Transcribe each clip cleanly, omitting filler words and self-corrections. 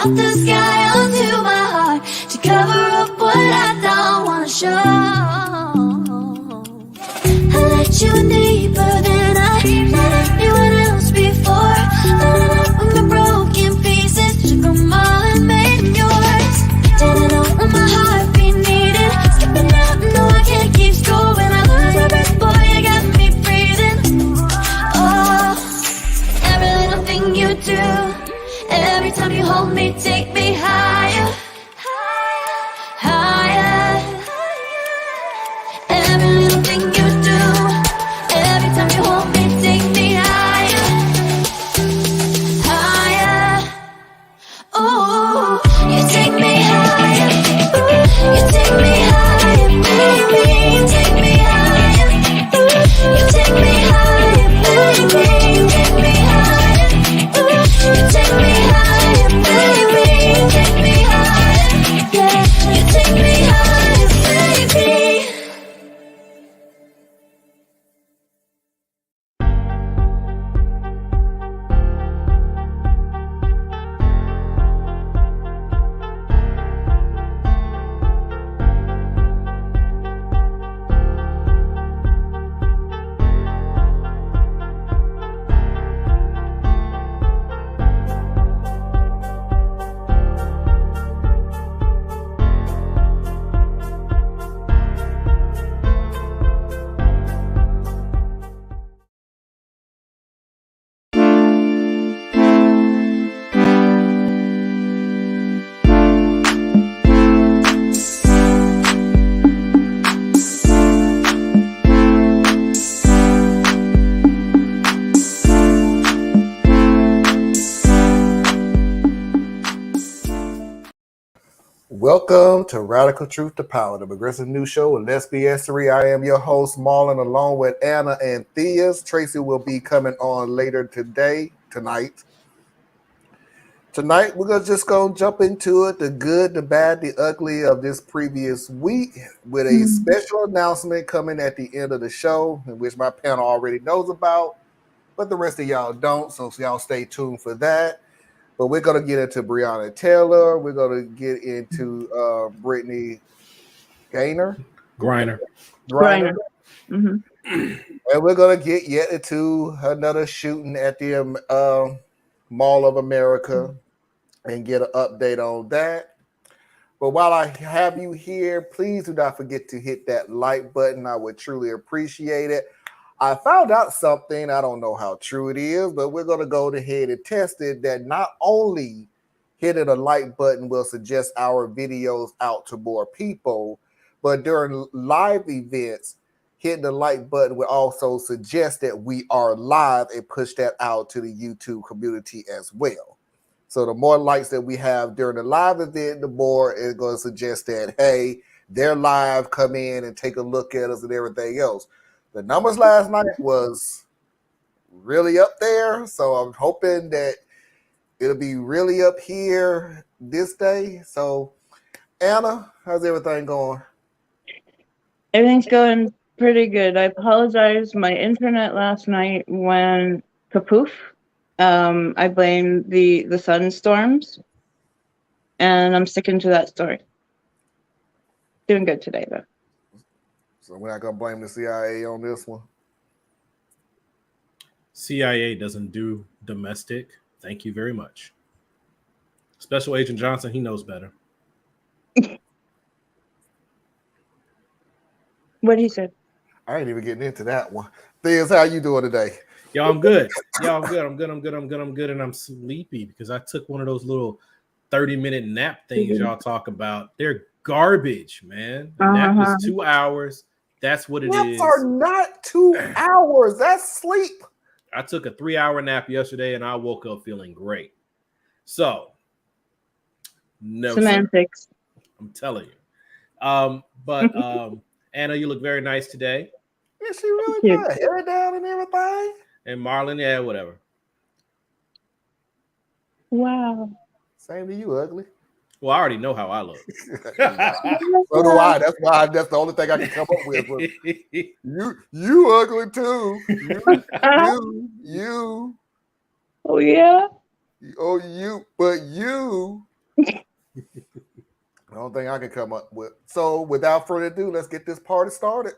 brought the sky onto my heart to cover up what I don't wanna show. I let you in deeper than I let anyone else before. Loaded up with my broken pieces, took them all and made them yours. Didn't know what my heartbeat needed, skipping out, no I can't keep score. When I lose my breath, boy, you got me breathing. Oh, every little thing you do, every time you hold me, take me higher, higher. Every little thing you do, every time you hold me, take me higher, higher. Ooh, you take me higher. Ooh, you take me higher, baby. You take me higher. Ooh, you take me higher, baby. You take me higher. Ooh, you take me higher, baby. You take me higher. Yeah, you take me higher, baby. Welcome to Radical Truth to Power, the progressive news show with Let's BS3. I am your host, Marlon, along with Anna and Theas. Tracy will be coming on later tonight. Tonight, we're just going to jump into it, the good, the bad, the ugly of this previous week with a special announcement coming at the end of the show, in which my panel already knows about, but the rest of y'all don't, so y'all stay tuned for that. But we're going to get into Breonna Taylor. We're going to get into Brittney Griner. Mm-hmm. And we're going to get yet into another shooting at the Mall of America and get an update on that. But while I have you here, please do not forget to hit that like button. I would truly appreciate it. I found out something, I don't know how true it is, but we're going to go ahead and test it, that not only hitting a like button will suggest our videos out to more people, but during live events, hitting the like button will also suggest that we are live and push that out to the YouTube community as well. So the more likes that we have during the live event, the more it's going to suggest that, hey, they're live, come in and take a look at us and everything else. The numbers last night was really up there, so I'm hoping that it'll be really up here this day. So, Anna, how's everything going? Everything's going pretty good. I apologize. My internet last night went kapoof. I blame the sunstorms, and I'm sticking to that story. Doing good today, though. So we're not going to blame the CIA on this one? CIA doesn't do domestic. Thank you very much. Special Agent Johnson, he knows better. What he said? I ain't even getting into that one. Theas, how you doing today? Yo, I'm good. I'm good, and I'm sleepy because I took one of those little 30-minute nap things y'all talk about. They're garbage, man. The nap is 2 hours. That's what it is. Naps are not 2 hours. That's sleep. I took a 3-hour nap yesterday, and I woke up feeling great. So, no semantics. Sir. I'm telling you. But Anna, you look very nice today. Yeah, she really does. Hair down and everything. And Marlon, yeah, whatever. Wow. Same to you, ugly. Well, I already know how I look. So do I. That's why. That's the only thing I can come up with. You ugly too. You. Oh yeah. Oh you. But you The only thing I can come up with. So without further ado, let's get this party started.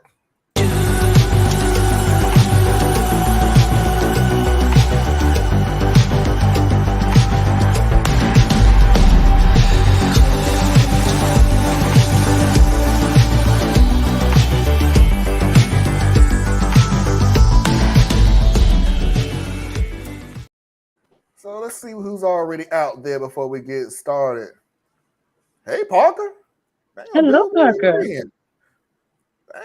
So let's see who's already out there before we get started. Hey, Parker. Damn, Hello, dude, Parker.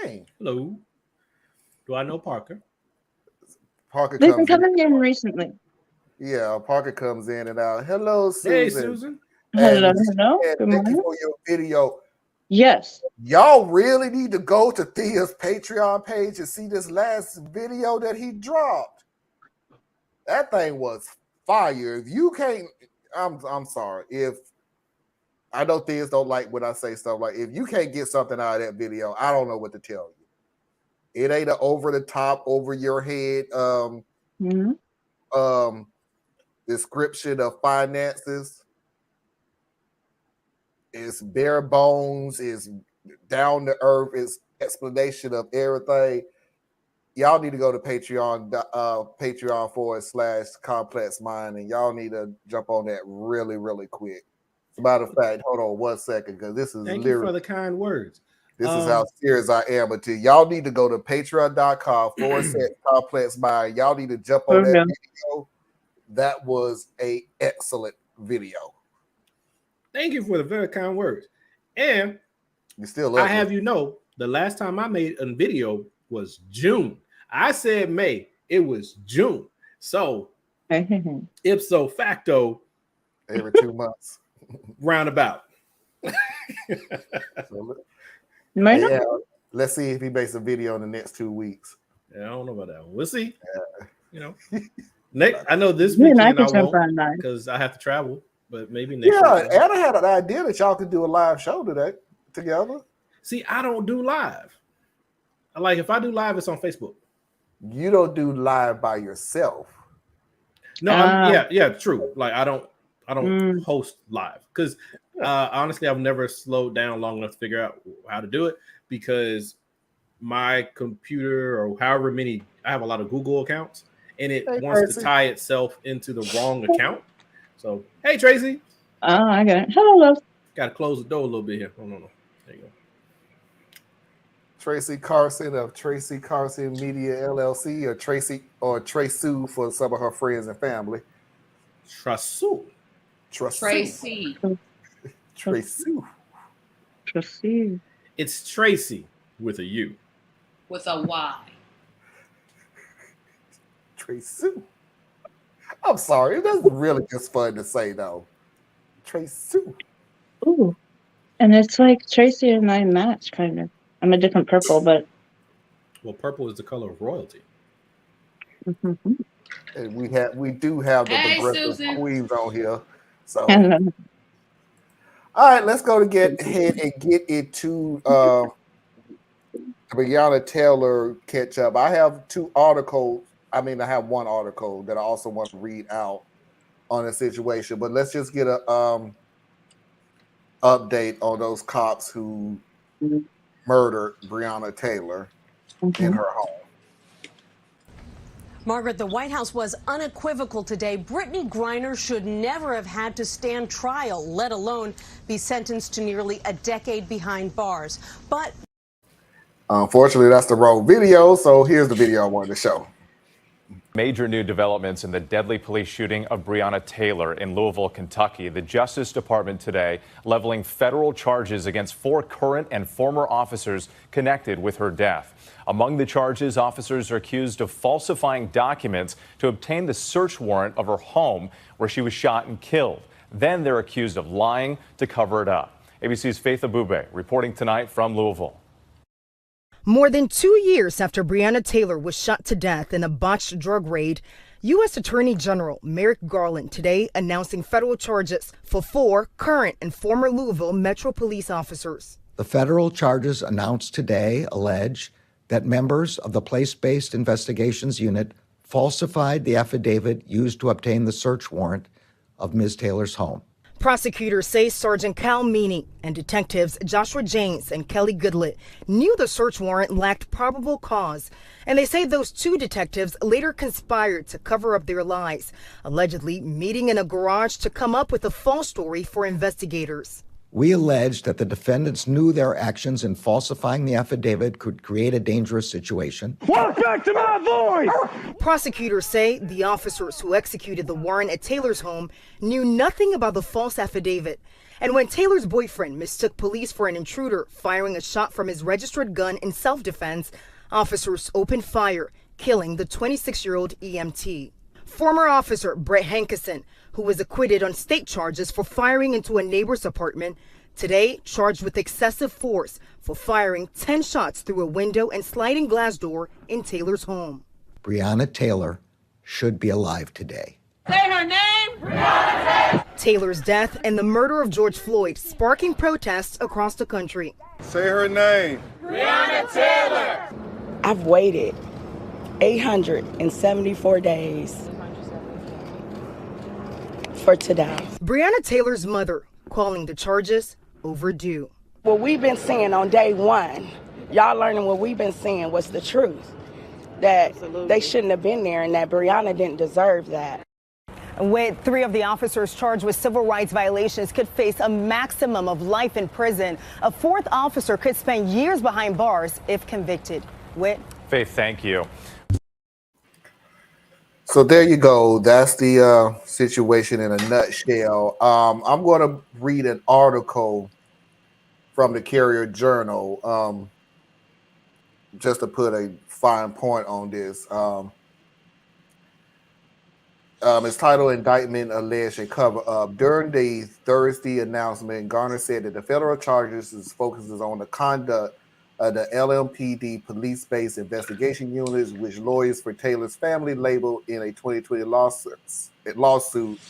Dang. Hello. Do I know Parker? Parker They've been comes in. coming in recently. Yeah, Parker comes in and out. Hello, Susan. Hey, Susan. Hello, And hello. Good thank morning. you for your video. Yes. Y'all really need to go to Thea's Patreon page and see this last video that he dropped. That thing was fire. If you can't, I'm sorry. If I know Theas don't like when I say stuff like, if you can't get something out of that video, I don't know what to tell you. It ain't an over the top, over your head description of finances. It's bare bones, it's down to earth, it's explanation of everything. Y'all need to go to Patreon, Patreon.com/Complex Mind, and y'all need to jump on that really, really quick. As a matter of fact, hold on 1 second, because this is Thank you for the kind words. This is how serious I am. But y'all need to go to Patreon.com/Complex Mind. Y'all need to jump on that video. That was an excellent video. Thank you for the very kind words. And you still I have you know, the last time I made a video was June. I said May, it was June. So ipso facto, every 2 months. Roundabout. Yeah, let's see if he makes a video in the next 2 weeks. Yeah, I don't know about that one. We'll see. You know, next I know this weekend I won't because I have to travel, but maybe next weekend. Anna had an idea that y'all could do a live show today together. See, I don't do live. Like if I do live, it's on Facebook. You don't do live by yourself. No, yeah, true. Like I don't host live because honestly, I've never slowed down long enough to figure out how to do it because my computer or however many, I have a lot of Google accounts and it wants to tie itself into the wrong account. So, hey, Tracy. I got it. Hello, love. Got to close the door a little bit here. No. There you go. Tracy Carson of Tracy Carson Media LLC, or Tracy or Tracy for some of her friends and family. Tracy. It's Tracy with a U. With a Y. Tracy. I'm sorry. That's really just fun to say, though. Tracy. Ooh. And it's like Tracy and I match, kind of. I'm a different purple, but... Well, purple is the color of royalty. And we do have the progressive queens on here. So... All right, let's go to get ahead and get into Breonna Taylor catch up. I have two articles. I have one article that I also want to read out on the situation, but let's just get a update on those cops who murdered Breonna Taylor in her home. Margaret, the White House was unequivocal today. Brittany Griner should never have had to stand trial, let alone be sentenced to nearly a decade behind bars. But unfortunately, that's the wrong video, so here's the video I wanted to show. Major new developments in the deadly police shooting of Breonna Taylor in Louisville, Kentucky. The Justice Department today leveling federal charges against 4 current and former officers connected with her death. Among the charges, officers are accused of falsifying documents to obtain the search warrant of her home where she was shot and killed. Then they're accused of lying to cover it up. ABC's Faith Abube reporting tonight from Louisville. More than 2 years after Breonna Taylor was shot to death in a botched drug raid, U.S. Attorney General Merrick Garland today announcing federal charges for 4 current and former Louisville Metro Police officers. The federal charges announced today allege that members of the Place-Based Investigations Unit falsified the affidavit used to obtain the search warrant of Ms. Taylor's home. Prosecutors say Sergeant Cal Meany and detectives Joshua James and Kelly Goodlett knew the search warrant lacked probable cause, and they say those two detectives later conspired to cover up their lies, allegedly meeting in a garage to come up with a false story for investigators. We allege that the defendants knew their actions in falsifying the affidavit could create a dangerous situation. Walk back to my voice! Prosecutors say the officers who executed the warrant at Taylor's home knew nothing about the false affidavit. And when Taylor's boyfriend mistook police for an intruder firing a shot from his registered gun in self-defense, officers opened fire, killing the 26-year-old EMT. Former officer Brett Hankerson, who was acquitted on state charges for firing into a neighbor's apartment, today charged with excessive force for firing 10 shots through a window and sliding glass door in Taylor's home. Breonna Taylor should be alive today. Say her name! Breonna Taylor! Taylor's death and the murder of George Floyd sparking protests across the country. Say her name. Breonna Taylor! I've waited 874 days for today. Breonna Taylor's mother calling the charges overdue. What we've been seeing on day one, y'all learning what we've been seeing was the truth. That they shouldn't have been there and that Breonna didn't deserve that. With 3 of the officers charged with civil rights violations could face a maximum of life in prison. A 4th officer could spend years behind bars if convicted. Whit? Faith, thank you. So there you go. That's the situation in a nutshell. I'm going to read an article from the Carrier Journal just to put a fine point on this. It's titled Indictment Alleged a Cover-Up. During the Thursday announcement, Griner said that the federal charges focuses on the conduct of the LMPD police-based investigation units, which lawyers for Taylor's family labeled in a 2020 lawsuit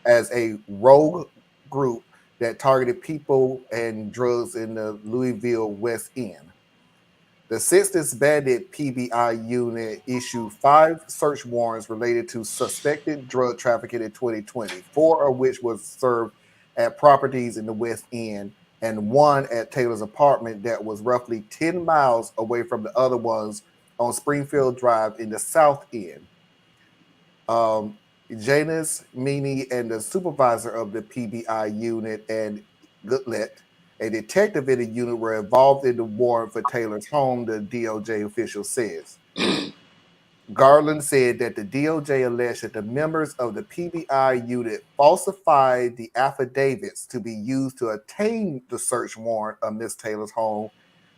as a rogue group that targeted people and drugs in the Louisville West End. The 6th disbanded PBI unit issued 5 search warrants related to suspected drug trafficking in 2020, 4 of which was served at properties in the West End, and 1 at Taylor's apartment that was roughly 10 miles away from the other ones on Springfield Drive in the South End. Janice Meany and the supervisor of the PBI unit and Goodlett, a detective in the unit, were involved in the warrant for Taylor's home, the DOJ official says. Garland said that the DOJ alleged that the members of the PBI unit falsified the affidavits to be used to obtain the search warrant of Miss Taylor's home,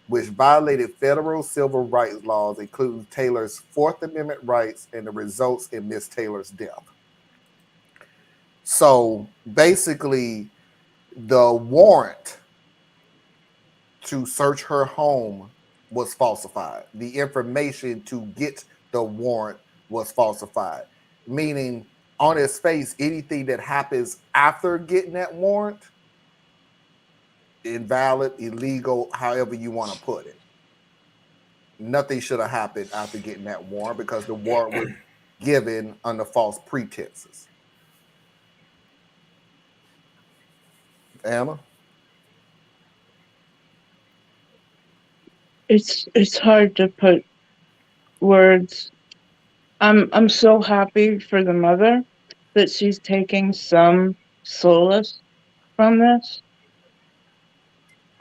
which violated federal civil rights laws, including Taylor's 4th Amendment rights, and the results in Miss Taylor's death. So basically, the warrant to search her home was falsified. The information to get the warrant was falsified, meaning on its face, anything that happens after getting that warrant, invalid, illegal, however you want to put it. Nothing should have happened after getting that warrant because the warrant was given under false pretenses. Anna? It's hard to put words. I'm so happy for the mother that she's taking some solace from this.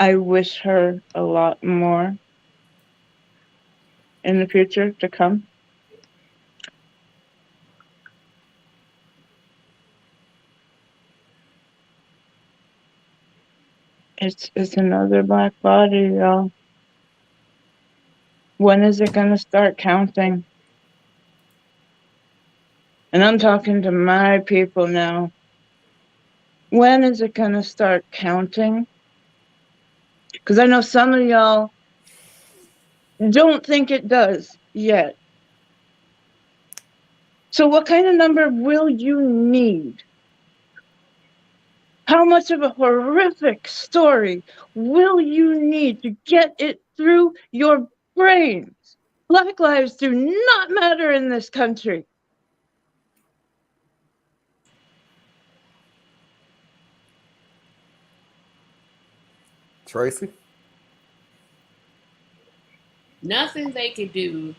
I wish her a lot more in the future to come. It's another black body, y'all. When is it going to start counting? And I'm talking to my people now. When is it going to start counting? Because I know some of y'all don't think it does yet. So what kind of number will you need? How much of a horrific story will you need to get it through your brains? Black lives do not matter in this country. Tracy? Nothing they could do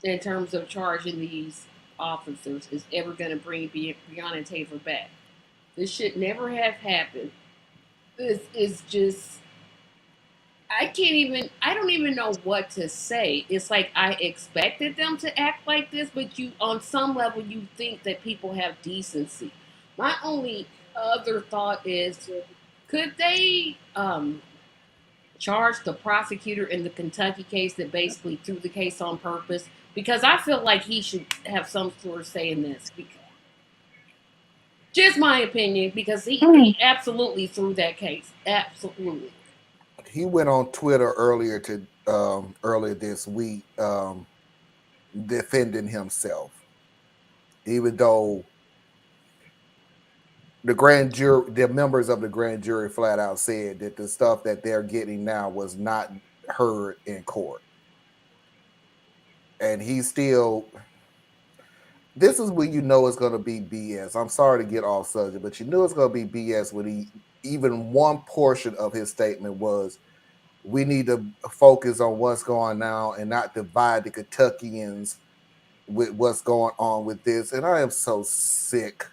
in terms of charging these officers is ever going to bring Breonna Taylor back. This should never have happened. This is just, I don't even know what to say. It's like I expected them to act like this, but on some level, you think that people have decency. My only other thought is, could they charge the prosecutor in the Kentucky case that basically threw the case on purpose? Because I feel like he should have some sort of say in this. Just my opinion, because he absolutely threw that case. Absolutely. He went on Twitter earlier this week defending himself, even though the members of the grand jury flat out said that the stuff that they're getting now was not heard in court. And he still, this is when you know it's going to be BS. I'm sorry to get off subject, but you knew it's going to be BS when even one portion of his statement was, we need to focus on what's going on and not divide the Kentuckians with what's going on with this. And I am so sick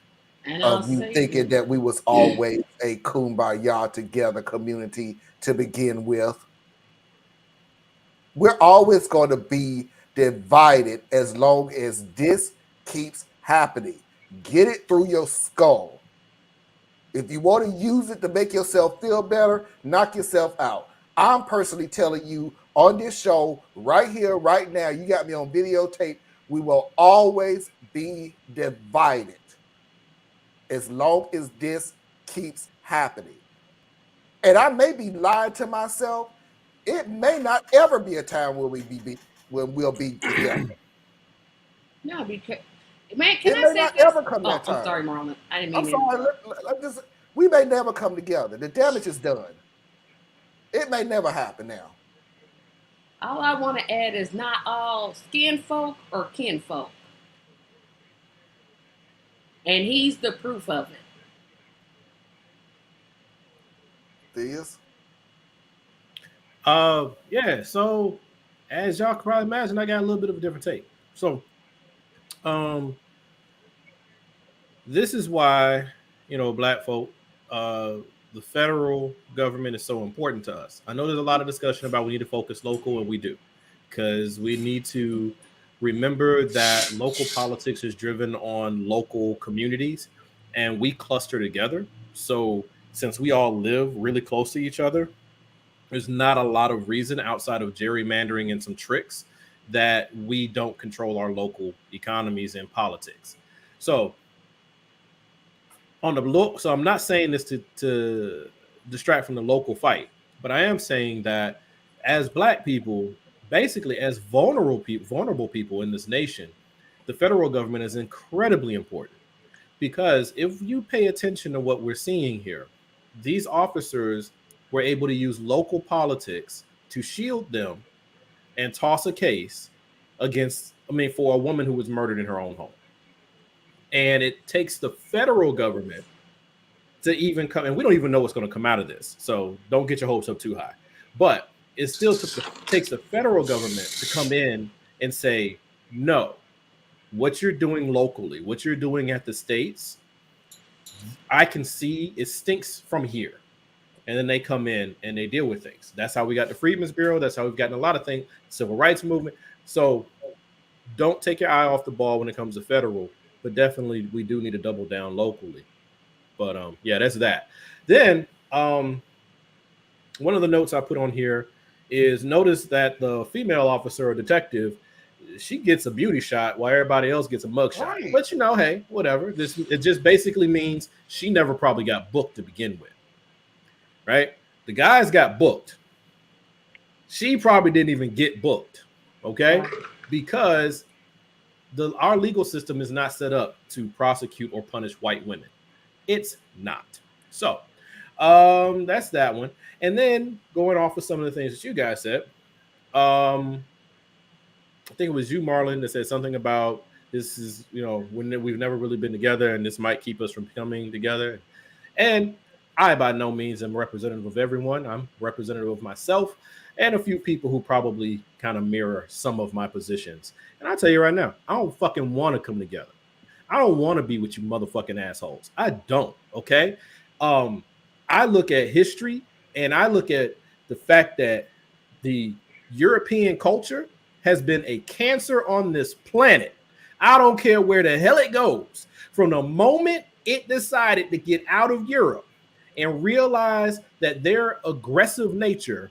of you thinking that we was always a kumbaya together community to begin with. We're always going to be divided as long as this keeps happening. Get it through your skull. If you want to use it to make yourself feel better, knock yourself out. I'm personally telling you on this show right here, right now, you got me on videotape, we will always be divided as long as this keeps happening. And I may be lying to myself. It may not ever be a time where we'll be together. No, because man, it may not ever come that time. I'm sorry, Marlon. I didn't mean I'm sorry. We may never come together. The damage is done. It may never happen now. All I want to add is not all skin folk or kin folk. And he's the proof of it. Theus? Yeah, so as y'all can probably imagine, I got a little bit of a different take. So this is why, black folk, the federal government is so important to us. I know there's a lot of discussion about we need to focus local, and we do, because we need to remember that local politics is driven on local communities, and we cluster together. So since we all live really close to each other, there's not a lot of reason outside of gerrymandering and some tricks that we don't control our local economies and politics. So so I'm not saying this to distract from the local fight, but I am saying that as black people, basically as vulnerable people in this nation, the federal government is incredibly important, because if you pay attention to what we're seeing here, these officers were able to use local politics to shield them and toss a case for a woman who was murdered in her own home. And it takes the federal government to even come, and we don't even know what's going to come out of this, so don't get your hopes up too high. But it still takes the federal government to come in and say, no, what you're doing locally, what you're doing at the states, I can see it stinks from here. And then they come in and they deal with things. That's how we got the Freedmen's Bureau. That's how we've gotten a lot of things, civil rights movement. So don't take your eye off the ball when it comes to federal, but definitely we do need to double down locally. But yeah, that's that. Then one of the notes I put on here is, notice that the female officer or detective, she gets a beauty shot while everybody else gets a mug shot. Right. But hey, whatever. It just basically means she never probably got booked to begin with. Right? The guys got booked. She probably didn't even get booked. Okay? Because our legal system is not set up to prosecute or punish white women. It's not. So that's that one. And then going off of some of the things that you guys said, I think it was you, Marlon, that said something about this is, when we've never really been together and this might keep us from coming together. And I by no means am representative of everyone. I'm representative of myself and a few people who probably kind of mirror some of my positions. And I'll tell you right now, I don't fucking want to come together. I don't want to be with you motherfucking assholes. I don't, okay? I look at history and I look at the fact that the European culture has been a cancer on this planet. I don't care where the hell it goes. From the moment it decided to get out of Europe and realize that their aggressive nature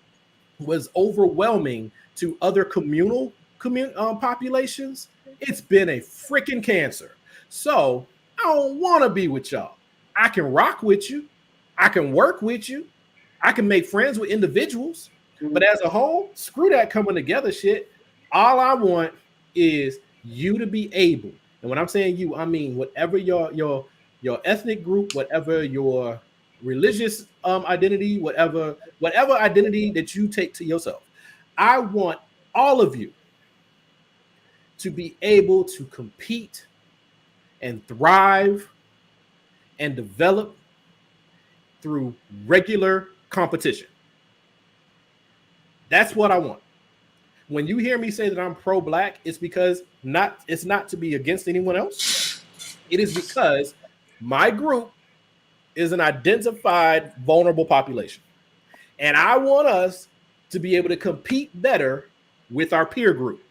was overwhelming to other communal populations, it's been a freaking cancer. So I don't want to be with y'all. I can rock with you. I can work with you. I can make friends with individuals. But as a whole, screw that coming together shit. All I want is you to be able, and when I'm saying you, I mean whatever your ethnic group, whatever your religious identity, whatever identity that you take to yourself. I want all of you to be able to compete and thrive and develop through regular competition. That's what I want. When you hear me say that I'm pro-black, it's because it's not to be against anyone else. It is because my group is an identified vulnerable population. And I want us to be able to compete better with our peer group,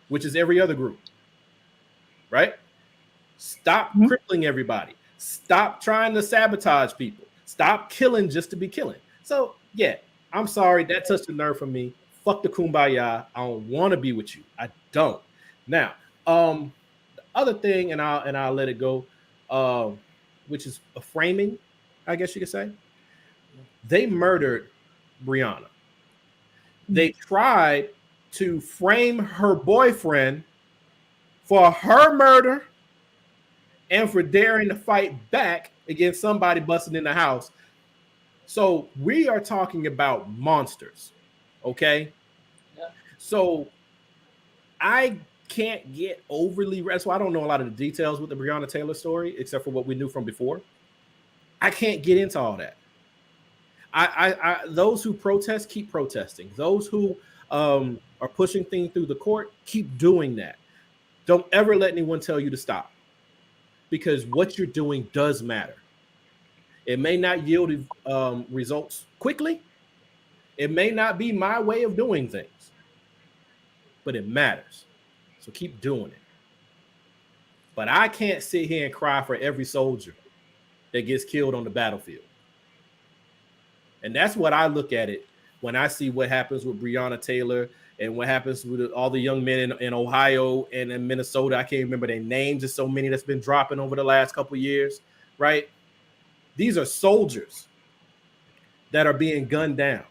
which is every other group. Right? Stop crippling everybody. Stop trying to sabotage people. Stop killing just to be killing. So, yeah, I'm sorry. That touched the nerve for me. Fuck the kumbaya. I don't want to be with you. I don't. Now, the other thing, and I'll let it go, which is a framing, I guess you could say. They murdered Breonna. They tried to frame her boyfriend for her murder and for daring to fight back against somebody busting in the house. So we are talking about monsters, okay? Yeah. So I can't get overly, so I don't know a lot of the details with the Breonna Taylor story, except for what we knew from before. I can't get into all that. I those who protest, keep protesting. Those who are pushing things through the court, keep doing that. Don't ever let anyone tell you to stop, because what you're doing does matter. It may not yield results quickly. It may not be my way of doing things, but it matters. So keep doing it. But I can't sit here and cry for every soldier that gets killed on the battlefield. And that's what I look at it when I see what happens with Breonna Taylor and what happens with all the young men in Ohio and in Minnesota. I can't remember their names. There's so many that's been dropping over the last couple of years, right? These are soldiers that are being gunned down.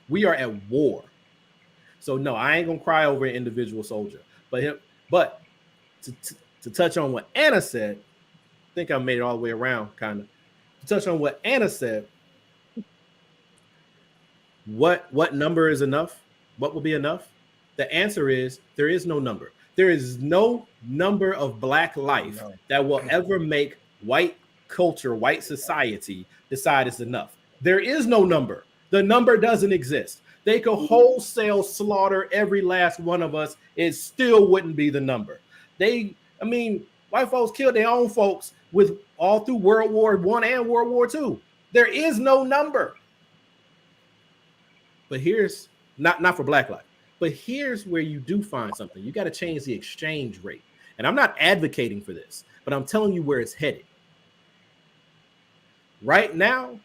We are at war. So no, I ain't gonna cry over an individual soldier. But to touch on what Anna said, I think I made it all the way around, kind of. To touch on what Anna said, what number is enough? What will be enough? The answer is there is no number. There is no number of Black life that will ever make white culture, white society decide it's enough. There is no number. The number doesn't exist. They could wholesale slaughter every last one of us. It still wouldn't be the number. White folks killed their own folks with all through World War I and World War II. There is no number. But here's not for Black life, but here's where you do find something. You got to change the exchange rate. And I'm not advocating for this, but I'm telling you where it's headed. Right now,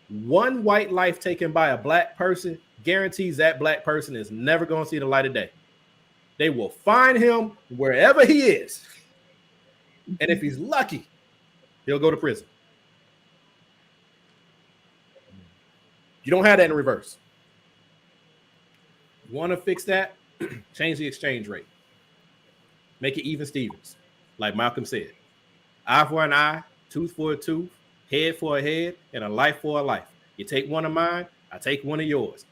one white life taken by a Black person guarantees that Black person is never going to see the light of day. They will find him wherever he is. And if he's lucky, he'll go to prison. You don't have that in reverse. You want to fix that? Change the exchange rate. Make it even Stevens, like Malcolm said. Eye for an eye, tooth for a tooth, head for a head, and a life for a life. You take one of mine, I take one of yours.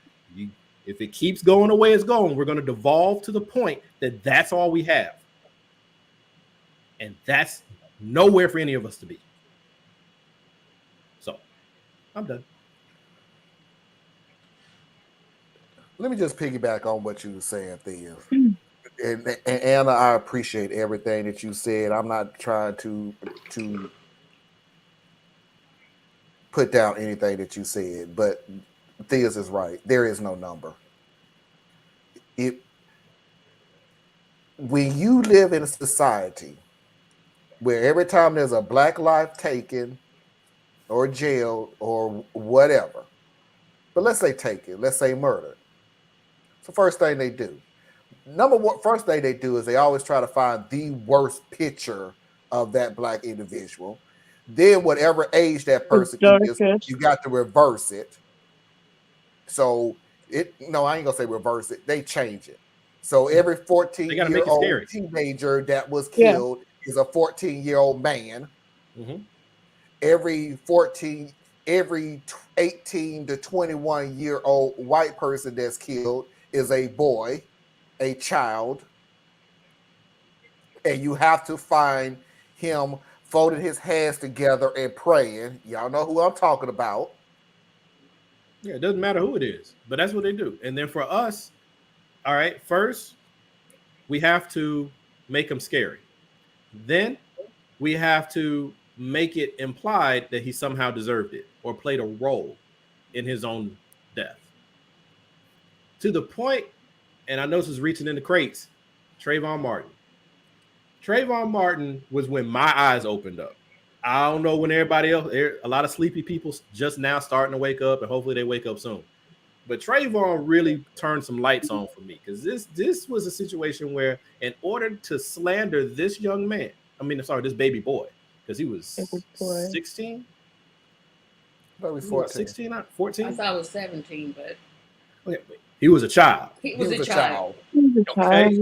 If it keeps going the way it's going, we're going to devolve to the point that that's all we have. And that's nowhere for any of us to be. So I'm done. Let me just piggyback on what you were saying, Thea. And Anna, I appreciate everything that you said. I'm not trying to put down anything that you said, but Thea's is right. There is no number. When you live in a society where every time there's a black life taken or jailed or whatever, but let's say taken, let's say murdered, it's the first thing they do. First thing they do is they always try to find the worst picture of that black individual. Then whatever age that person is, you got to reverse it. So I ain't gonna say reverse it. They change it. So every 14-year-old teenager that was killed is a 14-year-old man. Mm-hmm. Every 18 to 21-year-old white person that's killed is a boy, a child. And you have to find him folding his hands together and praying. Y'all know who I'm talking about. Yeah, it doesn't matter who it is, but that's what they do. And then for us, all right, first, we have to make him scary. Then we have to make it implied that he somehow deserved it or played a role in his own death. To the point, and I know this is reaching in the crates, Trayvon Martin. Trayvon Martin was when my eyes opened up. I don't know when everybody else, a lot of sleepy people just now starting to wake up, and hopefully they wake up soon. But Trayvon really turned some lights on for me, because this was a situation where in order to slander this young man, this baby boy, because he was 16. He was 14. 16, not 14. I thought it was 17, but okay, he was a child. He was a child. Okay.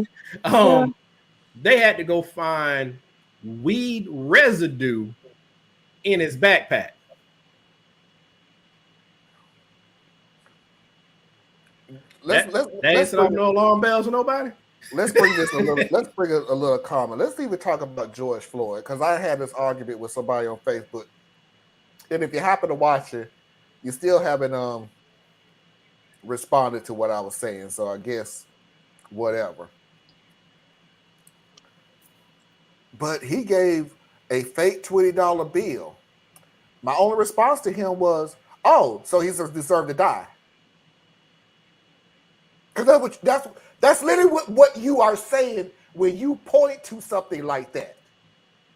They had to go find weed residue in his backpack. Let's set off no alarm bells for nobody. Let's bring this a little. Let's bring a little comment. Let's even talk about George Floyd, because I had this argument with somebody on Facebook, and if you happen to watch it, you still haven't responded to what I was saying. So I guess whatever. But he gave a fake $20 bill. My only response to him was, "Oh, so he deserved to die." Because that's literally what you are saying when you point to something like that.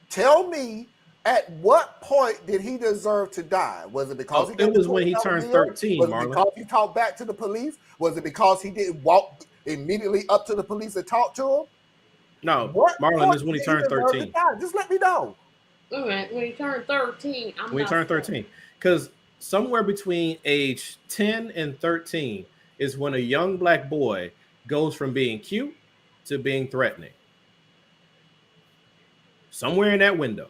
Tell me, at what point did he deserve to die? Was it because it was when he turned 13, Was Marlon? it because he talked back to the police? Was it because he didn't walk immediately up to the police and talk to him? No, Marlon, is when he turned 13. Just let me know. All right, when he turned 13, When he turned 13. Because somewhere between age 10 and 13 is when a young black boy goes from being cute to being threatening. Somewhere in that window.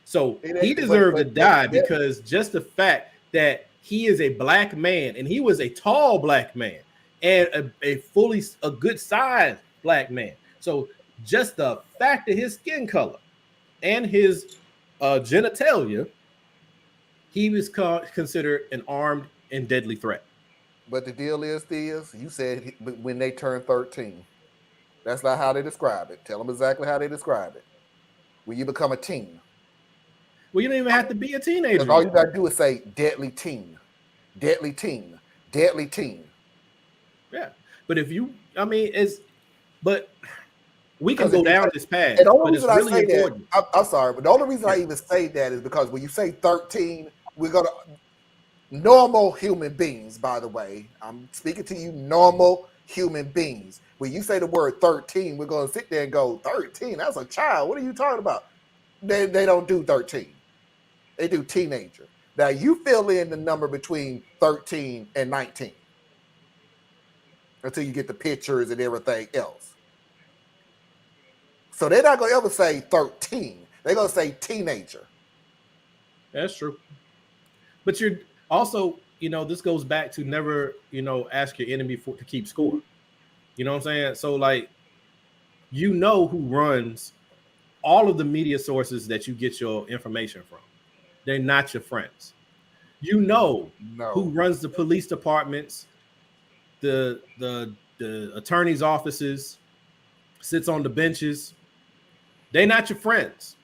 So he deserved to die because just the fact that he is a black man, and he was a tall black man and a good sized black man. So just the fact of his skin color and his genitalia, he was considered an armed and deadly threat. But the deal is, you said when they turn 13. That's not how they describe it. Tell them exactly how they describe it. When you become a teen. Well, you don't even have to be a teenager. All you got to do is say deadly teen, deadly teen, deadly teen. Yeah. But but we can go down this path. And the only reason really I say important. that, I'm sorry, but the only reason I even say that is because when you say 13, we're going to, normal human beings, by the way, I'm speaking to you, normal human beings. When you say the word 13, we're going to sit there and go, 13? That's a child. What are you talking about? They don't do 13. They do teenager. Now, you fill in the number between 13 and 19 until you get the pictures and everything else. So they're not going to ever say 13. They're going to say teenager. That's true. But you're also, this goes back to never, ask your enemy to keep score. You know what I'm saying? So, who runs all of the media sources that you get your information from. They're not your friends. You know No. who runs the police departments, the attorney's offices, sits on the benches. They're not your friends.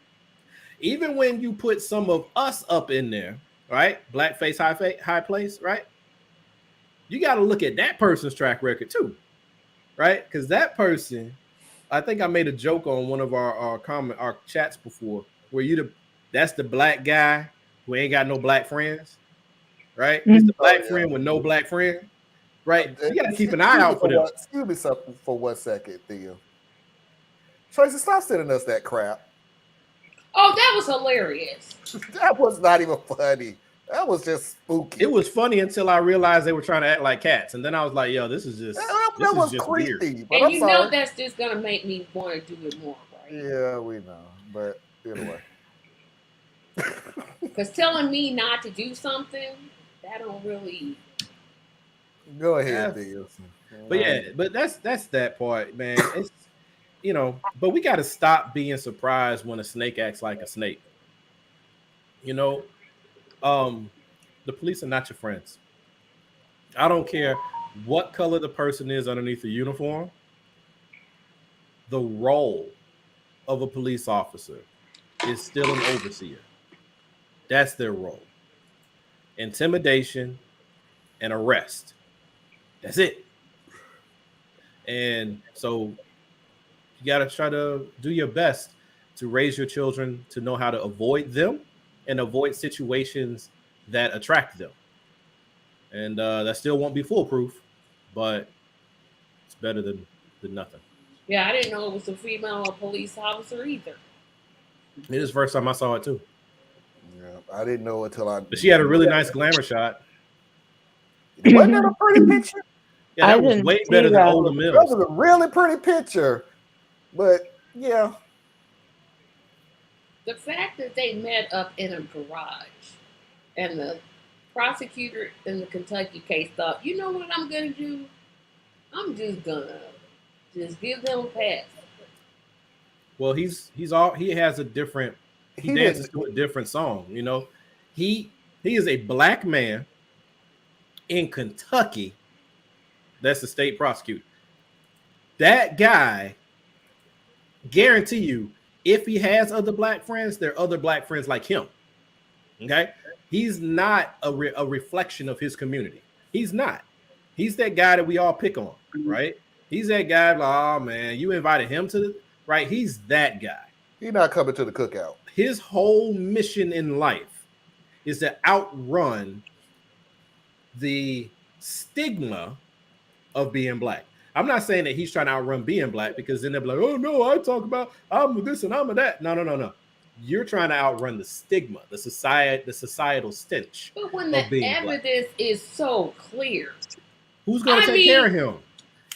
Even when you put some of us up in there, right? Blackface, high place, right? You got to look at that person's track record too, right? Because that person, I think I made a joke on one of our chats before, where that's the black guy who ain't got no black friends, right? He's the black friend with no black friend, right? You got to keep an eye out for them. Excuse me for 1 second, Theo. Tracy, stop sending us that crap. Oh, that was hilarious. That was not even funny. That was just spooky. It was funny until I realized they were trying to act like cats, and then I was like, "Yo, this is just that was just creepy." Weird. And you know that's just gonna make me want to do it more, right? Yeah, we know, but anyway. Because telling me not to do something, that don't really. Go ahead, Theo. But that's that part, man. It's but we got to stop being surprised when a snake acts like a snake. The police are not your friends. I don't care what color the person is underneath the uniform. The role of a police officer is still an overseer. That's their role. Intimidation and arrest. That's it. And so you got to try to do your best to raise your children to know how to avoid them and avoid situations that attract them. And that still won't be foolproof, but it's better than nothing. Yeah, I didn't know it was a female police officer either. It is the first time I saw it too. Yeah, I didn't know until But she had a really nice glamour shot. Wasn't that a pretty picture? Yeah, that was way better than Ola Mills. That was a really pretty picture. But yeah. The fact that they met up in a garage and the prosecutor in the Kentucky case thought, you know what I'm going to do? I'm just going to give them a pass. Well, he has a different, he dances to a different song, He is a black man in Kentucky that's the state prosecutor. That guy, guarantee you, if he has other black friends, there are other black friends like him. Okay? He's not a reflection of his community. He's not. He's that guy that we all pick on, right? He's that guy like, oh man, you invited him to right? He's that guy. He's not coming to the cookout. His whole mission in life is to outrun the stigma of being black. I'm not saying that he's trying to outrun being black, because then they'll be like, oh no, I talk about I'm this and I'm that. No. You're trying to outrun the stigma, the societal stench. But when the evidence is so clear, who's going to take care of him?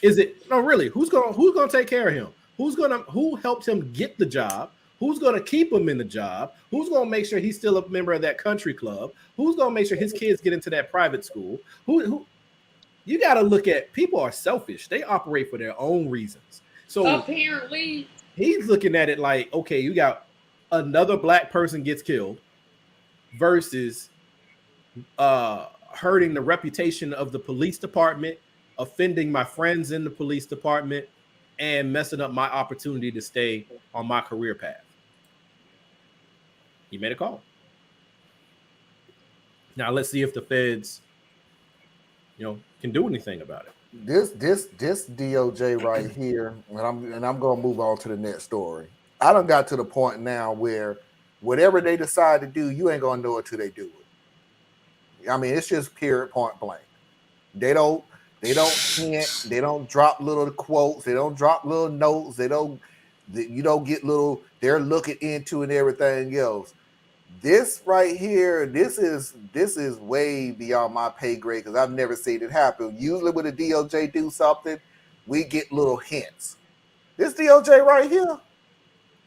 Is it really? Who's going to take care of him? Who helped him get the job? Who's going to keep him in the job? Who's going to make sure he's still a member of that country club? Who's going to make sure his kids get into that private school? Who? You got to look at, people are selfish. They operate for their own reasons. So apparently he's looking at it like, okay, you got another black person gets killed versus hurting the reputation of the police department, offending my friends in the police department, and messing up my opportunity to stay on my career path. He made a call. Now let's see if the feds, can do anything about it. This DOJ right here, and I'm gonna move on to the next story. I done got to the point now where whatever they decide to do, you ain't gonna know it till they do it. I mean, it's just period, point blank. They don't hint, they don't drop little quotes, they don't drop little notes, you don't get little, they're looking into and everything else. This right here, this is way beyond my pay grade, because I've never seen it happen. Usually when the DOJ do something, we get little hints. This DOJ right here,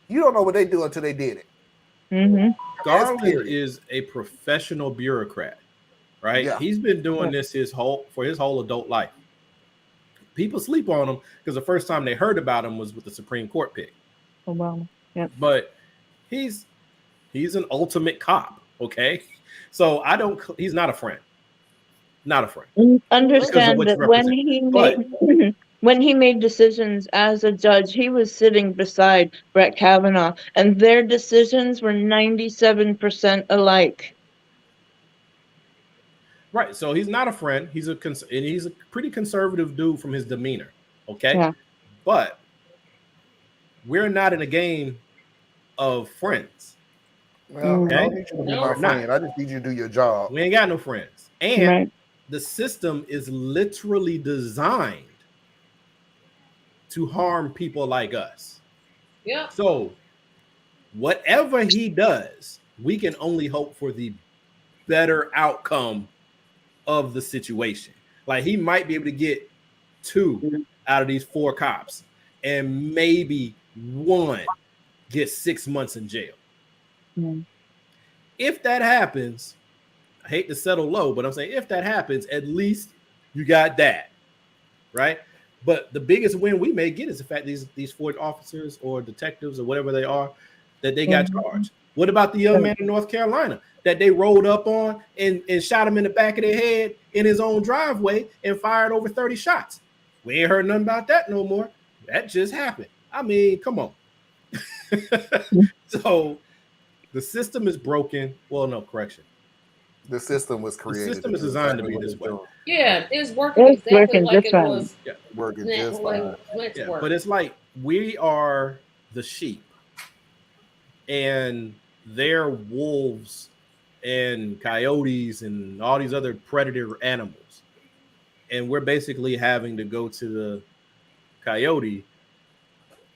you don't know what they do until they did it. Mm-hmm. Garland is a professional bureaucrat, right? Yeah. He's been doing this for his whole adult life. People sleep on him because the first time they heard about him was with the Supreme Court pick. Obama. Yep. But he's an ultimate cop, okay? So he's not a friend. Not a friend. Understand that when he made decisions as a judge, he was sitting beside Brett Kavanaugh, and their decisions were 97% alike. Right. So he's not a friend. He's a pretty conservative dude from his demeanor. Okay. Yeah. But we're not in a game of friends. Well, I don't need you to be my friend. I just need you to do your job. We ain't got no friends. And the system is literally designed to harm people like us. Yeah. So whatever he does, we can only hope for the better outcome of the situation. Like, he might be able to get 2 out of these 4 cops, and maybe 1 gets 6 months in jail. If that happens, I hate to settle low, but I'm saying if that happens, at least you got that, right? But the biggest win we may get is the fact these 4 officers or detectives or whatever they are, that they got charged. What about the young man in North Carolina that they rolled up on and shot him in the back of their head in his own driveway and fired over 30 shots? We ain't heard nothing about that no more. That just happened. I mean, come on. So the system is broken. Well, no, correction. The system was created. The system is designed to be this way. Yeah, it's working exactly like it was. Yeah, working just fine. Yeah, but it's like we are the sheep, and they're wolves and coyotes and all these other predator animals, and we're basically having to go to the coyote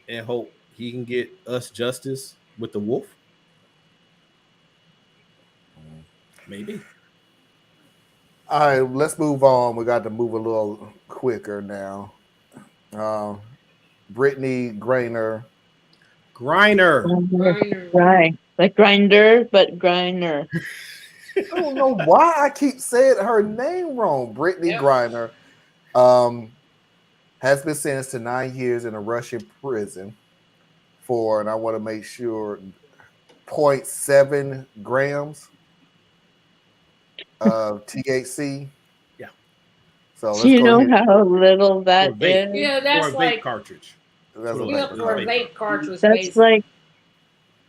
and hope he can get us justice with the wolf. Maybe. All right, let's move on. We got to move a little quicker now. Brittney Griner. Right. Like grinder, but Griner. I don't know why I keep saying her name wrong. Brittney Griner has been sentenced to 9 years in a Russian prison for, and I want to make sure, 0.7 grams of THC. Yeah. So do you know how little that is? Yeah, that's or a vape like cartridge. for a vape cartridge.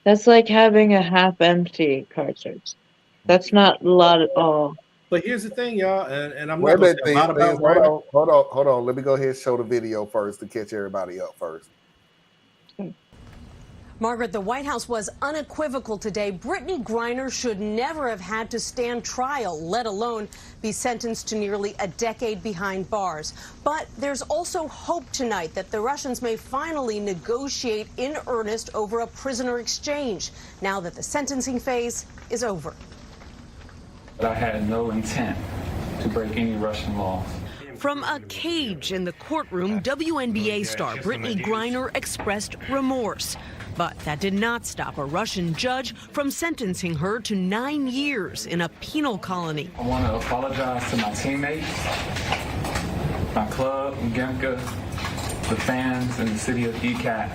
That's like having a half-empty cartridge. That's not a lot at all. But here's the thing, y'all, and I'm not going to say a lot about hold on. Let me go ahead and show the video first to catch everybody up first. Margaret, the White House was unequivocal today. Brittney Griner should never have had to stand trial, let alone be sentenced to nearly a decade behind bars. But there's also hope tonight that the Russians may finally negotiate in earnest over a prisoner exchange, now that the sentencing phase is over. I had no intent to break any Russian laws. From a cage in the courtroom, WNBA star Brittney Griner expressed remorse. But that did not stop a Russian judge from sentencing her to 9 years in a penal colony. I want to apologize to my teammates, my club, Gemka, the fans, and the city of ECAT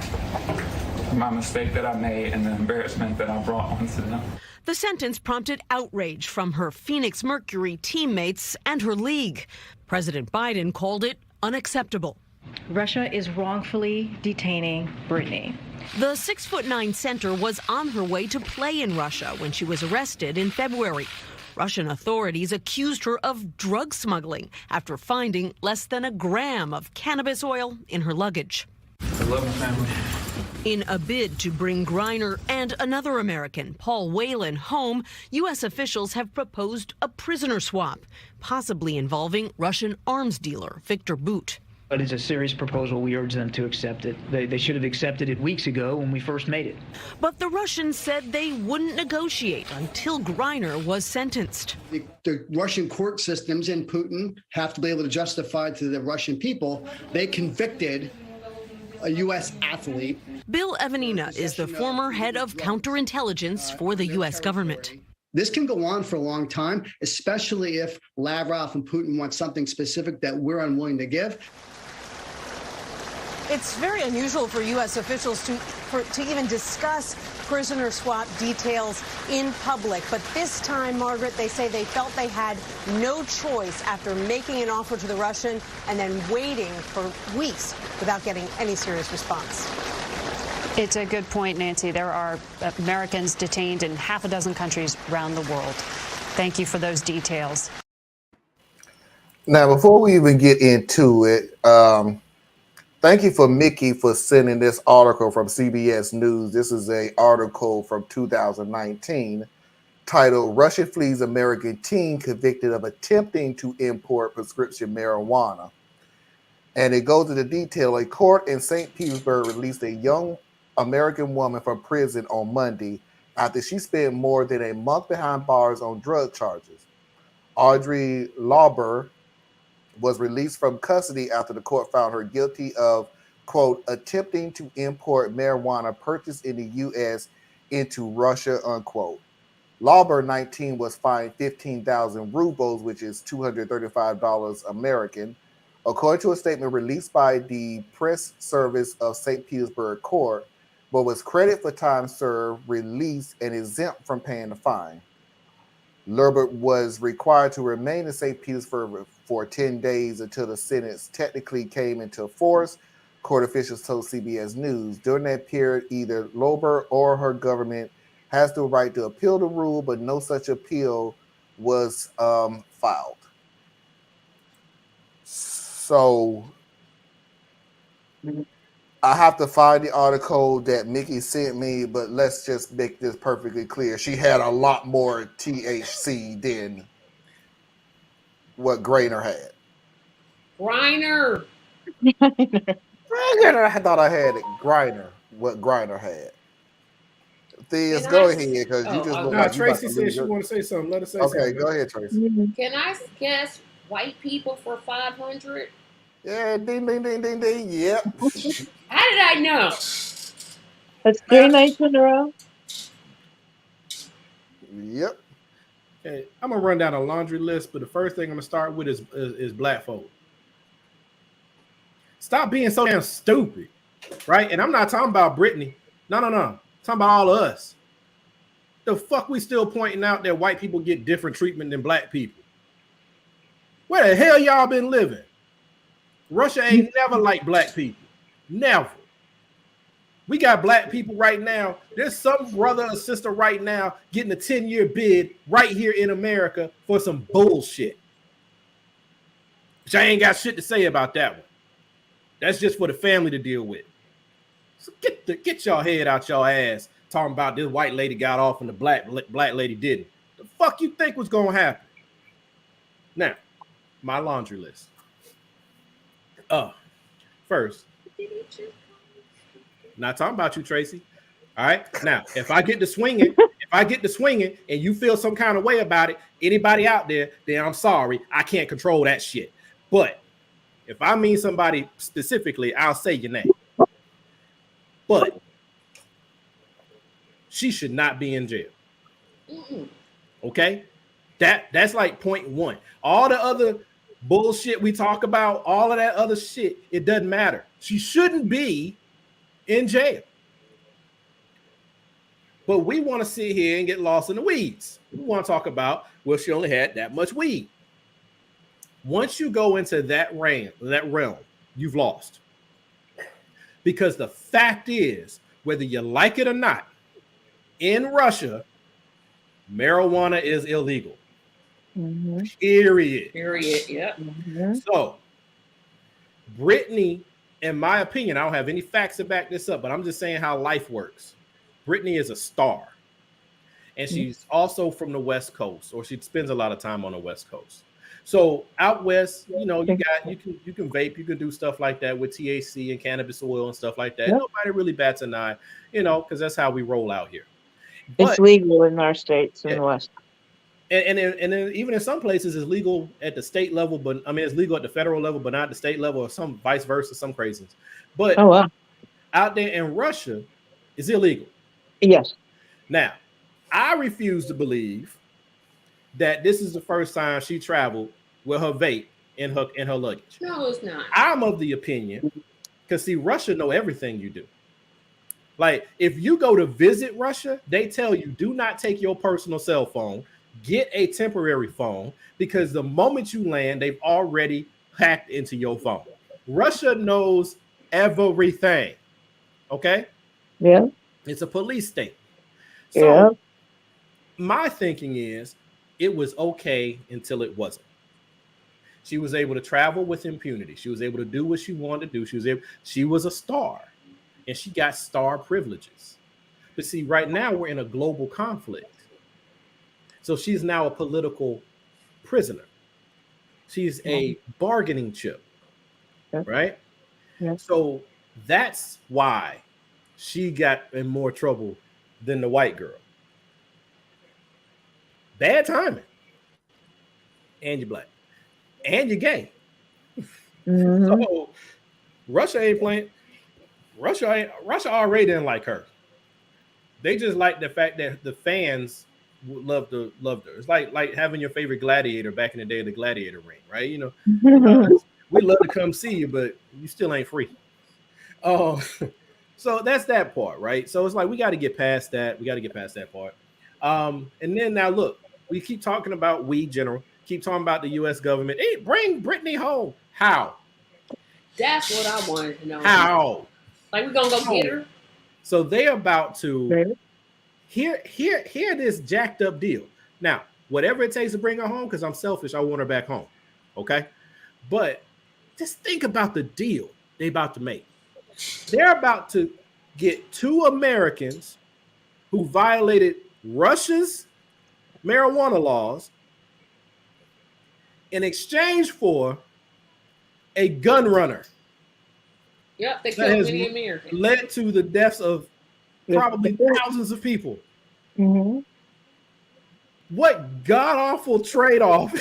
for my mistake that I made and the embarrassment that I brought onto them. The sentence prompted outrage from her Phoenix Mercury teammates and her league. President Biden called it unacceptable. Russia is wrongfully detaining Brittney. The 6'9" center was on her way to play in Russia when she was arrested in February. Russian authorities accused her of drug smuggling after finding less than a gram of cannabis oil in her luggage. I love my family. In a bid to bring Griner and another American, Paul Whelan, home, U.S. officials have proposed a prisoner swap, possibly involving Russian arms dealer Victor Bout. But it's a serious proposal. We urge them to accept it. They should have accepted it weeks ago when we first made it. But the Russians said they wouldn't negotiate until Griner was sentenced. The Russian court systems and Putin have to be able to justify to the Russian people they convicted a U.S. athlete. Bill Evanina is the former head of counterintelligence for the U.S. government. This can go on for a long time, especially if Lavrov and Putin want something specific that we're unwilling to give. It's very unusual for U.S. officials to even discuss prisoner swap details in public. But this time, Margaret, they say they felt they had no choice after making an offer to the Russian and then waiting for weeks without getting any serious response. It's a good point, Nancy. There are Americans detained in half a dozen countries around the world. Thank you for those details. Now, before we even get into it, thank you for Mickey for sending this article from CBS News. This is an article from 2019 titled "Russia Flees American Teen Convicted of Attempting to Import Prescription Marijuana." And it goes into detail. A court in St. Petersburg released a young American woman from prison on Monday after she spent more than a month behind bars on drug charges. Audrey Lauber was released from custody after the court found her guilty of, quote, attempting to import marijuana purchased in the U.S. into Russia, unquote. Lauber, 19, was fined 15,000 rubles, which is $235 American, according to a statement released by the press service of St. Petersburg court, but was credited for time served, released, and exempt from paying the fine. Lurbert was required to remain in St. Petersburg for 10 days until the sentence technically came into force, court officials told CBS News. During that period, either Lurbert or her government has the right to appeal the rule, but no such appeal was filed. So I have to find the article that Mickey sent me, but let's just make this perfectly clear. She had a lot more THC than what Griner had. Griner. I thought I had it. What Griner had. Theus, go ahead, because you just look like Tracy said she want to say something. Let her say something. Okay, go ahead, Tracy. Can I guess white people for 500? Yeah, ding, ding, ding, ding, ding. Yep. How did I know? That's 3 nights in a row. Yep. Okay, I'm gonna run down a laundry list, but the first thing I'm gonna start with is black folk. Stop being so damn stupid, right? And I'm not talking about Brittany. No. I'm talking about all of us. The fuck we still pointing out that white people get different treatment than black people? Where the hell y'all been living? Russia ain't never liked black people. Never. We got black people right now. There's some brother or sister right now getting a 10-year bid right here in America for some bullshit. Which I ain't got shit to say about that one. That's just for the family to deal with. So get y'all head out y'all ass talking about this white lady got off and the black lady didn't. The fuck you think was gonna happen? Now, my laundry list. First, not talking about you, Tracy. All right. Now, if I get to swinging, and you feel some kind of way about it, anybody out there, then I'm sorry. I can't control that shit. But if I mean somebody specifically, I'll say your name. But she should not be in jail. Okay? That's like point one. All the other bullshit we talk about, all of that other shit, it doesn't matter. She shouldn't be in jail. But we want to sit here and get lost in the weeds. We want to talk about, well, she only had that much weed. Once you go into that realm, you've lost. Because the fact is, whether you like it or not, in Russia, marijuana is illegal. Period. Yep. So, Brittany, in my opinion, I don't have any facts to back this up, but I'm just saying how life works. Brittany is a star. And she's also from the West Coast, or she spends a lot of time on the West Coast. So out west, you know, you can vape, you can do stuff like that with THC and cannabis oil and stuff like that. Yep. Nobody really bats an eye, you know, because that's how we roll out here. But it's legal in our states in the West. And then even in some places it's legal at the state level, but I mean it's legal at the federal level, but not at the state level, or some vice versa, some craziness. But out there in Russia, it's illegal. Yes. Now, I refuse to believe that this is the first time she traveled with her vape in her luggage. No, it's not. I'm of the opinion Because see, Russia know everything you do. Like if you go to visit Russia, they tell you do not take your personal cell phone, get a temporary phone, because the moment you land, they've already hacked into your phone. Russia knows everything. Okay? Yeah. It's a police state. Yeah. So my thinking is it was okay until it wasn't. She was able to travel with impunity. She was able to do what she wanted to do. She was a star, and she got star privileges. But see, right now we're in a global conflict. So she's now a political prisoner. She's a bargaining chip, right? Yeah. So that's why she got in more trouble than the white girl. Bad timing. And you're black. And you're gay. Mm-hmm. So Russia ain't playing. Russia already didn't like her. They just like the fact that the fans loved her. It's like having your favorite gladiator back in the day of the gladiator ring, right? You know, we love to come see you, but you still ain't free. Oh, so that's that part, right? So it's like we got to get past that. We got to get past that part. And then now look, we keep talking about general, keep talking about the U.S. government. Hey, bring Brittany home. How? That's what I wanted to know. How? Like, we're gonna go get her? So they're about to hear this jacked up deal. Now, whatever it takes to bring her home, because I'm selfish, I want her back home. Okay? But just think about the deal they about to make. They're about to get 2 Americans who violated Russia's marijuana laws in exchange for a gun runner. Yep, they killed many Americans. Led to the deaths of probably thousands of people. Mm-hmm. What god-awful trade-off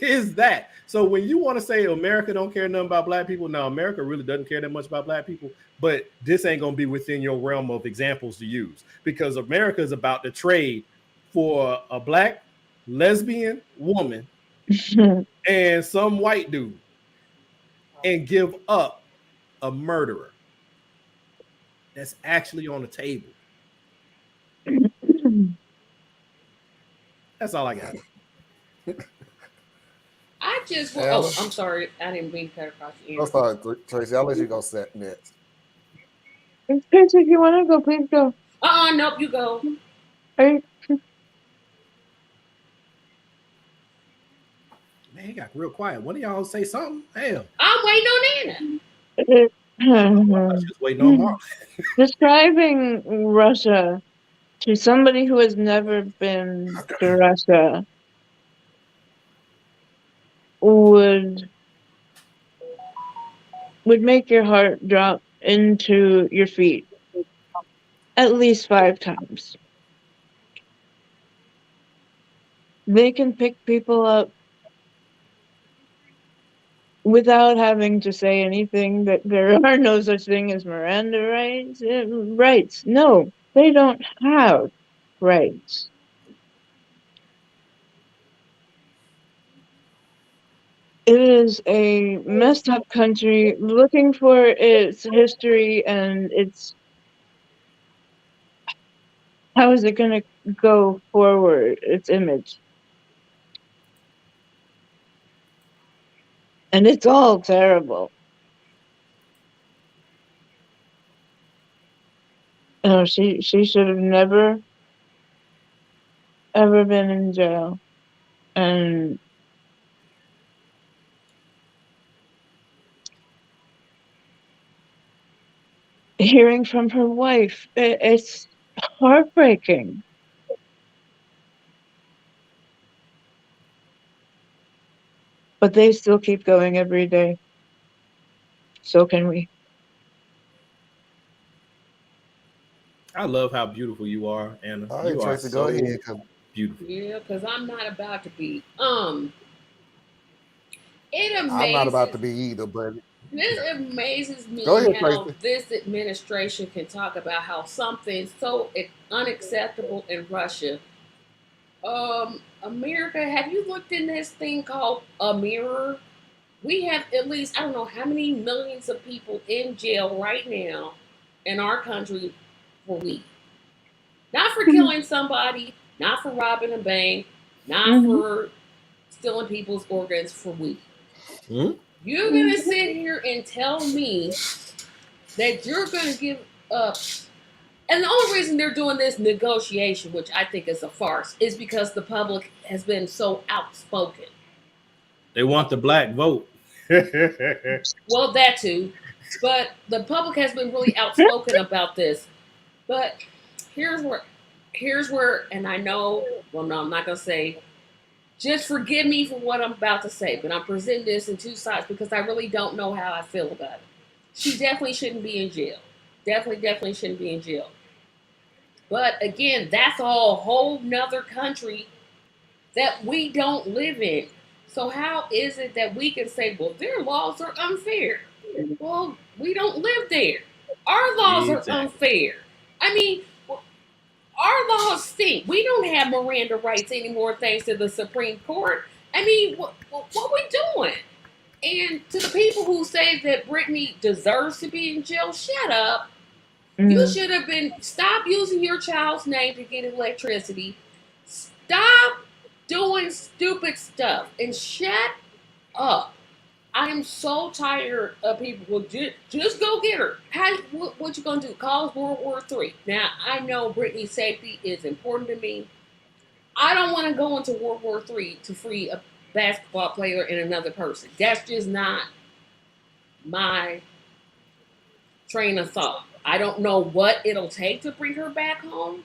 is that? So when you want to say America don't care nothing about black people, no, America really doesn't care that much about black people, but this ain't going to be within your realm of examples to use, because America is about to trade for a black lesbian woman and some white dude and give up a murderer that's actually on the table. That's all I got. I just want. Oh, I'm sorry. I didn't mean to cut across your ear. I'm sorry, Tracy. I'll let you go set next. Tracy, if you want to go, please go. Nope, you go. Hey. Man, he got real quiet. One of y'all say something? Hell. I'm waiting on Anna. Just waiting on Mark. Describing Russia to somebody who has never been to Russia would make your heart drop into your feet at least 5 times. They can pick people up without having to say anything, that there are no such thing as Miranda rights. No, they don't have rights. It is a messed up country looking for its history and its how is it going to go forward, its image. And it's all terrible. No, she should have never ever been in jail. And hearing from her wife, it's heartbreaking. But they still keep going every day. So can we. I love how beautiful you are, Anna. All right, you Tracy, are go so ahead. beautiful. Yeah, because I'm not about to be. It amazes. I'm not about to be either, but this amazes me go ahead, how Tracy. this administration can talk about how something so unacceptable in Russia. America, have you looked in this thing called a mirror? We have at least, I don't know how many millions of people in jail right now in our country for weed. Not for killing somebody, not for robbing a bank, not for stealing people's organs, for weed. You're going to sit here and tell me that you're going to give up. And the only reason they're doing this negotiation, which I think is a farce, is because the public has been so outspoken. They want the black vote. Well, that too. But the public has been really outspoken about this. But here's where, and I know, well, no, I'm not going to say, just forgive me for what I'm about to say, but I'm presenting this in two sides because I really don't know how I feel about it. She definitely shouldn't be in jail. Definitely shouldn't be in jail. But again, that's a whole nother country that we don't live in. So how is it that we can say, well, their laws are unfair? Well, we don't live there. Our laws are unfair. I mean, our laws stink. We don't have Miranda rights anymore thanks to the Supreme Court. I mean, what we doing? And to the people who say that Brittany deserves to be in jail, shut up. You should have stop using your child's name to get electricity. Stop doing stupid stuff and shut up. I am so tired of people. Well, just go get her. What you gonna do? Cause World War III? Now I know Brittany's safety is important to me. I don't want to go into World War III to free a basketball player and another person. That's just not my train of thought. I don't know what it'll take to bring her back home,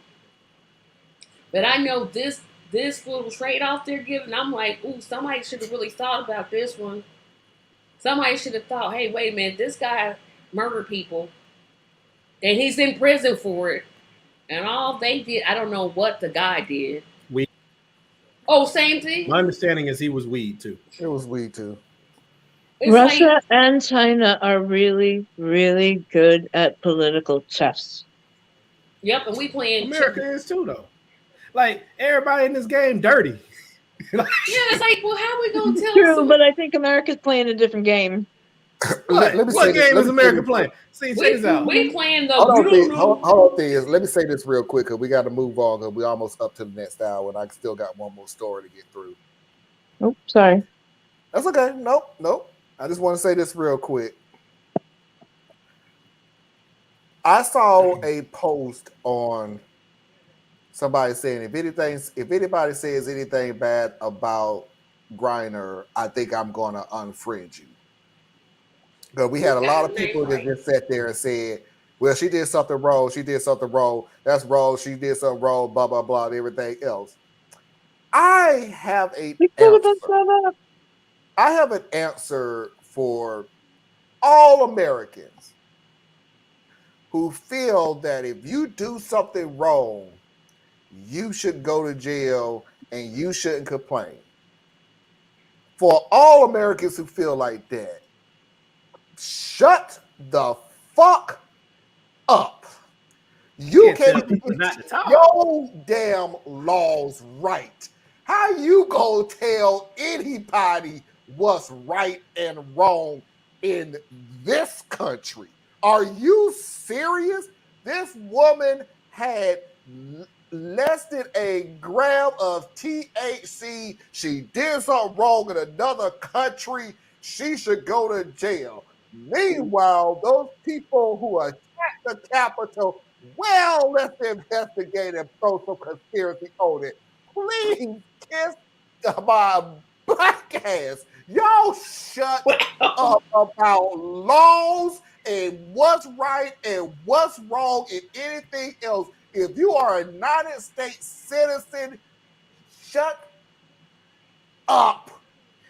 but I know this little trade-off they're giving. I'm like, ooh, somebody should have really thought about this one. Somebody should have thought, hey, wait a minute, this guy murdered people, and he's in prison for it, and all they did, I don't know what the guy did. Weed. Oh, same thing? My understanding is he was weed, too. It was weed, too. Russia and China are really, really good at political chess. Yep, and we playing. America is too, though. Like, everybody in this game dirty. Yeah, it's like, well, how are we gonna tell? True, but I think America's playing a different game. What game is America playing? See, check this out. We playing the. Hold on, thing. Let me say this real quick because we got to move on because we're almost up to the next hour, and I still got one more story to get through. Oh, sorry. That's okay. Nope. I just want to say this real quick. I saw a post on somebody saying if anybody says anything bad about Griner, I think I'm gonna unfriend you. Because we had a lot of people that just sat there and said, well, she did something wrong, that's wrong, she did something wrong, blah, blah, blah, and everything else. I have an answer for all Americans who feel that if you do something wrong, you should go to jail and you shouldn't complain. For all Americans who feel like that, shut the fuck up. You can't get your damn laws right. How you gonna tell anybody what's right and wrong in this country? Are you serious? This woman had less than a gram of THC. She did something wrong in another country. She should go to jail. Meanwhile, those people who attacked the Capitol, well, let's investigate and throw some conspiracy on it. Please kiss my black ass. Y'all shut up about laws and what's right and what's wrong and anything else. If you are a United States citizen, shut up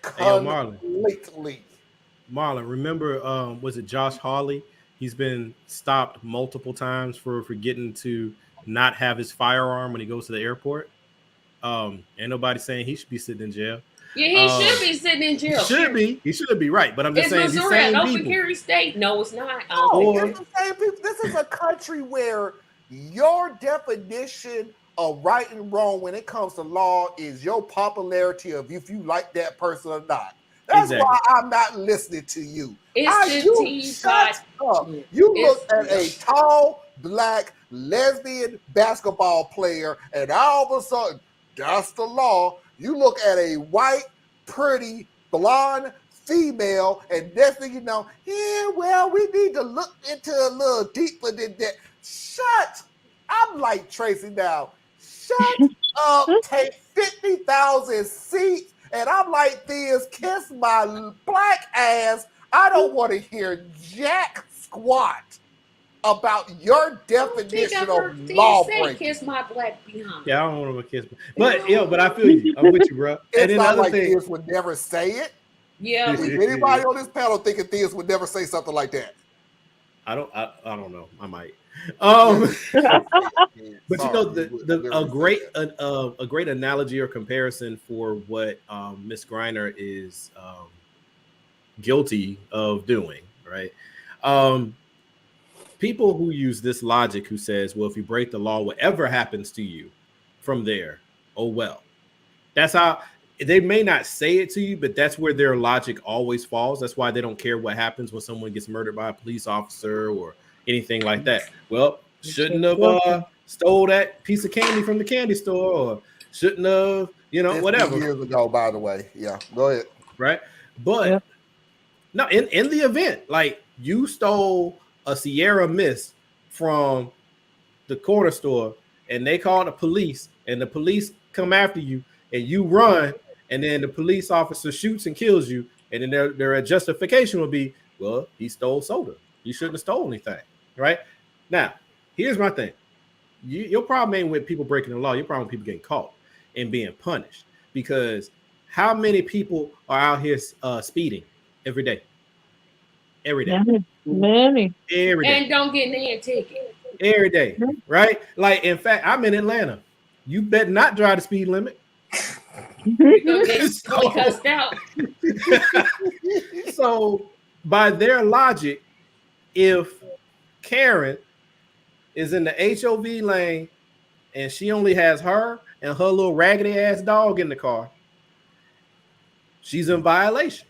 completely. Marlon, remember, was it Josh Hawley? He's been stopped multiple times for forgetting to not have his firearm when he goes to the airport. Ain't nobody saying he should be sitting in jail. Yeah, he should be sitting in jail. He should be right. But I'm just saying, Missouri, an open carry state. No, it's not. This is a country where your definition of right and wrong when it comes to law is your popularity of if you like that person or not. That's Exactly. why I'm not listening to you. It's the tea Shut up. Yeah. You look at a tall, black, lesbian basketball player, and all of a sudden, that's the law. You look at a white, pretty, blonde female, and next thing you know, yeah, well, we need to look into a little deeper than that. Shut. I'm like Tracy now. Shut up. Take 50,000 seats. And I'm like this, kiss my black ass. I don't want to hear jack squat about your definition of law breaking. Kiss my black behind. Yeah, I don't want to kiss, but but I feel you. I'm with you, bro. It's not like Theus would never say it. Yeah. If anybody on this panel thinking Theus would never say something like that? I don't know. I might. But you know, a great analogy or comparison for what Miss Griner is guilty of doing, right? People who use this logic, who says, well, if you break the law, whatever happens to you from there, oh well. That's how they may not say it to you, but that's where their logic always falls. That's why they don't care what happens when someone gets murdered by a police officer or anything like that. Well, shouldn't have stole that piece of candy from the candy store, or shouldn't have, whatever. Years ago, by the way. Yeah, go ahead. Right. But no, in the event, like you stole a Sierra Mist from the corner store and they call the police and the police come after you and you run and then the police officer shoots and kills you, and then their justification will be, well, he stole soda. You shouldn't have stolen anything. Right? Now, here's my thing. Your problem ain't with people breaking the law. Your problem with people getting caught and being punished. Because how many people are out here speeding every day? Every day. Many. Every day. And don't get a ticket. Every day. Right? Like, in fact, I'm in Atlanta. You better not drive the speed limit. Because they cussed out. So, by their logic, if Karen is in the HOV lane and she only has her and her little raggedy ass dog in the car, she's in violation.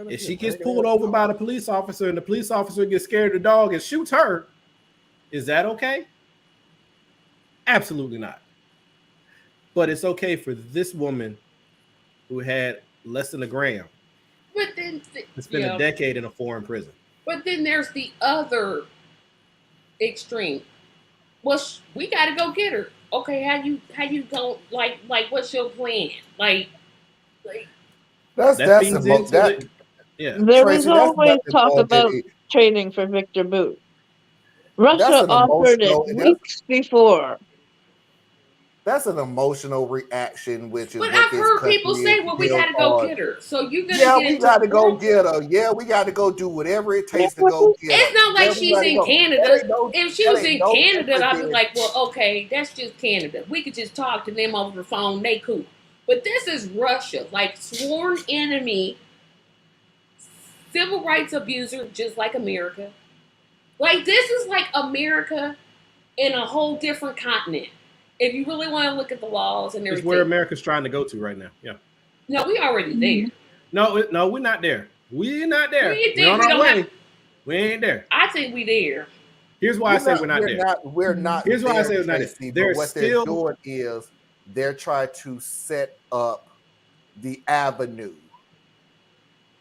If she gets pulled over by the police officer and the police officer gets scared of the dog and shoots her, is that okay? Absolutely not. But it's okay for this woman who had less than a gram But then to spend a decade in a foreign prison. But then there's the other extreme. Well, we got to go get her. Okay, how you go? Like what's your plan? There was always talk about training for Victor Boot. Russia offered it weeks before. That's an emotional reaction, which is. But I've heard people say, "Well, we got to go get her." So you gonna get we got to go get her. Yeah, we got to go do whatever it takes to go get her. It's not like she's in Canada. If she was in Canada, I'd be like, "Well, okay, that's just Canada. We could just talk to them over the phone. They cool." But this is Russia, like sworn enemy, civil rights abuser, just like America. Like this is like America in a whole different continent. If you really want to look at the laws and everything. It's where America's trying to go to right now. Yeah. No, we already there. No, we're not there. We're not there. We're on our way. We ain't there. I think we there. Here's why I say we're not there. We're not. Here's why I say we're not there. What they're doing is they're trying to set up the avenue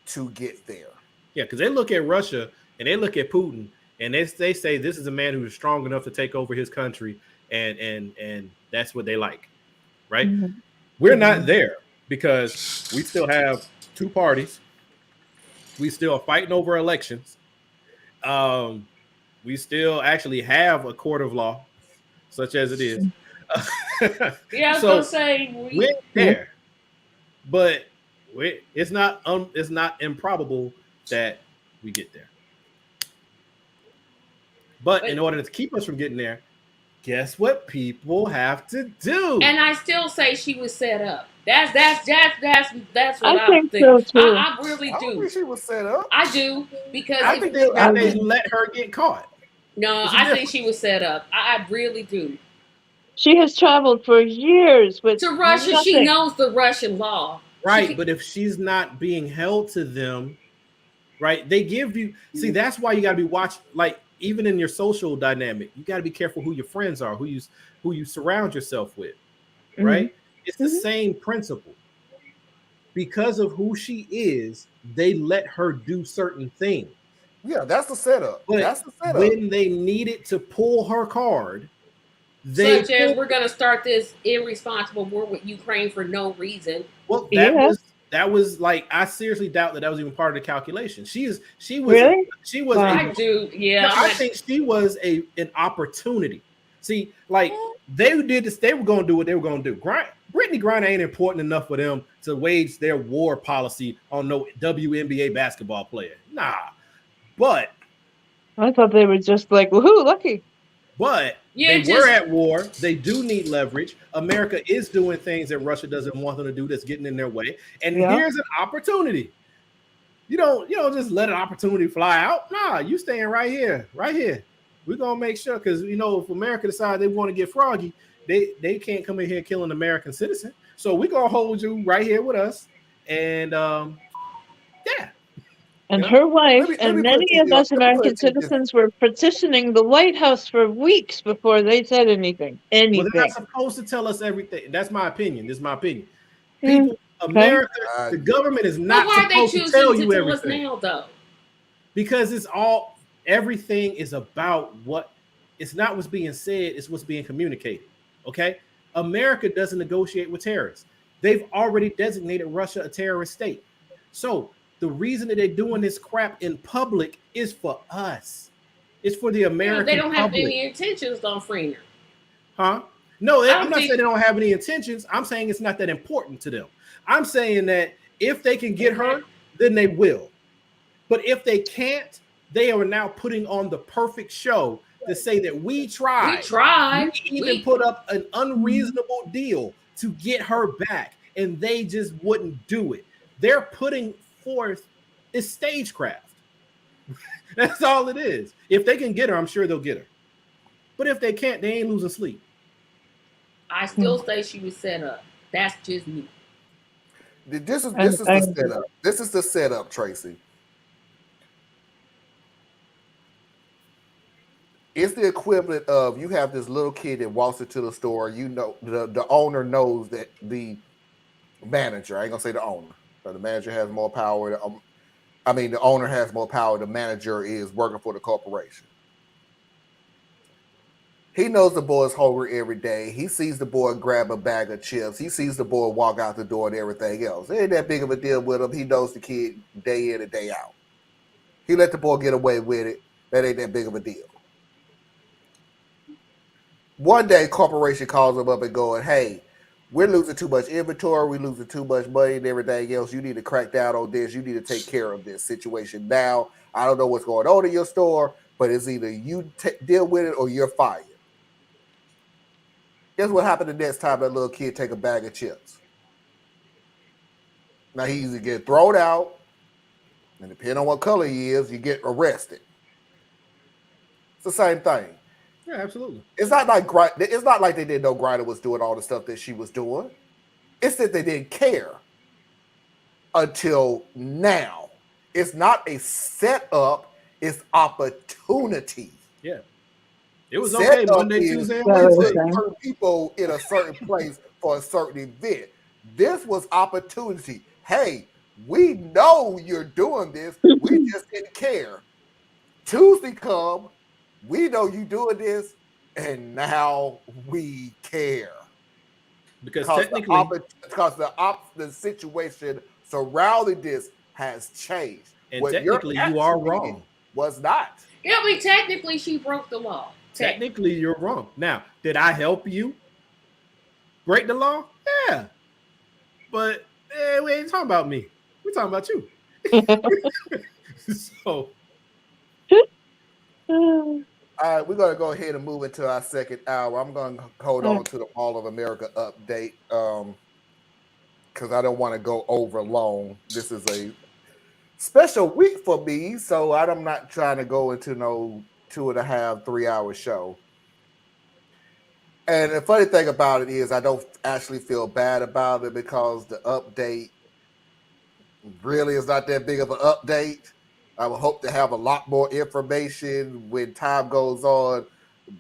to get there. Yeah, because they look at Russia and they look at Putin and they say this is a man who is strong enough to take over his country. And that's what they like, right? Mm-hmm. We're not there because we still have two parties. We still are fighting over elections. We still actually have a court of law, such as it is. Yeah, I was gonna say we're there, but it's not improbable that we get there. But in order to keep us from getting there, guess what people have to do? And I still say she was set up. That's what I think so too. I really do. I think she was set up. I do because I think they let her get caught. No, I think she was set up. I really do. She has traveled for years with to Russia. nothing. She knows the Russian law. Right, but if she's not being held to them, right, they give you, see, that's why you got to be watching, like, even in your social dynamic, you got to be careful who your friends are, who you surround yourself with, right? It's the same principle. Because of who she is, they let her do certain things. Yeah, that's the setup. But That's the setup. when they needed to pull her card, such as we're going to start this irresponsible war with Ukraine for no reason. Well, that was like, I seriously doubt that was even part of the calculation. I do. Yeah, I think she was an opportunity. See, like they did this, they were going to do what they were going to do. Brittney Griner ain't important enough for them to wage their war policy on no WNBA basketball player. Nah, but I thought they were just like, woohoo, lucky. But they were at war. They do need leverage. America is doing things that Russia doesn't want them to do that's getting in their way. And here's an opportunity. You don't just let an opportunity fly out. Nah, you staying right here, right here. We're gonna make sure, because if America decides they want to get froggy, they can't come in here killing American citizen. So we're gonna hold you right here with us. And yeah. And her wife and many of us American citizens were petitioning the White House for weeks before they said anything. Well, they're not supposed to tell us everything. That's my opinion. This is my opinion. People, America, the government is not supposed to tell you everything. Now, though? Because everything is about it's not what's being said, it's what's being communicated. Okay? America doesn't negotiate with terrorists. They've already designated Russia a terrorist state. So the reason that they're doing this crap in public is for us. It's for the American public. They don't have any intentions on freeing her. Huh? No, I'm not saying they don't have any intentions. I'm saying it's not that important to them. I'm saying that if they can get her, then they will. But if they can't, they are now putting on the perfect show to say that we tried. We tried. We even put up an unreasonable deal to get her back, and they just wouldn't do it. They're putting forth is stagecraft. That's all it is. If they can get her, I'm sure they'll get her. But if they can't, they ain't losing sleep. I still say she was set up. That's just me. This is the setup. This is the setup, Tracy. It's the equivalent of you have this little kid that walks into the store. The owner knows that the manager, I ain't gonna say the owner, but the manager has more power. The owner has more power. The manager is working for the corporation. He knows the boy's hungry every day. He sees the boy grab a bag of chips. He sees the boy walk out the door and everything else. It ain't that big of a deal with him. He knows the kid day in and day out. He let the boy get away with it. That ain't that big of a deal. One day, corporation calls him up and going, hey, we're losing too much inventory. We're losing too much money and everything else. You need to crack down on this. You need to take care of this situation now. I don't know what's going on in your store, but it's either you deal with it or you're fired. Guess what happened the next time that little kid take a bag of chips? Now he either get thrown out, and depending on what color he is, you get arrested. It's the same thing. Yeah, absolutely. It's not like they didn't know Griner was doing all the stuff that she was doing. It's that they didn't care until now. It's not a setup, it's opportunity. Yeah. It was okay Monday, Tuesday, and Wednesday. Certain people in a certain place for a certain event. This was opportunity. Hey, we know you're doing this. We just didn't care. Tuesday come, we know you doing this, and now we care. Because technically, the situation surrounding this has changed. And what technically, you are wrong. Was not. Yeah, but technically, she broke the law. Technically, you're wrong. Now, did I help you break the law? Yeah. But we ain't talking about me. We're talking about you. So. All right, we're going to go ahead and move into our second hour. I'm going to hold on to the Mall of America update because I don't want to go over long. This is a special week for me, so I'm not trying to go into no 2.5, 3 hour show. And the funny thing about it is I don't actually feel bad about it because the update really is not that big of an update. I would hope to have a lot more information when time goes on.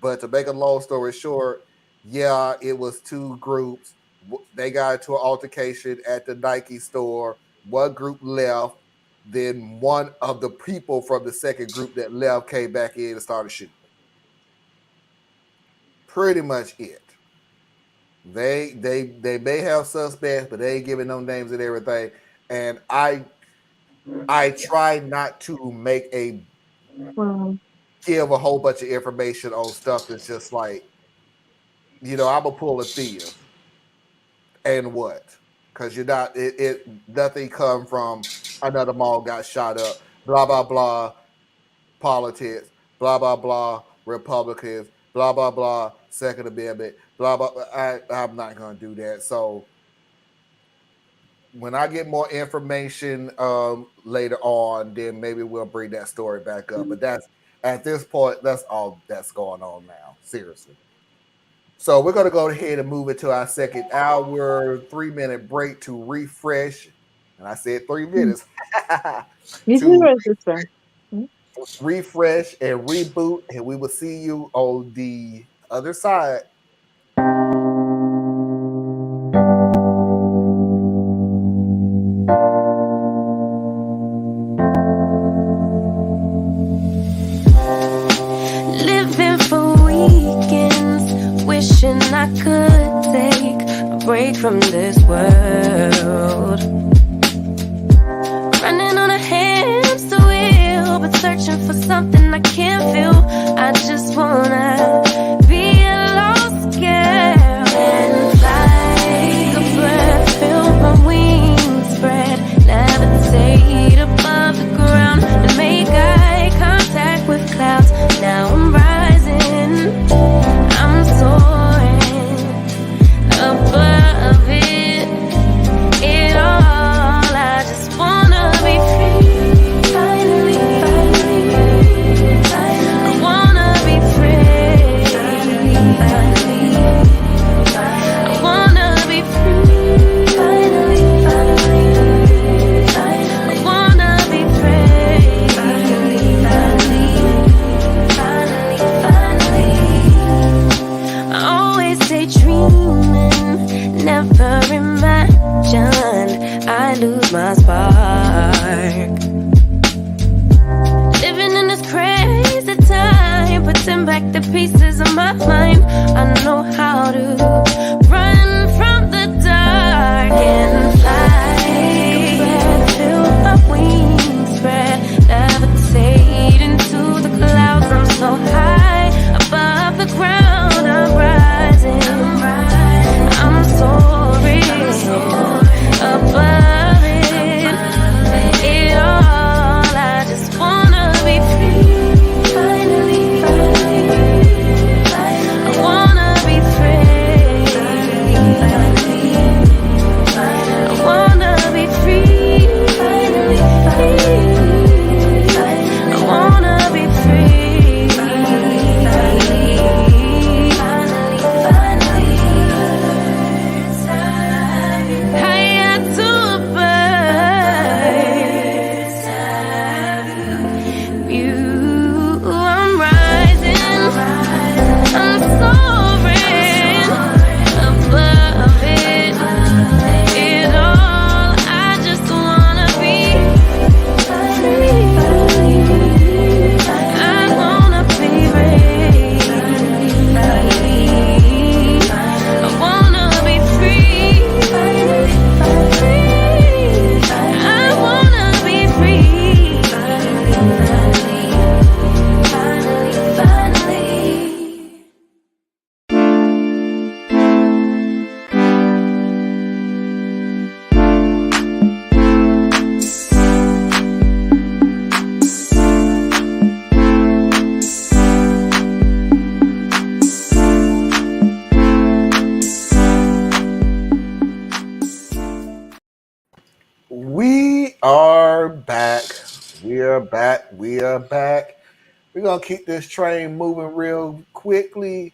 But to make a long story short, yeah, it was two groups. They got into an altercation at the Nike store. One group left. Then one of the people from the second group that left came back in and started shooting. Pretty much it. They may have suspects, but they ain't giving no names and everything. And I try not to make give a whole bunch of information on stuff that's just like, I'm gonna pull a thief. And what? Because you're not nothing come from another mall got shot up, blah blah blah, politics, blah blah blah, Republicans, blah blah blah, Second Amendment, blah blah. I'm not gonna do that. So when I get more information later on, then maybe we'll bring that story back up. But that's at this point, that's all that's going on now. Seriously. So we're gonna go ahead and move into our second hour, 3-minute break to refresh. And I said 3 minutes. Refresh and reboot, and we will see you on the other side. Living for weekends, wishing I could take a break from this world. Running on a hamster wheel, but searching for something I can't feel. I just wanna be a lost girl and fly. Take a breath, feel my wings spread, levitate above the ground and make eye contact with clouds. Now I'm rising, I'm soaring above it all. I just wanna be free, finally, I wanna be free, I wanna be free, I wanna be free, I always stay dreaming, never imagined I lose my spark. Living in this crazy time, putting back the pieces of my mind. I know how to run from the dark and fly. Take a breath, feel my wings spread, levitate into the clouds. I'm so high above the ground, I'm rising, I'm soaring above it all. I just wanna be free, finally, I wanna be free, I wanna be free, I wanna be free, higher to a bird. You, I'm rising, I'm soaring above it all. I just wanna be free, I wanna be free, I wanna be free, I wanna be free, finally. We are back. We are back. We are back. We're gonna keep this train moving real quickly.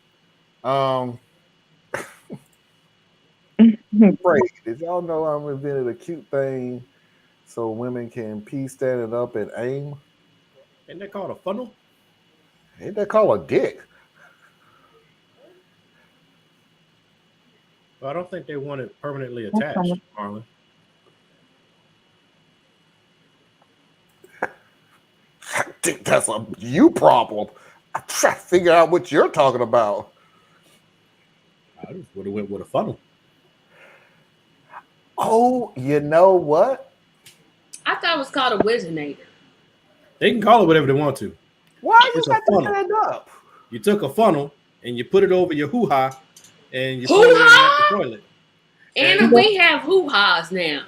Great. Did y'all know I'm invented a cute thing so women can pee standing up and aim. Ain't that called a funnel? Ain't that called a dick? Well, I don't think they want it permanently attached, Marlon. I think that's a you problem. I'm trying to figure out what you're talking about. I just would have went with a funnel. Oh, you know what? I thought it was called a Wizinator. They can call it whatever they want to. Why It's you a got to funnel. stand up? You took a funnel and you put it over your hoo-ha and you Hoo-ha? put it in the toilet. Anna, we have hoo-has now.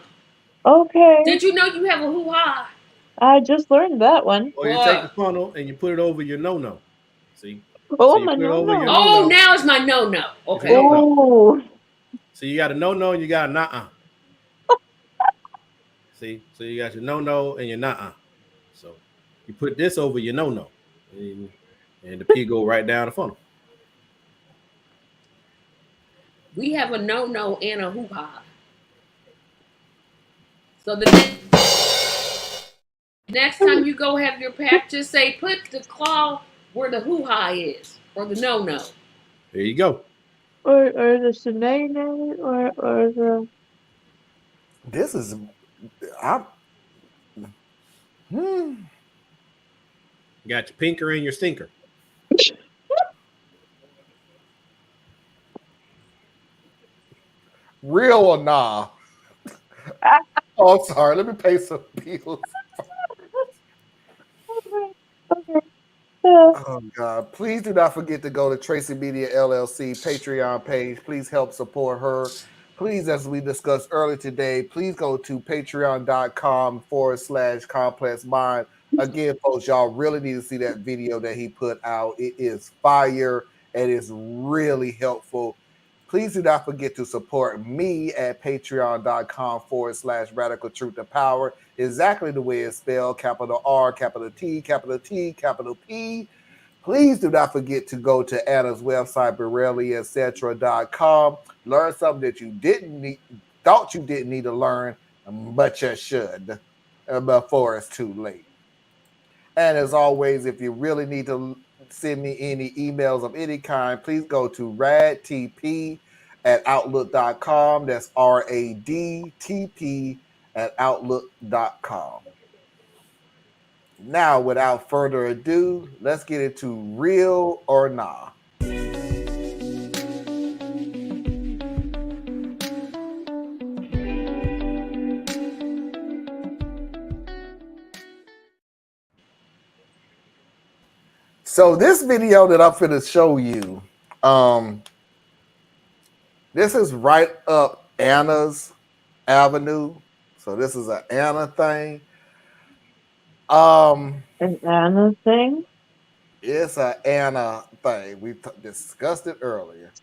Okay. Did you know you have a hoo-ha? I just learned that one. Or you take the funnel and you put it over your no-no. See? Oh, so you my put it over your no-no. Oh, no-no. now it's my no-no. Okay. Oh. So you got a no-no and you got a nuh-uh. See? So you got your no-no and your nuh-uh. So you put this over your no-no. And the pee go right down the funnel. We have a no-no and a hoo-ha. So the next time you go have your pap, just say, put the claw where the hoo-ha is, or the no-no. There you go. Or the shenanigans, or the... This is... You got your pinker and your stinker. Real or nah? Oh, sorry. Let me pay some bills. Oh, God. Please do not forget to go to Tracy Media LLC Patreon page. Please help support her. Please, as we discussed earlier today, please go to patreon.com/complex mind. Again, folks, y'all really need to see that video that he put out. It is fire and it's really helpful. Please do not forget to support me at patreon.com/radical truth to power. Exactly the way it's spelled, capital R, capital T, capital T, capital P. Please do not forget to go to Anna's website, BorelliEtc.com. Learn something that you thought you didn't need to learn, but you should before it's too late. And as always, if you really need to send me any emails of any kind, please go to radtp@outlook.com. That's radtp@outlook.com. Now, without further ado, let's get into real or nah. So this video that I'm finna show you, this is right up Anna's Avenue. So this is an Anna thing. An Anna thing? It's an Anna thing. We discussed it earlier.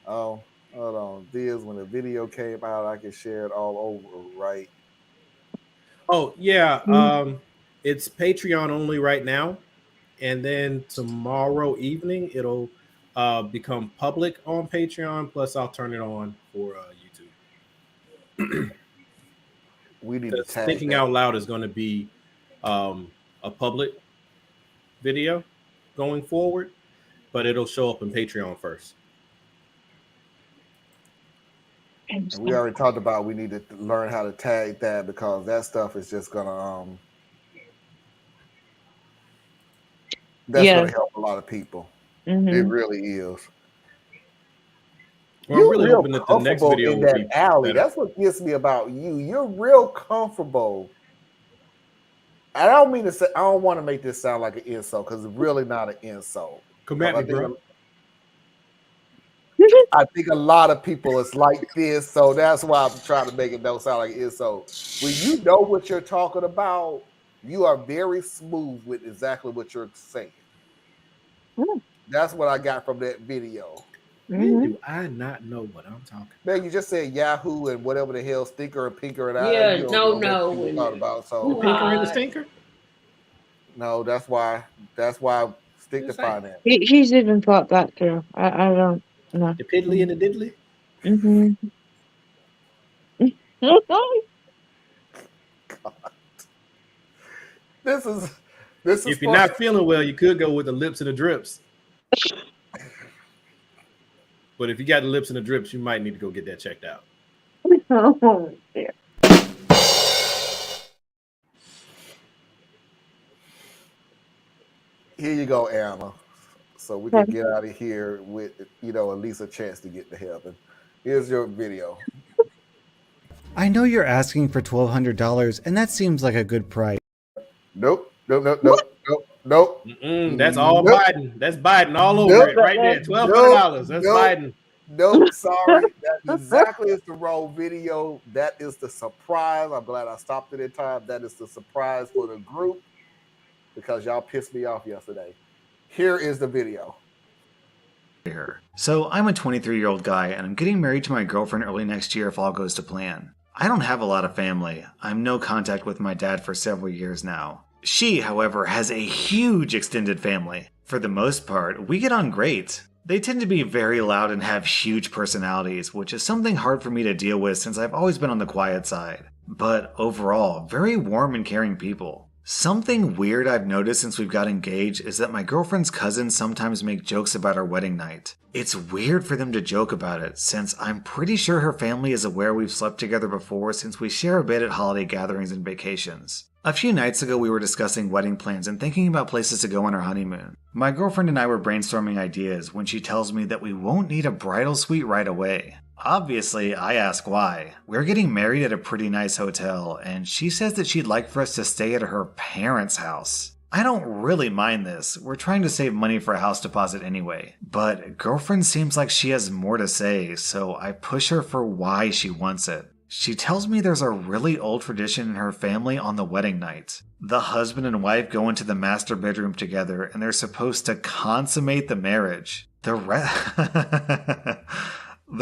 Oh, hold on. This when the video came out, I can share it all over, right? Oh, yeah. It's Patreon only right now. And then tomorrow evening, it'll become public on Patreon. Plus, I'll turn it on for YouTube. We need to tag Thinking that. Out Loud is going to be a public video going forward, but it'll show up in Patreon first. And we already talked about we need to learn how to tag that because that stuff is just gonna gonna help a lot of people. It really is. Well, I'm really hoping that the next video in will be that alley. better. That's what gets me about you. You're real comfortable. I don't mean to say, I don't want to make this sound like an insult because it's really not an insult. Come at me, bro. I think a lot of people is like this, so that's why I'm trying to make it don't sound like an insult. When you know what you're talking about, you are very smooth with exactly what you're saying. That's what I got from that video. When do I not know what I'm talking about? Man, you just said Yahoo and whatever the hell, stinker and pinker and Yeah, you don't know what you no. thought about. So The pinker and the stinker? no, that's why stick to finance. He's even thought that through. I don't know. The piddly and the diddly? God. This is If you're not feeling well, you could go with the lips and the drips. But if you got the lips and the drips, you might need to go get that checked out. Oh, dear. Here you go, Anna. So we can get out of here with, at least a chance to get to heaven. Here's your video. I know you're asking for $1,200, and that seems like a good price. Nope. That's all Biden. That's Biden all over it right there. $1,200. That's Biden. Nope, sorry. That exactly is the wrong video. That is the surprise. I'm glad I stopped it in time. That is the surprise for the group because y'all pissed me off yesterday. Here is the video. So I'm a 23-year-old guy and I'm getting married to my girlfriend early next year if all goes to plan. I don't have a lot of family. I'm no contact with my dad for several years now. She, however, has a huge extended family. For the most part, we get on great. They tend to be very loud and have huge personalities, which is something hard for me to deal with since I've always been on the quiet side. But overall, very warm and caring people. Something weird I've noticed since we've got engaged is that my girlfriend's cousins sometimes make jokes about our wedding night. It's weird for them to joke about it, since I'm pretty sure her family is aware we've slept together before since we share a bit at holiday gatherings and vacations. A few nights ago we were discussing wedding plans and thinking about places to go on our honeymoon. My girlfriend and I were brainstorming ideas when she tells me that we won't need a bridal suite right away. Obviously, I ask why. We're getting married at a pretty nice hotel, and she says that she'd like for us to stay at her parents' house. I don't really mind this. We're trying to save money for a house deposit anyway. But girlfriend seems like she has more to say, so I push her for why she wants it. She tells me there's a really old tradition in her family on the wedding night. The husband and wife go into the master bedroom together, and they're supposed to consummate the marriage. The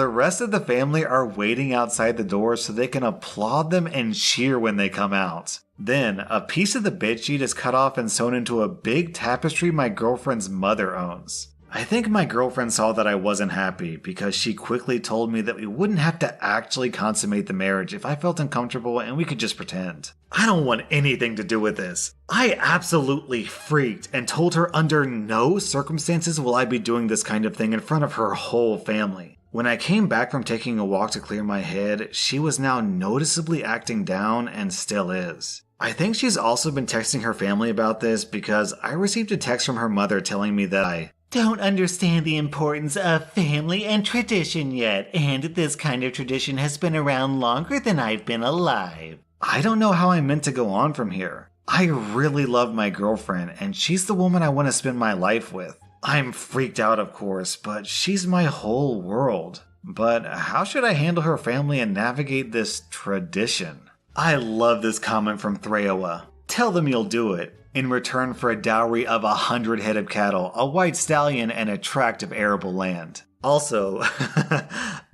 rest of the family are waiting outside the door so they can applaud them and cheer when they come out. Then, a piece of the bedsheet is cut off and sewn into a big tapestry my girlfriend's mother owns. I think my girlfriend saw that I wasn't happy because she quickly told me that we wouldn't have to actually consummate the marriage if I felt uncomfortable and we could just pretend. I don't want anything to do with this. I absolutely freaked and told her under no circumstances will I be doing this kind of thing in front of her whole family. When I came back from taking a walk to clear my head, she was now noticeably acting down and still is. I think she's also been texting her family about this because I received a text from her mother telling me that I don't understand the importance of family and tradition yet, and this kind of tradition has been around longer than I've been alive. I don't know how I'm meant to go on from here. I really love my girlfriend, and she's the woman I want to spend my life with. I'm freaked out, of course, but she's my whole world. But how should I handle her family and navigate this tradition? I love this comment from Thrayoa. Tell them you'll do it, in return for a dowry of 100 head of cattle, a white stallion, and a tract of arable land. Also,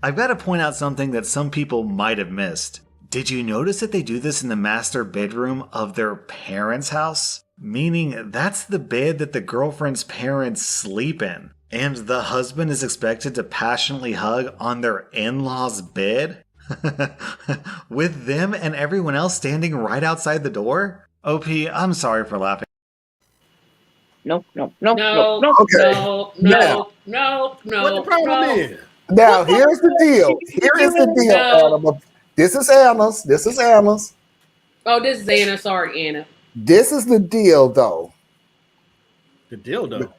I've got to point out something that some people might have missed. Did you notice that they do this in the master bedroom of their parents' house? Meaning that's the bed that the girlfriend's parents sleep in. And the husband is expected to passionately hug on their in-laws' bed? With them and everyone else standing right outside the door? OP, I'm sorry for laughing. No. Okay. No. What The problem is? Now, here's the deal. Anna. This is Anna's. Oh, this is Anna. Sorry, Anna. This is the deal, though. The deal, though.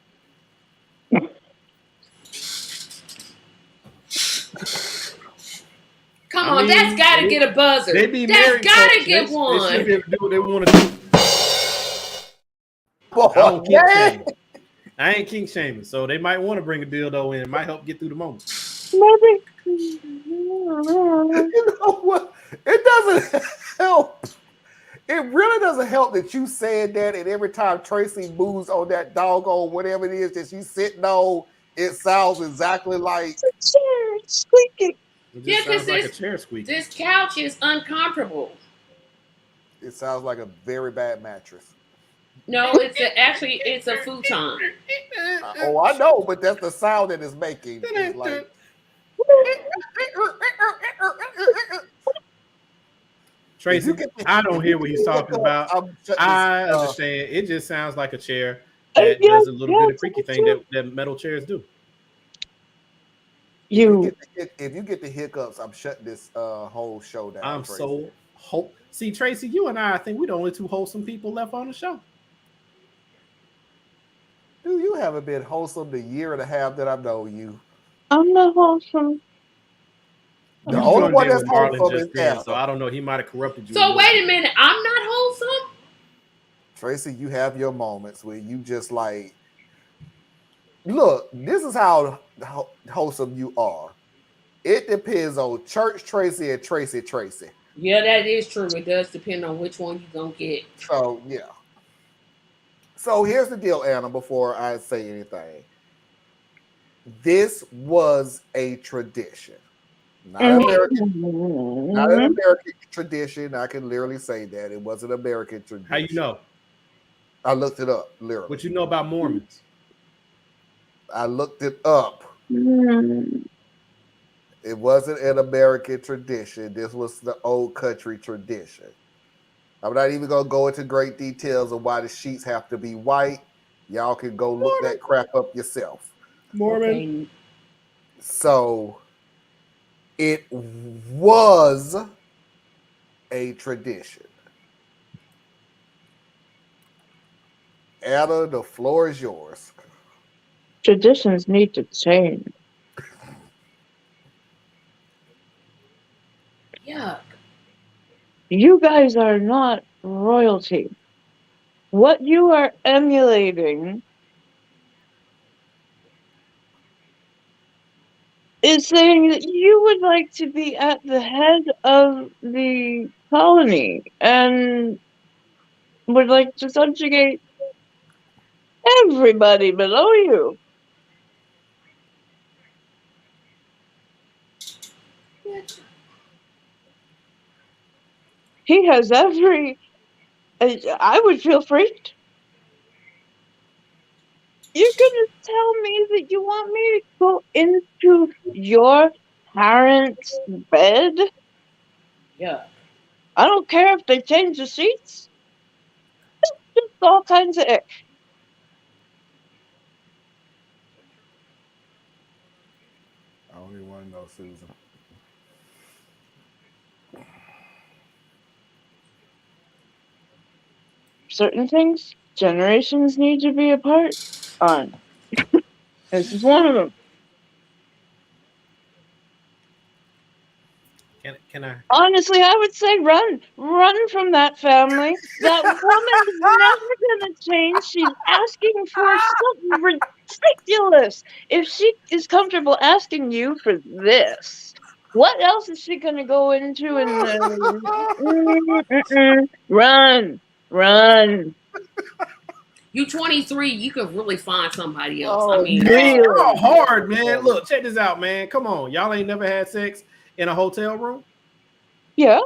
Come on, that's got to get a buzzer. They be that's married. Got to get one. They should be able to do what they want to do. I don't kink shame. I ain't kink shaming, so they might want to bring a dildo in. It might help get through the moment. Maybe. You know what? It doesn't help. It really doesn't help that you said that, and every time Tracy moves on that doggone whatever it is that she's sitting on, it sounds exactly like a chair squeaking. Yeah, because like a chair squeaking. This couch is uncomfortable. It sounds like a very bad mattress. No, it's a futon. Oh, I know, but that's the sound that it's making. It's like... Tracy, I don't hear what he's talking about. I this, understand. It just sounds like a chair that does a little bit of freaky thing that metal chairs do. If you get the hiccups, I'm shutting this whole show down. I'm Tracy. so See, Tracy, you and I think we're the only two wholesome people left on the show. Dude, you haven't been wholesome the year and a half that I've known you. I'm not wholesome. The only one that's wholesome is then, so I don't know. He might have corrupted you. So wait a minute. I'm not wholesome? Tracy, you have your moments where you just like, look, this is how wholesome you are. It depends on Church Tracy and Tracy Tracy. Yeah, that is true. It does depend on which one you're going to get. So, yeah. So here's the deal, Anna, before I say anything. This was a tradition. Not an American tradition. I can literally say that. It was an American tradition. How you know? I looked it up, literally. What you know about Mormons? I looked it up. It wasn't an American tradition. This was the old country tradition. I'm not even going to go into great details of why the sheets have to be white. Y'all can go look that crap up yourself. Mormon. Okay. So it was a tradition. Anna, the floor is yours. Traditions need to change. Yuck. You guys are not royalty. What you are emulating is saying that you would like to be at the head of the colony and would like to subjugate everybody below you. He has every... I would feel freaked. You're gonna tell me that you want me to go into your parents' bed? Yeah. I don't care if they change the sheets. Just all kinds of ick. I don't even want to know, Susan. Certain things, generations need to be apart on. This is one of them. Can I? Honestly, I would say run from that family. That woman is never gonna change. She's asking for something ridiculous. If she is comfortable asking you for this, what else is she gonna go into? Run. You 23, you could really find somebody else. Oh, I mean, You're all hard, man. Look, check this out, man. Come on. Y'all ain't never had sex in a hotel room? Yeah.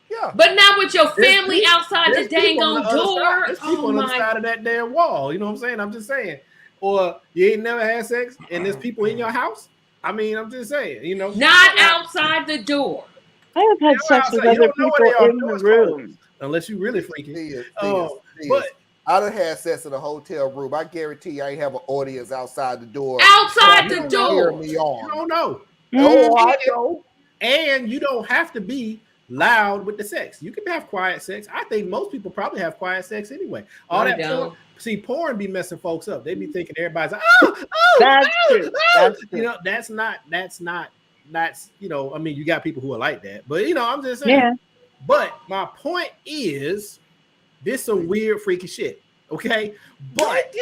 Yeah. But not with your family outside the dang on door. There's people on the other side of that damn wall. You know what I'm saying? I'm just saying. Or you ain't never had sex and there's people in your house? I mean, I'm just saying, you know. Not outside the door. I have had sex with other people in the room. Unless you really freaky. But I done had sex in a hotel room. I guarantee you I ain't have an audience outside the door. Outside the door. You don't know. Oh, I know. And you don't have to be loud with the sex. You can have quiet sex. I think most people probably have quiet sex anyway. All that porn, porn be messing folks up. They be thinking everybody's like, that's true. That's true. You know, that's you know, I mean, you got people who are like that, but you know, I'm just saying. Yeah. But my point is, this some weird, freaky shit. Okay, but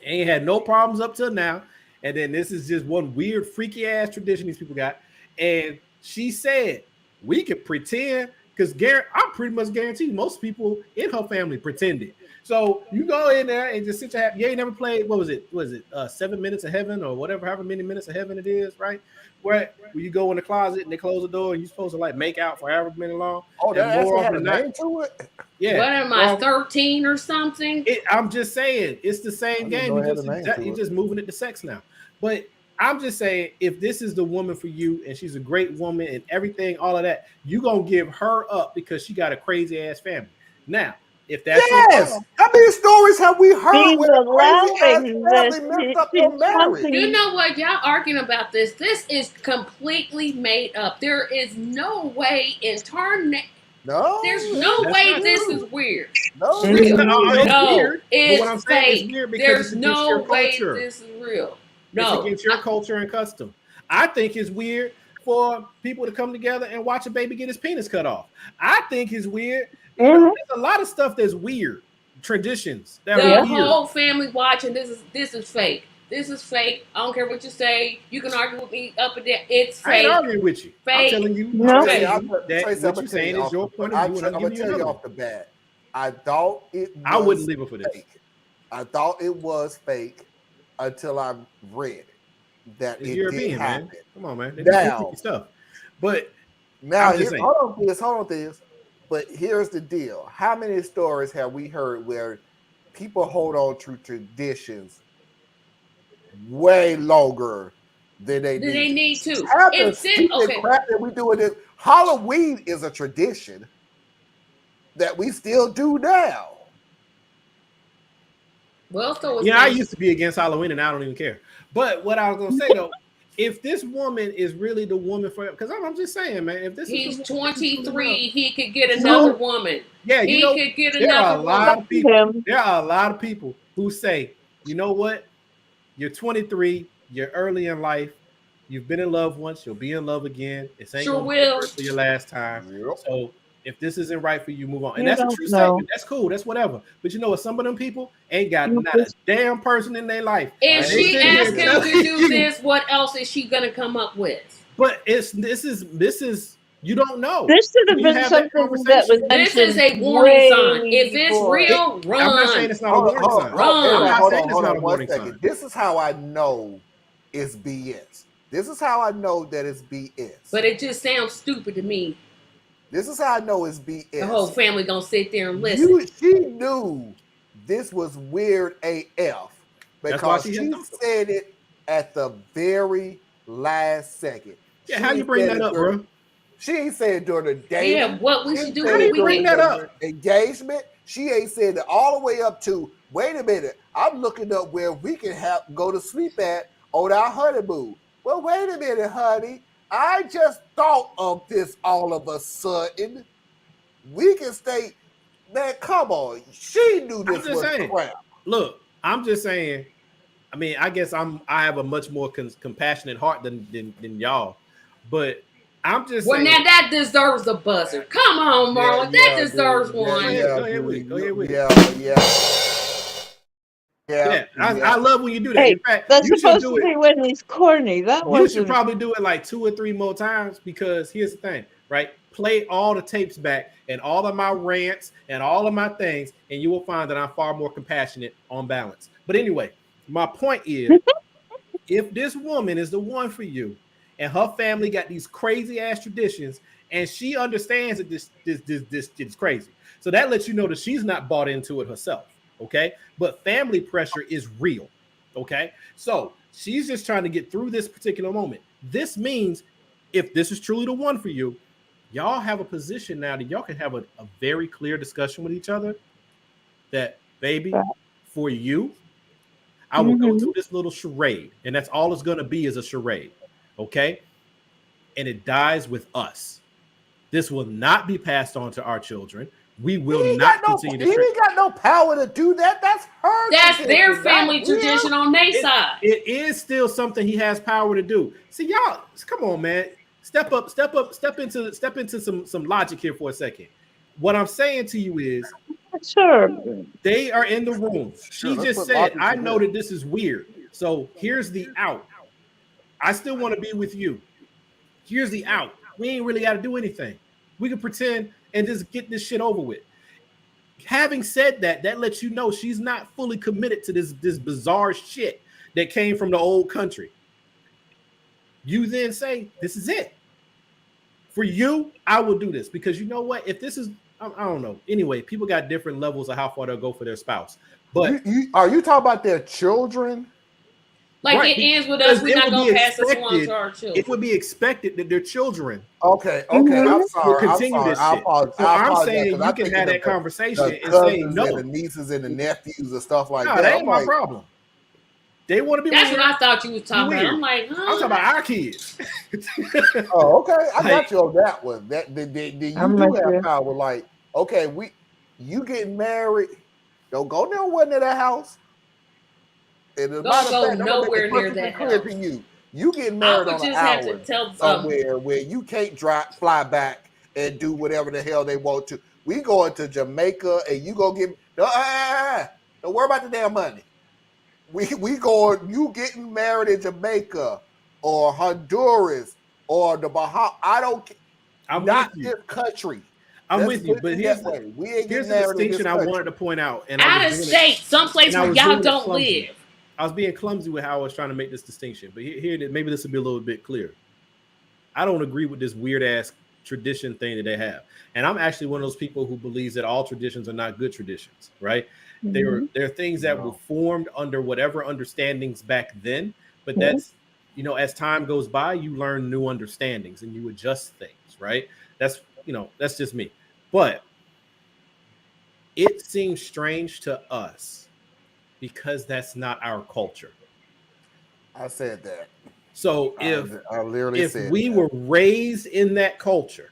ain't had no problems up till now. And then this is just one weird, freaky ass tradition these people got. And she said we could pretend, because I'm pretty much guaranteed most people in her family pretended. So you go in there and just sit your you ain't never played, what was it? 7 minutes of heaven or whatever, however many minutes of heaven it is, right? Where you go in the closet and they close the door and you're supposed to like make out for however many long. Oh, that actually had a name to it? Yeah. What am I, 13 or something? I'm just saying, it's the same game. You're just moving it to sex now. But I'm just saying, if this is the woman for you and she's a great woman and everything, all of that, you gonna give her up because she got a crazy ass family. Now, if that's your call, How many stories have we heard She's where the crazy ass allowing this. family messed up your marriage? You know what? Y'all arguing about this. This is completely made up. There is no way No, there's no that's way not this true. is weird. No, It's not, it's No, weird. But it's what I'm saying fake. is weird because There's it's against no your way culture. this is real. It's No, against your culture and custom. I think it's weird for people to come together and watch a baby get his penis cut off. I think it's weird. You know, there's a lot of stuff that's weird. Traditions that the are weird. whole family watching. This is fake. This is fake. I don't care what you say. You can argue with me up and down. It's fake. I ain't arguing with you. Fake. I'm telling you. No. I'm telling you Tracy, that what you're saying is your point of view, and I'm giving you another one. off the bat. I thought it was I wouldn't leave it for this. fake. I thought it was fake until I read that It's it European, did man. happen. Come on, man. They Now- do freaky stuff. But Now, I'm just saying. hold on this. But here's the deal. How many stories have we heard where people hold on to traditions way longer than they need to? Half the It's it. stupid Okay. crap that we do in this. Halloween is a tradition that we still do now. Well, so it's Yeah, I fake. used to be against Halloween, and I don't even care. But what I was gonna say though, if this woman is really the woman for, because I'm just saying, man, if this He's is the woman, 23. He could get another woman. yeah, he you know, could get there are another a lot woman. of people. There are a lot of people who say, you know what, you're 23, you're early in life, you've been in love once, you'll be in love again. This ain't Sure gonna be will. the first or your last time. So if this isn't right for you, move on. And You that's a don't true know. statement. That's cool. That's whatever. But you know what? Some of them people ain't got not a damn person in their life. If And they she sit here asks him to telling do you- this, what else is she gonna come up with? But this is you don't know. This should have You been have something that was conversation. This is a mentioned warning way sign. If it's before. real, run. I'm not saying it's not a warning sign. Run. I'm not Hold saying on, it's hold not on a one warning second. sign. This is how I know it's BS. This is how I know that it's BS. But it just sounds stupid to me. This is how I know it's BS. The whole family gonna sit there and listen. She knew this was weird AF That's why because she she had thought so. said it at the very last second. Yeah, She how you ain't bring said that it up, during- bro? She ain't said during the dating. Yeah, what we She should do said when it we during bring get that the up? engagement. She ain't said it all the way up to, wait a minute, I'm looking up where we can go to sleep at on our honeymoon. Well, wait a minute, honey. I just thought of this all of a sudden. We can stay. Man, come on. She knew I'm this just was saying. crap. Look, I'm just saying. I mean, I guess I have a much more compassionate heart than y'all, but I'm just Well, saying. now that deserves a buzzer. Come on, Marlon. that deserves one. Go ahead with it. Go ahead with it. Yeah. I love when you do that. Hey, In fact, that's you should supposed do to it. be when he's corny. That You wasn't. should probably do it like 2 or 3 more times because here's the thing, right? Play all the tapes back and all of my rants and all of my things, and you will find that I'm far more compassionate on balance. But anyway, my point is, if this woman is the one for you, and her family got these crazy ass traditions, and she understands that this is crazy, so that lets you know that she's not bought into it herself. Okay, but family pressure is real. Okay, so she's just trying to get through this particular moment. This means if this is truly the one for you, y'all have a position now that y'all can have a very clear discussion with each other that, baby, for you, I will go through this little charade, and that's all it's going to be is a charade. Okay, and it dies with us. This will not be passed on to our children. We will not continue to. He ain't got no power to do that. That's her. That's tradition, their not family his. tradition on their side. It is still something he has power to do. See, y'all, come on, man. Step into some logic here for a second. What I'm saying to you is, sure, they are in the room. She let's just put said, logic I to know this. that this is weird. So here's the out. I still want to be with you. Here's the out. We ain't really got to do anything. We can pretend and just get this shit over with. Having said that, that lets you know she's not fully committed to this bizarre shit that came from the old country. You then say, this is it. For you, I will do this because you know what? If this is, I don't know. Anyway, people got different levels of how far they'll go for their spouse. But Are you talking about their children? Like Right, it ends with us. We're not going to pass this along to our children. It would be expected that their children Okay, I'm sorry. will continue I'm sorry. this shit. So I'm saying you can have that conversation the and say cousins no. and the nieces and the nephews and stuff like No, that. that ain't I'm my like, problem. They want to be That's weird. what I thought you was talking about. Weird. I'm like, huh? I'm talking about our kids. oh, okay, I Like- got you on that one. That you I'm do with have you. power. Like, okay, you getting married, don't go nowhere near that house. And as a Don't matter of go fact, I'm gonna make nowhere it near perfectly that clear house. to you. You getting I married would on an just have to island tell somewhere where you can't fly back and do whatever the hell they want to. We going to Jamaica and you go get don't worry about the damn money. We going, you getting married in Jamaica or Honduras or the Bahamas. I don't care. I'm Not with you. this country. I'm Let's with you, put but it here's that way. We ain't here's getting the married in this distinction I country. wanted to point out. And I out of was doing state, someplace where y'all don't clumsy. live. I was being clumsy with how I was trying to make this distinction, but here maybe this will be a little bit clearer. I don't agree with this weird ass tradition thing that they have, and I'm actually one of those people who believes that all traditions are not good traditions. Right? Mhm. There are things that were formed under whatever understandings back then, but Yeah. that's as time goes by, you learn new understandings and you adjust things. Right? That's that's just me, but it seems strange to us because that's not our culture. I said that. So I literally if said we that. were raised in that culture,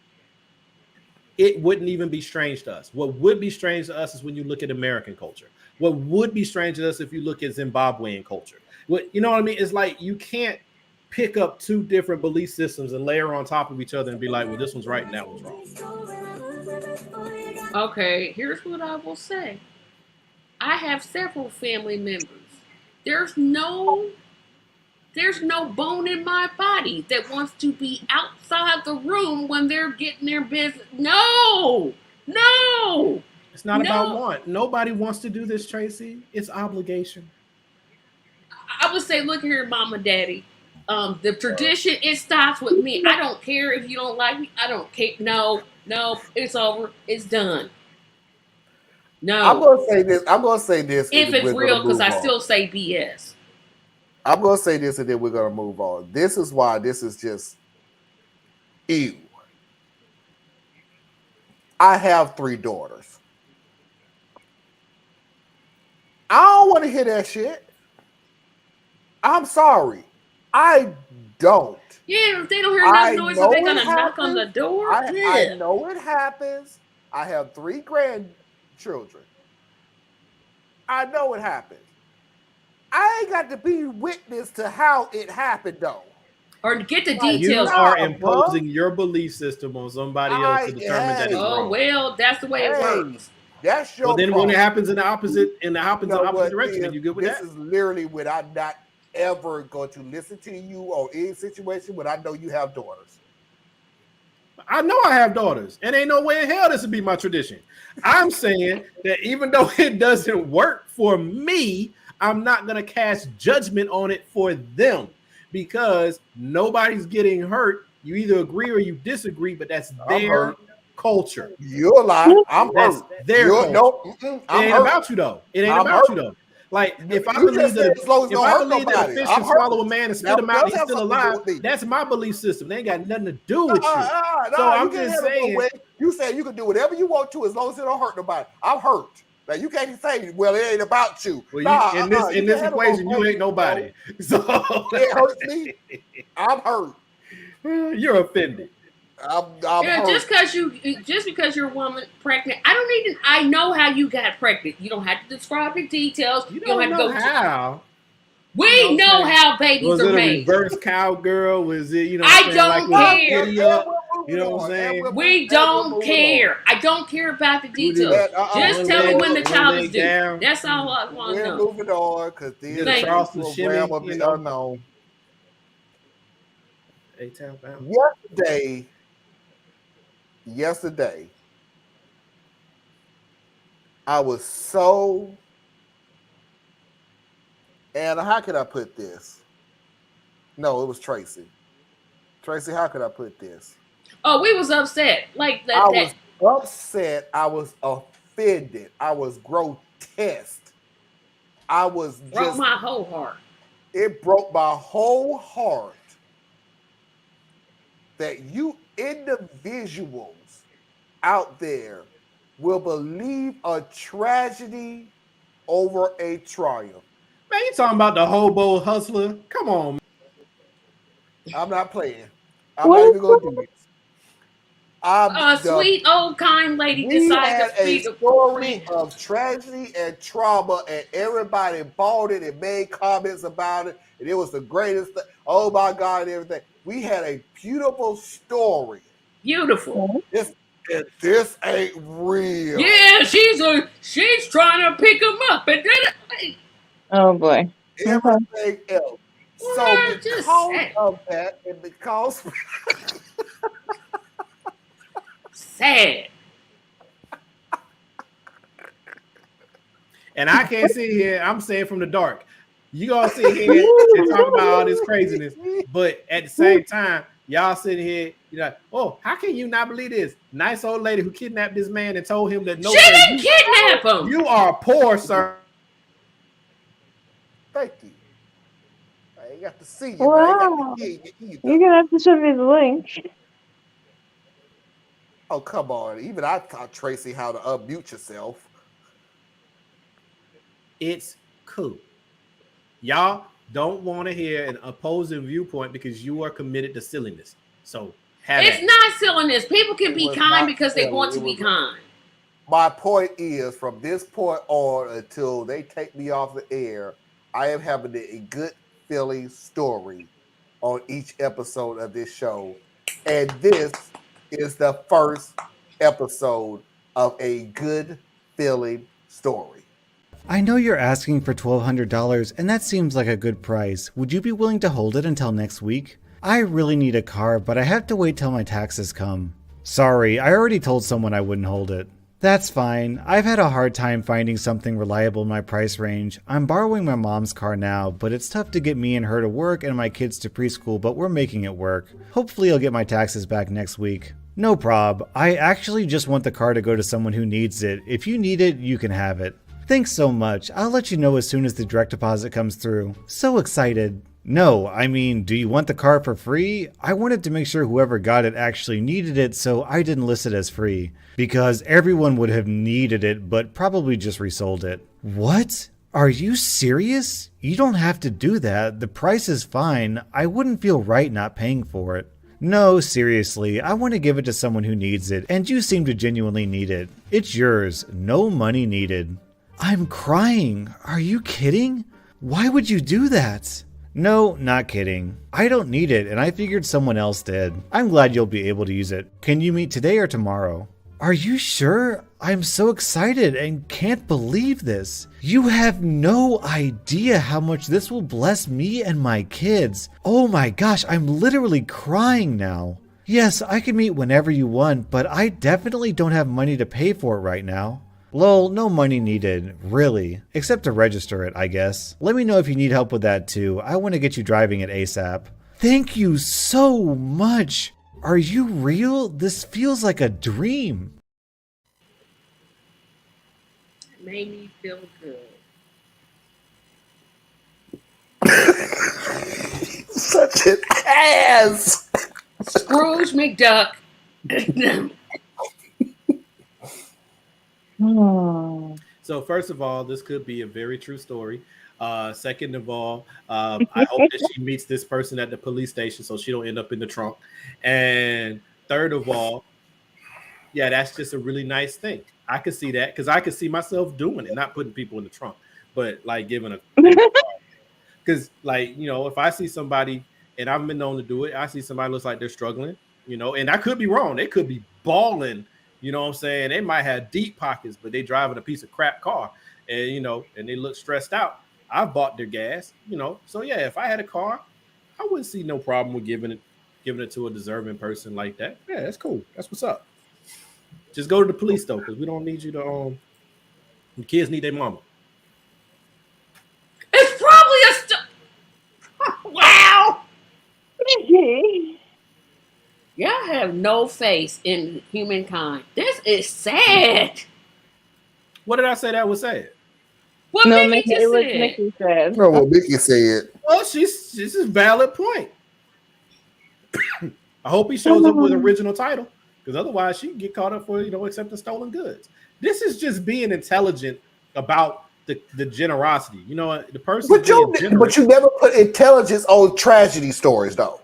it wouldn't even be strange to us. What would be strange to us is when you look at American culture. What would be strange to us if you look at Zimbabwean culture. You know what I mean? It's like you can't pick up two different belief systems and layer on top of each other and be like, well, this one's right and that one's wrong. Okay, here's what I will say. I have several family members. There's no bone in my body that wants to be outside the room when they're getting their business. No. It's not about want. Nobody wants to do this, Tracy. It's obligation. I would say, look here, mama, daddy. The tradition, it stops with me. I don't care if you don't like me. I don't care. No, it's over. It's done. No. I'm gonna say this. If it's real, because I still say BS. I'm gonna say this and then we're gonna move on. This is why this is just ew. I have 3 daughters. I don't want to hear that shit. I'm sorry. I don't. Yeah, if they don't hear enough noise, are they gonna knock on the door? I know it happens. I have 3 grandchildren. I know it happens. I ain't got to be witness to how it happened though. Or get the details. You are imposing your belief system on somebody else to determine that it's wrong. Oh well, that's the way it works. That's your Well, then problem. when it happens in the opposite, direction, then you good with this that? is literally when I'm not ever going to listen to you or any situation when I know you have daughters. I know I have daughters, and ain't no way in hell this would be my tradition. I'm saying that even though it doesn't work for me, I'm not going to cast judgment on it for them because nobody's getting hurt. You either agree or you disagree, but that's their culture. You're lying. I'm hurt. Their culture. It ain't about you though. It ain't about you though. Like if I believe that a fish can swallow a man and spit him out, and he's still alive. That's my belief system. They ain't got nothing to do with you. So I'm just saying. You say you can do whatever you want to as long as it don't hurt nobody. I'm hurt. Like you can't say, well, it ain't about you. Well, in this equation, you ain't nobody. So it hurts me. I'm hurt. You're offended. I'm hurt. just because you're a woman pregnant, I know how you got pregnant. You don't have to describe the details. You don't have to go how. We know how babies are made. Was it a reverse cowgirl? Was it, I don't care. You know what I'm saying? We don't care. I don't care about the details. Just tell me when the child is due. That's all I want to know. We're moving on because the Charleston shimmy, will be unknown. Yesterday, I was so, and how could I put this? No, it was Tracy. Tracy, how could I put this? Oh, we was upset. Like that. I was upset. I was offended. I was grotesque. I was broke my whole heart. It broke my whole heart that you individuals out there will believe a tragedy over a triumph. Man, you talking about the hobo hustler? Come on, man. I'm not playing. I'm not even going to do this. Sweet old kind lady We decided had to a feed the story of tragedy and trauma, and everybody bought it and made comments about it, and it was the greatest thing. Oh my God, and everything. We had a beautiful story. Beautiful. This ain't real. Yeah, she's trying to pick him up, and then Oh boy. Everything else. So Well, just because sad. of that, and because sad. And I can't sit here. I'm saying from the dark. You gonna sit here and talk about all this craziness, but at the same time, y'all sitting here, you're like, oh, how can you not believe this? Nice old lady who kidnapped this man and told him that no, She didn't kidnap him. You are poor, sir. Thank you. I ain't got to see you, Wow. but I ain't got to hear you either. You're gonna have to send me the link. Oh, come on. Even I taught Tracy how to unmute yourself. It's cool. Y'all don't want to hear an opposing viewpoint because you are committed to silliness. So it's not silliness. People can be kind because they want to be kind. My point is, from this point on until they take me off the air, I am having a good feeling story on each episode of this show. And this is the first episode of a good feeling story. I know you're asking for $1,200, and that seems like a good price. Would you be willing to hold it until next week? I really need a car, but I have to wait till my taxes come. Sorry, I already told someone I wouldn't hold it. That's fine. I've had a hard time finding something reliable in my price range. I'm borrowing my mom's car now, but it's tough to get me and her to work and my kids to preschool, but we're making it work. Hopefully I'll get my taxes back next week. No prob. I actually just want the car to go to someone who needs it. If you need it, you can have it. Thanks so much. I'll let you know as soon as the direct deposit comes through. So excited. No, I mean, do you want the car for free? I wanted to make sure whoever got it actually needed it, so I didn't list it as free. Because everyone would have needed it, but probably just resold it. What? Are you serious? You don't have to do that. The price is fine. I wouldn't feel right not paying for it. No, seriously, I want to give it to someone who needs it, and you seem to genuinely need it. It's yours. No money needed. I'm crying. Are you kidding? Why would you do that? No, not kidding. I don't need it, and I figured someone else did. I'm glad you'll be able to use it. Can you meet today or tomorrow? Are you sure? I'm so excited and can't believe this. You have no idea how much this will bless me and my kids. Oh my gosh, I'm literally crying now. Yes, I can meet whenever you want, but I definitely don't have money to pay for it right now. Lol, no money needed, really. Except to register it, I guess. Let me know if you need help with that too. I want to get you driving it ASAP. Thank you so much. Are you real? This feels like a dream. It made me feel good. Such an ass. Scrooge McDuck. So first of all, this could be a very true story. Second of all, I hope that she meets this person at the police station so she don't end up in the trunk. And third of all, yeah, that's just a really nice thing. I could see that because I could see myself doing it, not putting people in the trunk, but like giving a because like, you know, if I see somebody and I've been known to do it, I see somebody looks like they're struggling, you know, and I could be wrong. They could be balling. You know what I'm saying? They might have deep pockets, but they driving a piece of crap car and, you know, and they look stressed out. I bought their gas, you know? So yeah, if I had a car, I wouldn't see no problem with giving it to a deserving person like that. Yeah, that's cool. That's what's up. Just go to the police though, because we don't need you to, the kids need their mama. It's probably wow. Y'all have no faith in humankind. This is sad. What did I say that was sad? What No, Mickey it just was said. Mickey said. No, what Mickey said. Well, this is a valid point. I hope he shows up with original title, because otherwise she can get caught up for accepting stolen goods. This is just being intelligent about the generosity. The person. But you never put intelligence on tragedy stories, though.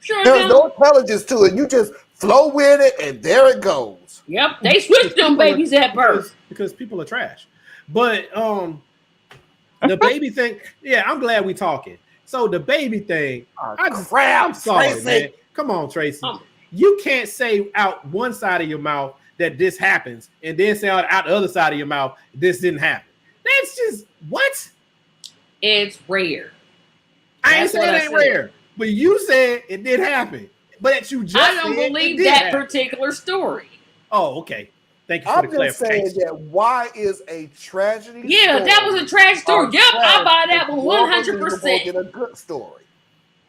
Sure There's no intelligence to it. You just flow with it, and there it goes. Yep, they switched them babies at birth because people are trash. But the baby thing, yeah, I'm glad we talking. So the baby thing, I'm sorry, Tracy. man. Come on, Tracy. You can't say out one side of your mouth that this happens, and then say out the other side of your mouth this didn't happen. That's just what? It's rare. I ain't saying it ain't rare, but you said it did happen. But you just I don't believe that particular story. Oh, okay. Thank you for the clarification. I'm just saying that why is a tragedy? Yeah, story that was a tragic story. Yep, I buy that one 100%. Get a good story.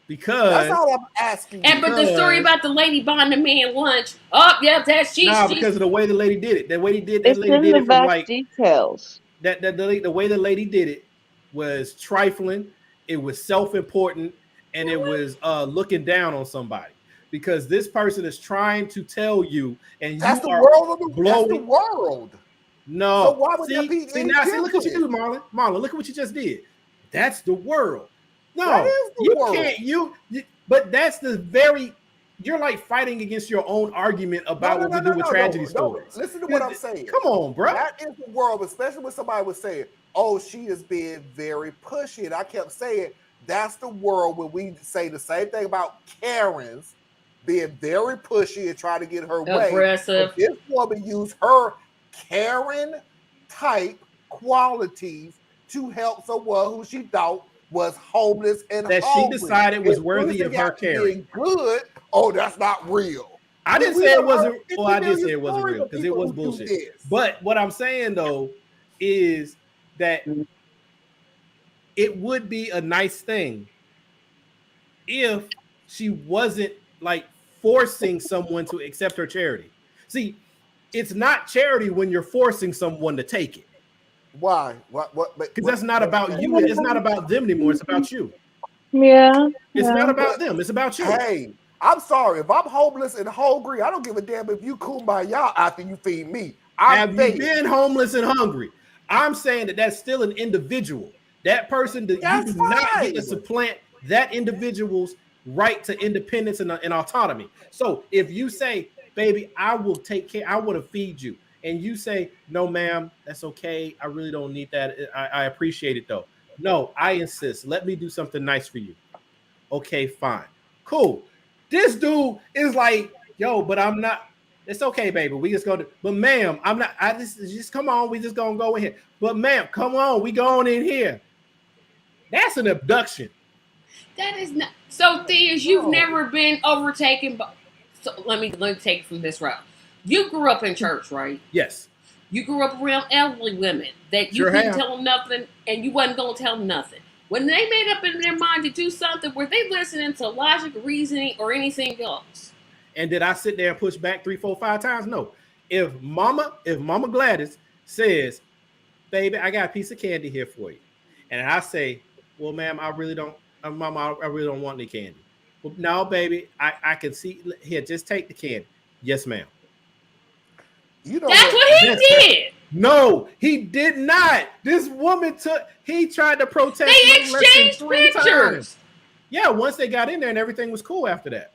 Because that's all I'm asking. But the story about the lady buying the man lunch. Oh, yeah, that's because of the way the lady did it. The way he did that It's lady in did the it from back like details. The way the lady did it was trifling. It was self-important, and it was looking down on somebody. Because this person is trying to tell you, and that's you the are world of blowing. That's the world. No. So why would that be? See, look what you do, Marlon. Marlon, look at what you just did. That's the world. No, that is the world. Can't. But that's the very. You're like fighting against your own argument about what we do with tragedy stories. Listen to what I'm saying. Come on, bro. That is the world, especially when somebody was saying, "Oh, she is being very pushy," and I kept saying, "That's the world where we say the same thing about Karens." Being very pushy and trying to get her way. Aggressive. This woman used her Karen type qualities to help someone who she thought was homeless and that hungry. She decided was worthy of her caring. Good. Oh, that's not real. I didn't say it wasn't. Well, I did say it wasn't real because it was bullshit. But what I'm saying though is that it would be a nice thing if she wasn't like forcing someone to accept her charity. See, it's not charity when you're forcing someone to take it. Why? What? Because that's not about you. It's not about them anymore. It's about you. Yeah. It's not about them. It's about you. Hey, I'm sorry. If I'm homeless and hungry, I don't give a damn if you kumbaya after you feed me. Have you been homeless and hungry? I'm saying that that's still an individual. That person, you do not get to supplant that individual's right to independence and autonomy. So if you say, baby, I will take care, I want to feed you. And you say, no, ma'am, that's okay. I really don't need that. I appreciate it though. No, I insist. Let me do something nice for you. Okay, fine. Cool. This dude is like, yo, but I'm not. It's okay, baby. We just go to, but ma'am, I'm not. I just come on. We just gonna go in here. But ma'am, come on. We going in here. That's an abduction. That is not. So, Theas, you've never been overtaken by. So let me take it from this route. You grew up in church, right? Yes. You grew up around elderly women that you couldn't tell them nothing, and you wasn't gonna tell them nothing. When they made up in their mind to do something, were they listening to logic, reasoning, or anything else? And did I sit there and push back 3, 4, 5 times? No. If Mama Gladys says, baby, I got a piece of candy here for you. And I say, well, ma'am, I really don't, Mama, I really don't want any candy. Well, no, baby, I can see, here, just take the candy. Yes, ma'am. You know that's what he did. No, he did not. This woman he tried to protest. They exchanged pictures. Times. Yeah, once they got in there and everything was cool after that.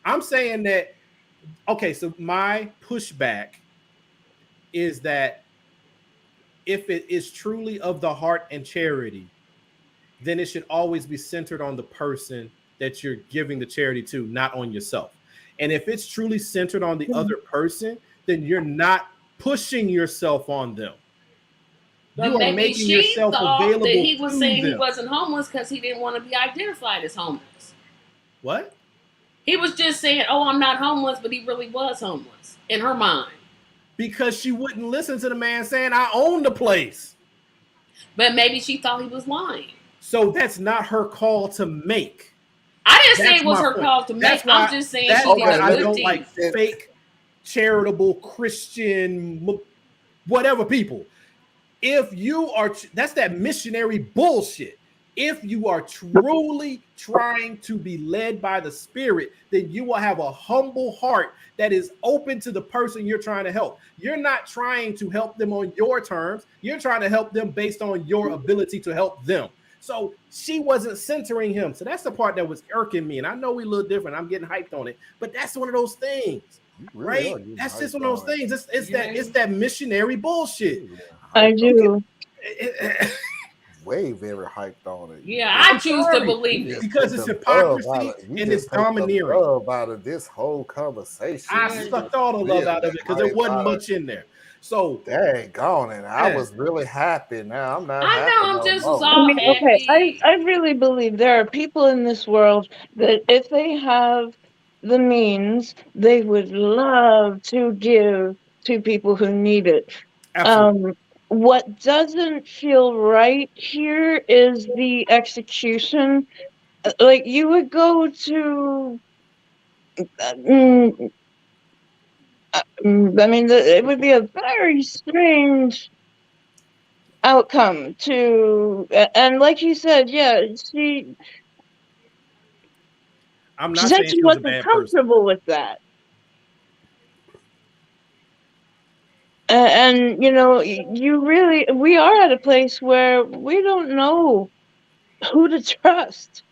I'm saying that, okay, so my pushback is that if it is truly of the heart and charity, then it should always be centered on the person that you're giving the charity to, not on yourself. And if it's truly centered on the other person, then you're not pushing yourself on them. But you are making yourself available that he was saying them. He wasn't homeless because he didn't want to be identified as homeless. What? He was just saying, oh, I'm not homeless, but he really was homeless in her mind. Because she wouldn't listen to the man saying, I own the place. But maybe she thought he was lying. So that's not her call to make. I didn't say it was her call to make. I'm just saying she did I good don't deeds. like fake, charitable, Christian, whatever people. If you are, that's that missionary bullshit. If you are truly trying to be led by the Spirit, then you will have a humble heart that is open to the person you're trying to help. You're not trying to help them on your terms. You're trying to help them based on your ability to help them. So she wasn't centering him. So that's the part that was irking me. And I know we a little different. I'm getting hyped on it, but that's one of those things, really right? That's just one of those things. It's that missionary bullshit. I do. Way very hyped on it. Yeah, I choose to believe it because it's hypocrisy and it's domineering. Love out of this whole conversation. I sucked all the love out of it because there wasn't much in there. So dang gone, and I was really happy. Now I'm not. I happy know, I'm no just more. was all happy. Okay, I really believe there are people in this world that if they have the means, they would love to give to people who need it. Absolutely. What doesn't feel right here is the execution. Like you would go to, I mean, it would be a very strange outcome to, and like you said, yeah, I'm she not said saying she she was a wasn't bad comfortable with that. And you know, we are at a place where we don't know who to trust.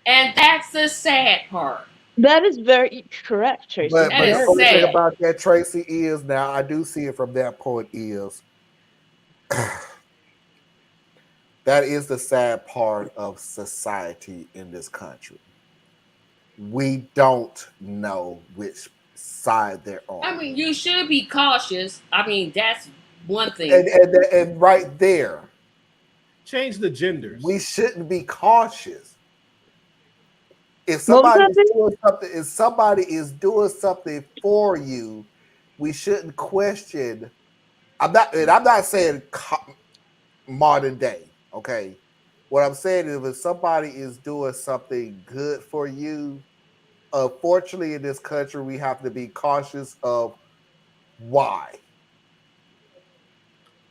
And that's the sad part. That is very correct, Tracy. But the only thing about that, Tracy, is now I do see it from that point is that is the sad part of society in this country. We don't know which side they're on. I mean, you should be cautious. I mean, that's one thing. And right there, change the genders. We shouldn't be cautious. If somebody is doing something for you, we shouldn't question. I'm not saying modern day. Okay, what I'm saying is if somebody is doing something good for you, unfortunately in this country we have to be cautious of why.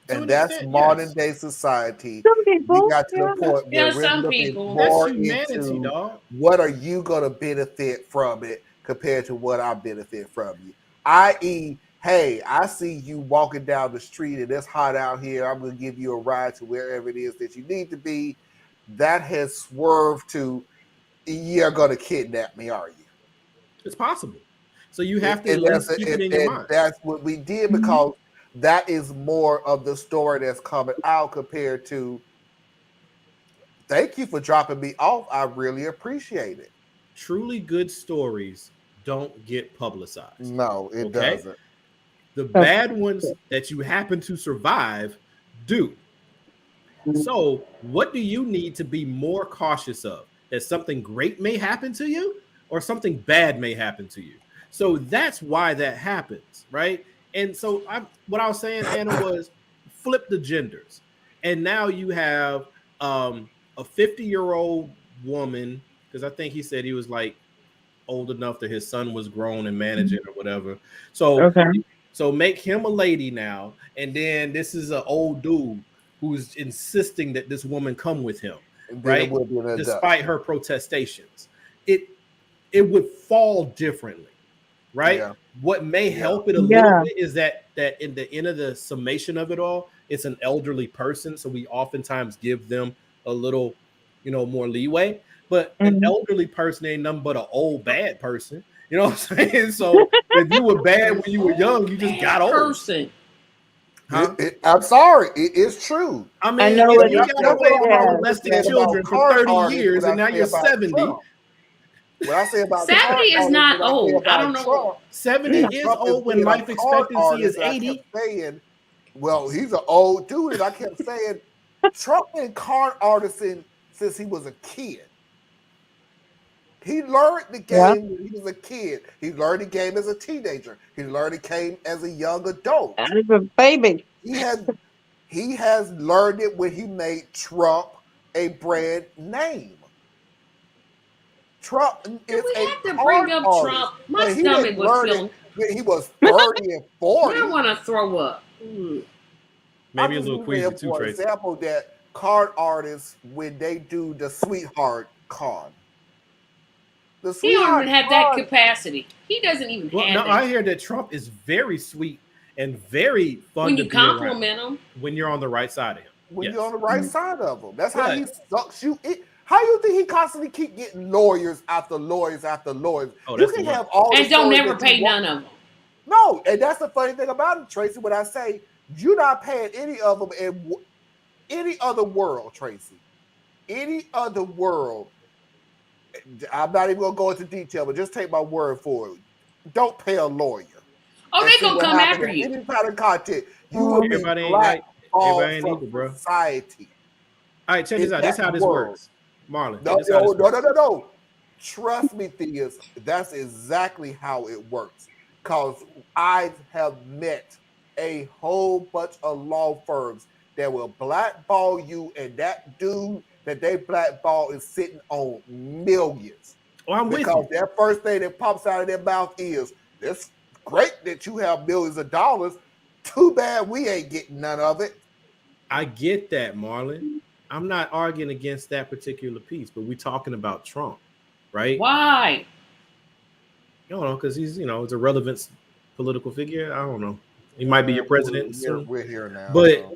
And that's modern day society. We got to the point where we're looking more into what are you going to benefit from it compared to what I benefit from you. I.e., hey, I see you walking down the street and it's hot out here. I'm going to give you a ride to wherever it is that you need to be. That has swerved to you're going to kidnap me, are you? It's possible. So you have to at least keep it in your mind. That's what we did because that is more of the story that's coming out compared to thank you for dropping me off. I really appreciate it. Truly good stories don't get publicized. No, it doesn't. The bad ones that you happen to survive do. So what do you need to be more cautious of? That something great may happen to you or something bad may happen to you. So that's why that happens, right? And so what I was saying, Anna, was flip the genders. And now you have a 50-year-old woman, because I think he said he was like old enough that his son was grown and managing or whatever. So, so make him a lady now. And then this is an old dude who's insisting that this woman come with him, right? Despite her protestations. It would fall differently. Right. Yeah. What may help it a little bit is that in the end of the summation of it all, it's an elderly person. So we oftentimes give them a little, more leeway. But an elderly person ain't nothing but an old bad person. You know what I'm saying? So if you were bad when you were young, you just got old. Huh? I'm sorry, it is true. I mean, you got away from molesting children for 30 years and now you're 70. What I say about 70 is not old. I don't know. Trump, 70 is old when life expectancy is 80. Saying, well, he's an old dude, and I kept saying Trump been con artist since he was a kid. He learned the game when he was a kid. He learned the game as a teenager. He learned the game as a young adult. As a baby. He has learned it when he made Trump a brand name. Trump is we have to bring up artist. Trump. My stomach was feeling. He was 30 and 40. I want to throw up. Maybe a little queasy too, for Tracy. example, that card artists when they do the sweetheart card. The He don't sweetheart even have that capacity. He doesn't even Well, have no, that. I hear that Trump is very sweet and very fun When to you be around. compliment him. When you're on the right side of him. When you're on the right side of him. That's But- how he sucks you in. How you think he constantly keep getting lawyers after lawyers after lawyers? Oh, You that's can the have all the And don't stories never that you pay want. none of them. No, and that's the funny thing about it, Tracy. When I say you're not paying any of them in any other world, Tracy, any other world, I'm not even gonna go into detail, but just take my word for it. Don't pay a lawyer. Oh, they gonna come after you. Any kind of content, you will be Everybody ain't blackballed everybody ain't from either, bro. society. All right, check this out. This is how this works. Marlon. No, this is how this works. no. Trust me, Theus, that's exactly how it works. Because I have met a whole bunch of law firms that will blackball you, and that dude that they blackball is sitting on millions. Oh, I'm with because you. that first thing that pops out of their mouth is, "It's great that you have millions of dollars. Too bad we ain't getting none of it." I get that, Marlon. I'm not arguing against that particular piece, but we're talking about Trump, right? Why? I don't know, because he's, it's a relevant political figure. I don't know. He might be your president soon. We're here now. But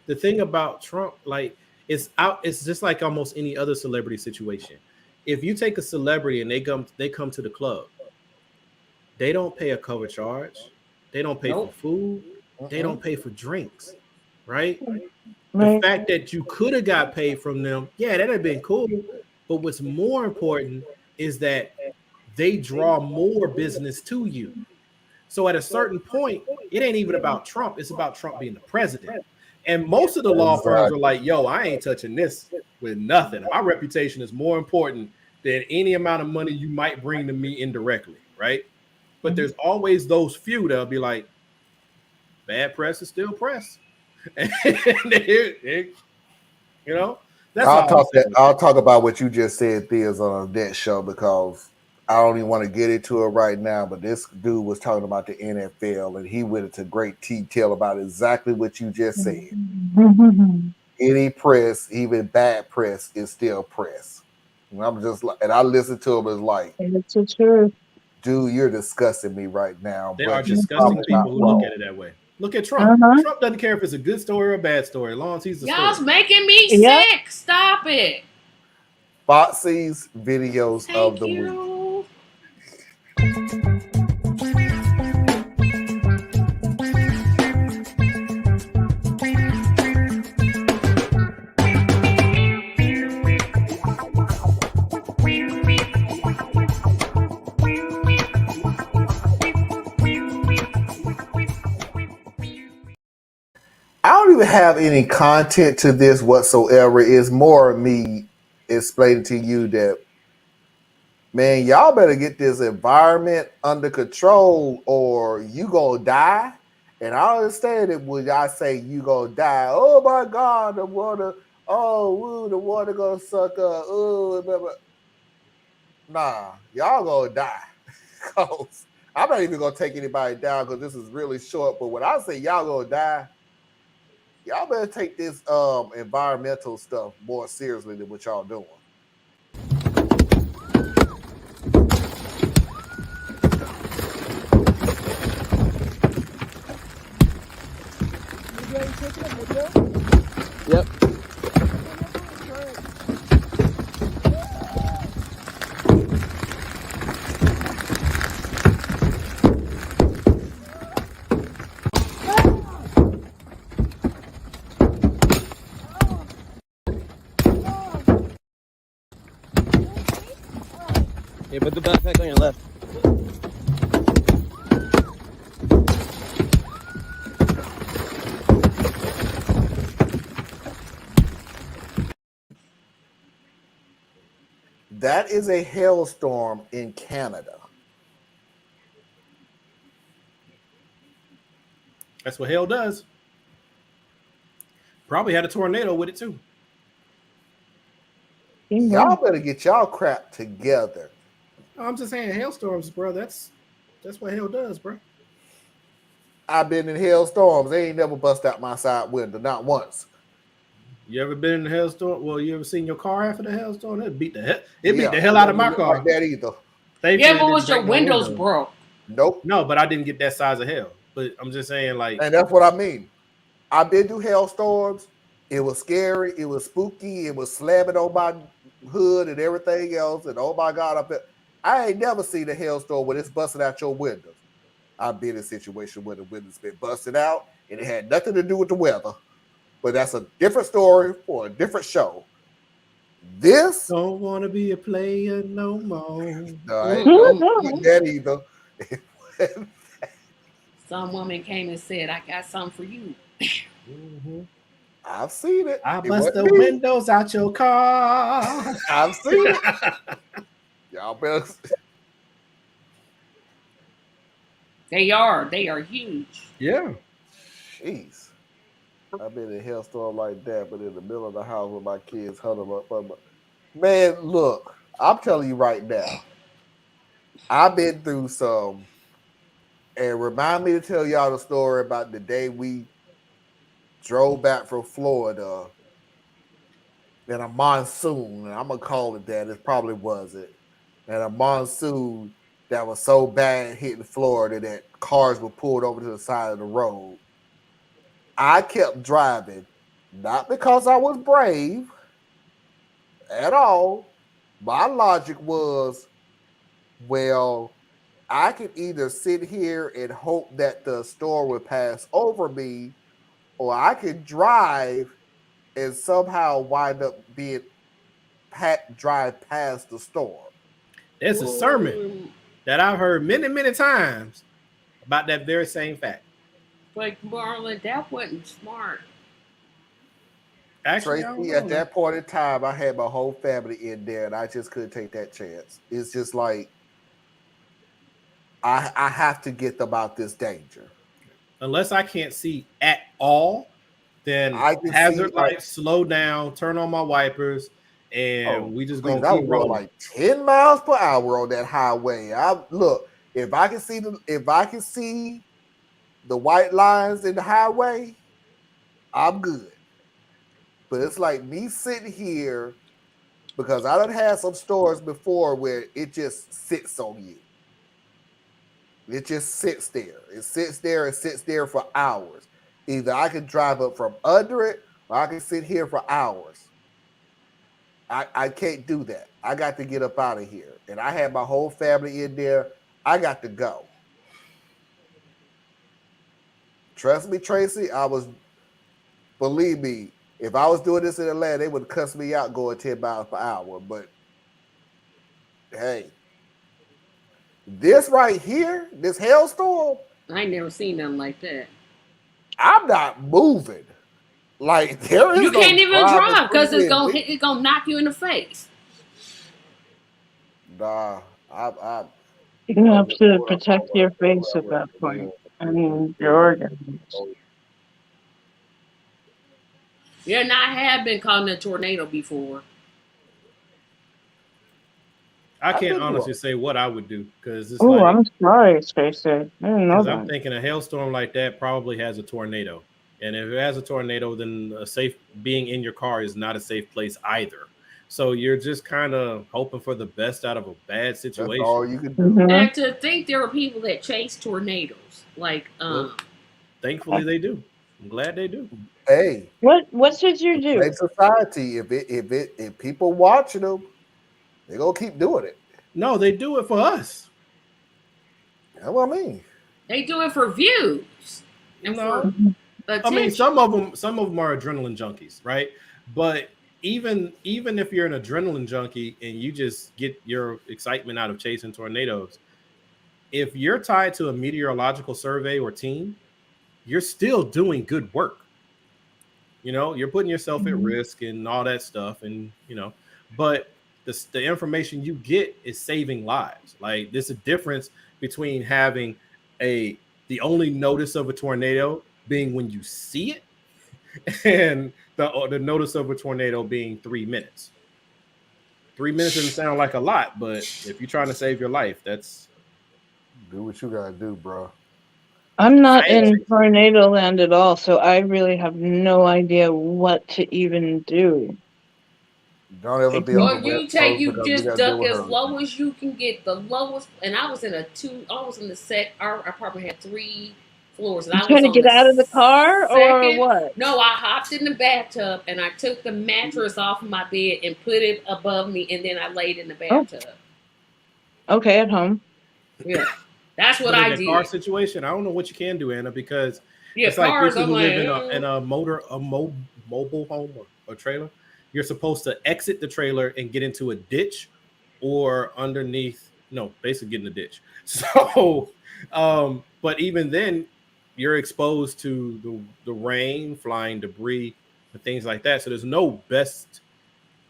the thing about Trump, like, it's just like almost any other celebrity situation. If you take a celebrity and they come to the club, they don't pay a cover charge. They don't pay for food. They don't pay for drinks, right? The fact that you could have got paid from them, yeah, that'd have been cool. But what's more important is that they draw more business to you. So at a certain point, it ain't even about Trump. It's about Trump being the president. And most of the law firms are like, yo, I ain't touching this with nothing. My reputation is more important than any amount of money you might bring to me indirectly, right? But there's always those few that'll be like, bad press is still press. And that's I'll talk about what you just said, Thea's, on that show, because I don't even want to get into it right now. But this dude was talking about the NFL, and he went into great detail about exactly what you just said. Any press, even bad press, is still press. And I'm just like, and I listened to him as like, it's the truth. Dude, you're disgusting me right now. There are disgusting people who look at it that way. Look at Trump. Trump doesn't care if it's a good story or a bad story, as long as he's the Y'all's story. making me sick. Stop it. Foxy's videos of the week. I don't even have any content to this whatsoever. It's more of me explaining to you that, man, y'all better get this environment under control or you gonna die. And I understand it when y'all say you gonna die. Oh my God, the water. Oh, the water gonna suck up. Oh, blah, blah. Nah, y'all gonna die. Cause I'm not even gonna take anybody down because this is really short. But when I say y'all gonna die, y'all better take this environmental stuff more seriously than what y'all doing. Yep. Yeah, put the backpack on your left. That is a hailstorm in Canada. That's what hell does. Probably had a tornado with it too. Y'all better get y'all crap together. I'm just saying hailstorms, bro. That's what hell does, bro. I've been in hailstorms. They ain't never bust out my side window, not once. You ever been in a hailstorm? Well, you ever seen your car after the hailstorm? It beat the hell. It beat Yeah, the hell out of my look car. like that either. Thankfully, Yeah, it but didn't was your break no windows windows. broke? Nope. No, but I didn't get that size of hail. But I'm just saying, like, And that's what I mean. I've been through hailstorms. It was scary. It was spooky. It was slamming on my hood and everything else. And oh my God, I ain't never seen a hailstorm when it's busting out your windows. I've been in a situation where the windows been busted out and it had nothing to do with the weather. But that's a different story for a different show. This don't want to be a player no more. no, I ain't no that either. Some woman came and said, "I got something for you." Mm-hmm. I've seen it. I It bust the wasn't me. windows out your car. I've seen it. Y'all better. They are huge. Yeah. Jeez. I've been in a hailstorm like that, but in the middle of the house with my kids huddled up. Man, look, I'm telling you right now, I've been through some, and remind me to tell y'all the story about the day we drove back from Florida in a monsoon, and I'm gonna call it that. It probably wasn't. And a monsoon that was so bad hitting Florida that cars were pulled over to the side of the road. I kept driving, not because I was brave at all. My logic was, well, I could either sit here and hope that the storm would pass over me, or I could drive and somehow wind up being drive past the storm. There's a sermon that I've heard many, many times about that very same fact. But Marlon, that wasn't smart. Actually, Tracy, at that point in time, I had my whole family in there, and I just couldn't take that chance. It's just like I have to get them out this danger. Unless I can't see at all, then I can hazard see, like- lights, slow down, turn on my wipers, and we just please, gonna I keep was going rolling. like 10 miles per hour on that highway. Look, if I can see the white lines in the highway, I'm good. But it's like me sitting here because I done had some stores before where it just sits on you. It just sits there. It sits there and sits there for hours. Either I can drive up from under it or I can sit here for hours. I can't do that. I got to get up out of here. And I had my whole family in there. I got to go. Trust me, Tracy, believe me, if I was doing this in Atlanta, they would cuss me out going 10 miles per hour. But hey, this right here, this hailstorm, I ain't never seen nothing like that. I'm not moving. Like there is You can't even drive because it's gonna gonna knock you in the face. Nah, You have to protect your face at that point and your organs. Yeah, and I have been caught in a tornado before. I can't honestly say what I would do because it's Oh, like, I'm sorry, Stacey. I didn't know because that. I'm thinking a hailstorm like that probably has a tornado, and if it has a tornado, then being in your car is not a safe place either. So you're just kind of hoping for the best out of a bad situation. That's all you can do. And to think there are people that chase tornadoes, like Well, thankfully they do. I'm glad they do. Hey, what should you do? Like society, if people watching them, they're gonna keep doing it. No, they do it for us. That's what I mean. They do it for views. And No, for I mean attention. some of them are adrenaline junkies, right? But even if you're an adrenaline junkie and you just get your excitement out of chasing tornadoes, if you're tied to a meteorological survey or team, you're still doing good work. You know, you're putting yourself at risk and all that stuff, and but the information you get is saving lives. Like there's a difference between having the only notice of a tornado being when you see it, and the notice of a tornado being 3 minutes. 3 minutes doesn't sound like a lot, but if you're trying to save your life, that's do what you gotta do, bro. I'm not in tornado land at all, so I really have no idea what to even do. Don't ever be on the Well, West you take Coast you because we just got to deal duck with as low hurricanes. as you can get, the lowest. And I was in our apartment had 3 floors, and You I was trying to on get the out of the car or second. what? No, I hopped in the bathtub and I took the mattress off of my bed and put it above me, and then I laid in the bathtub. Okay, at home. Yeah, that's what But in I that car did. situation, I don't know what you can do, Anna, because Yeah, it's like cars. people I'm who live like, in a mobile home or trailer. You're supposed to exit the trailer and get into a ditch or underneath. No, basically get in the ditch. So, but even then, you're exposed to the rain, flying debris, and things like that. So there's no best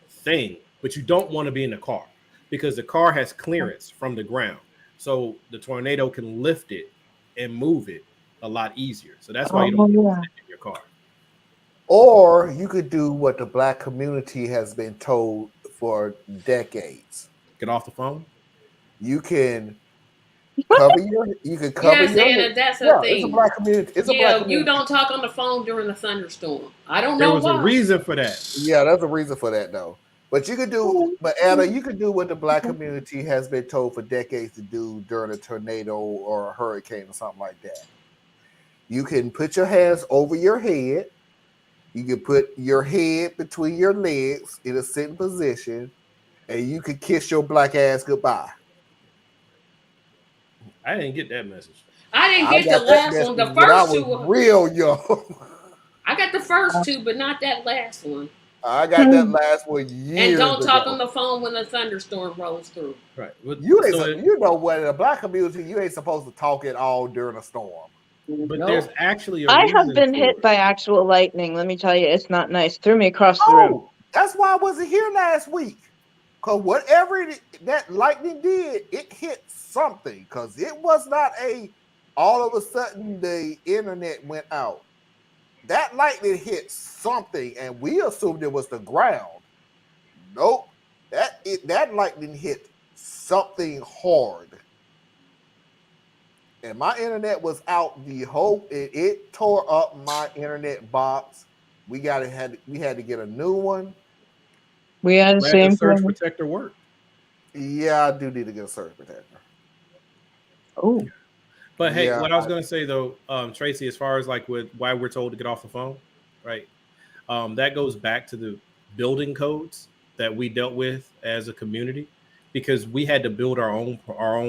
thing, but you don't want to be in the car because the car has clearance from the ground. So the tornado can lift it and move it a lot easier. So that's why you don't yeah. sit in your car. Or you could do what the black community has been told for decades. Get off the phone. You can cover your yes, your Anna, head. that's the Yeah, it's a thing. black community. It's a black Yeah, you community. don't talk on the phone during a thunderstorm. I don't There know was a why. reason for that. Yeah, there's a reason for that though. But you could do, but Anna, you could do what the black community has been told for decades to do during a tornado or a hurricane or something like that. You can put your hands over your head. You can put your head between your legs in a sitting position, and you can kiss your black ass goodbye. I didn't get that message. I didn't I get the got that last one. The message when I first was two. real young. I got the first 2, but not that last one. I got that last one years And don't talk ago. on the phone when a thunderstorm rolls through. Right. You know what? In the black community, you ain't supposed to talk at all during a storm. But there's actually a I reason have been for hit it. by actual lightning. Let me tell you, it's not nice. Threw me across the room. That's why I wasn't here last week. Because whatever that lightning did, it hit something. Because it was not all of a sudden the internet went out. That lightning hit something, and we assumed it was the ground. Nope. That lightning hit something hard. And my internet was out it tore up my internet box. We had to get a new one. We had the Glad same the surge thing. protector worked. Yeah, I do need to get a surge protector. Oh. But hey, Yeah, what I was going to say though, Tracy, as far as like with why we're told to get off the phone, right? That goes back to the building codes that we dealt with as a community, because we had to build our own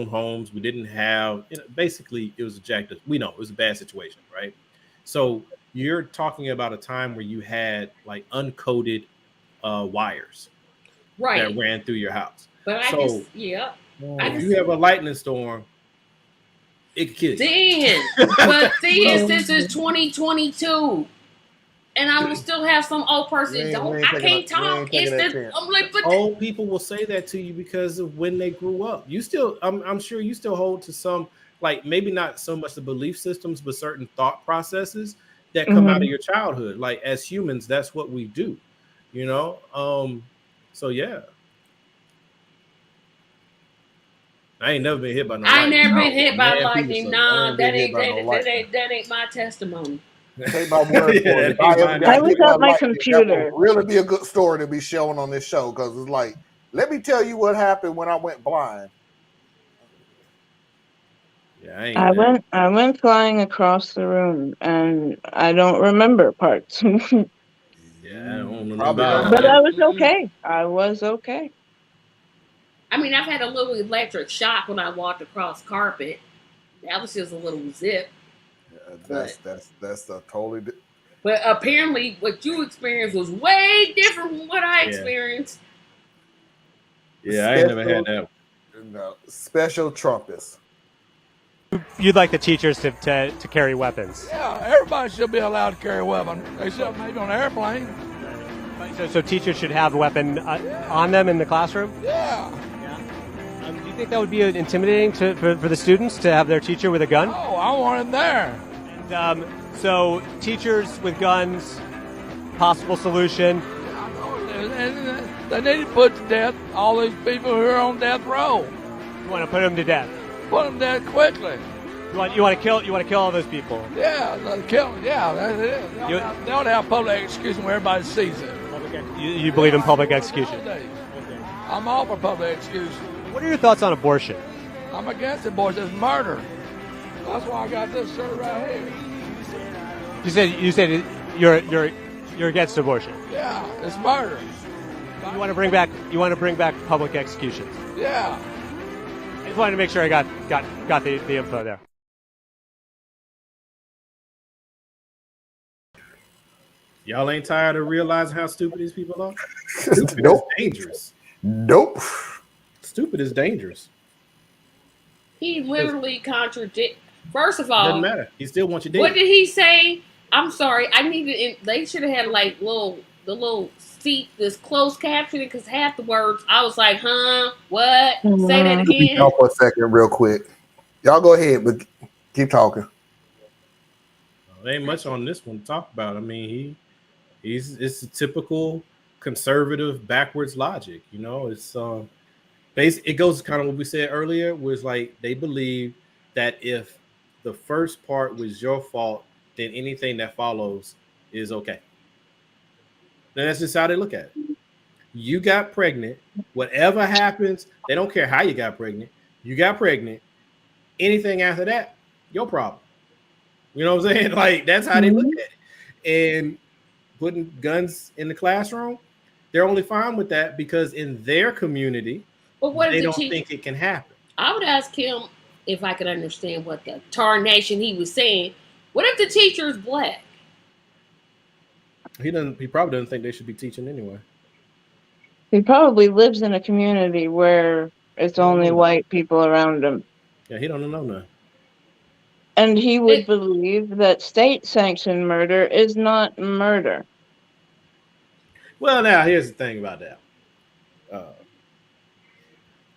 homes. We didn't have, basically it was we know it was a bad situation, right? So you're talking about a time where you had like uncoded wires that ran through your house. But If you have a lightning storm, it could kill you. But since it's 2022, and I will still have some old person I can't talk. I'm like, but old people will say that to you because of when they grew up. You still, I'm sure you still hold to some, like maybe not so much the belief systems, but certain thought processes that come out of your childhood. Like as humans, that's what we do, you know? So yeah. I ain't never been hit by no lightning. I ain't never been hit by lightning. Nah, that ain't my testimony. Take my word for it. I was at my computer. That would really be a good story to be shown on this show, because it's like, let me tell you what happened when I went blind. Yeah, I went flying across the room, and I don't remember parts. Yeah, I don't remember. But I was okay. I was okay. I mean, I've had a little electric shock when I walked across carpet. That was just a little zip. That's a totally. But apparently, what you experienced was way different from what I experienced. Yeah, I ain't never had that. No, special trumpets. You'd like the teachers to carry weapons? Yeah, everybody should be allowed to carry a weapon, except maybe on an airplane. So teachers should have a weapon on them in the classroom? Yeah. Do you think that would be intimidating for the students to have their teacher with a gun? Oh, I want it there. And, so teachers with guns, possible solution? They need to put to death all these people who are on death row. You want to put them to death? Put them to death quickly. You want to kill all those people. Yeah, kill. Yeah, that's it. They ought to have public execution where everybody sees it. You believe in public execution? I'm all for public execution. What are your thoughts on abortion? I'm against abortion. It's murder. That's why I got this shirt right here. You said you're against abortion. Yeah, it's murder. You want to bring back public executions. Yeah. I just wanted to make sure I got the info there. Y'all ain't tired of realizing how stupid these people are? Nope. Is dangerous. Nope. Stupid is dangerous. He literally contradict. First of all, Doesn't matter. He still wants you dead. What did he say? I'm sorry. I needed. They should have had like the little seat, this closed captioning, because half the words I was like, huh? What? Say that again. Hold for a second, real quick. Y'all go ahead, but keep talking. There ain't much on this one to talk about. I mean, it's a typical conservative backwards logic. You know, it's it goes kind of what we said earlier, was like they believe that if the first part was your fault, then anything that follows is okay. Then that's just how they look at it. You got pregnant, whatever happens, they don't care how you got pregnant. You got pregnant. Anything after that, your problem. You know what I'm saying? Like, that's how they look at it. And putting guns in the classroom, they're only fine with that because in their community, they don't think it can happen. I would ask him if I could understand what the tarnation he was saying. What if the teacher is black? He probably doesn't think they should be teaching anyway. He probably lives in a community where it's only white people around him. Yeah, he don't know nothing. And he would believe that state-sanctioned murder is not murder. Well, now, here's the thing about that.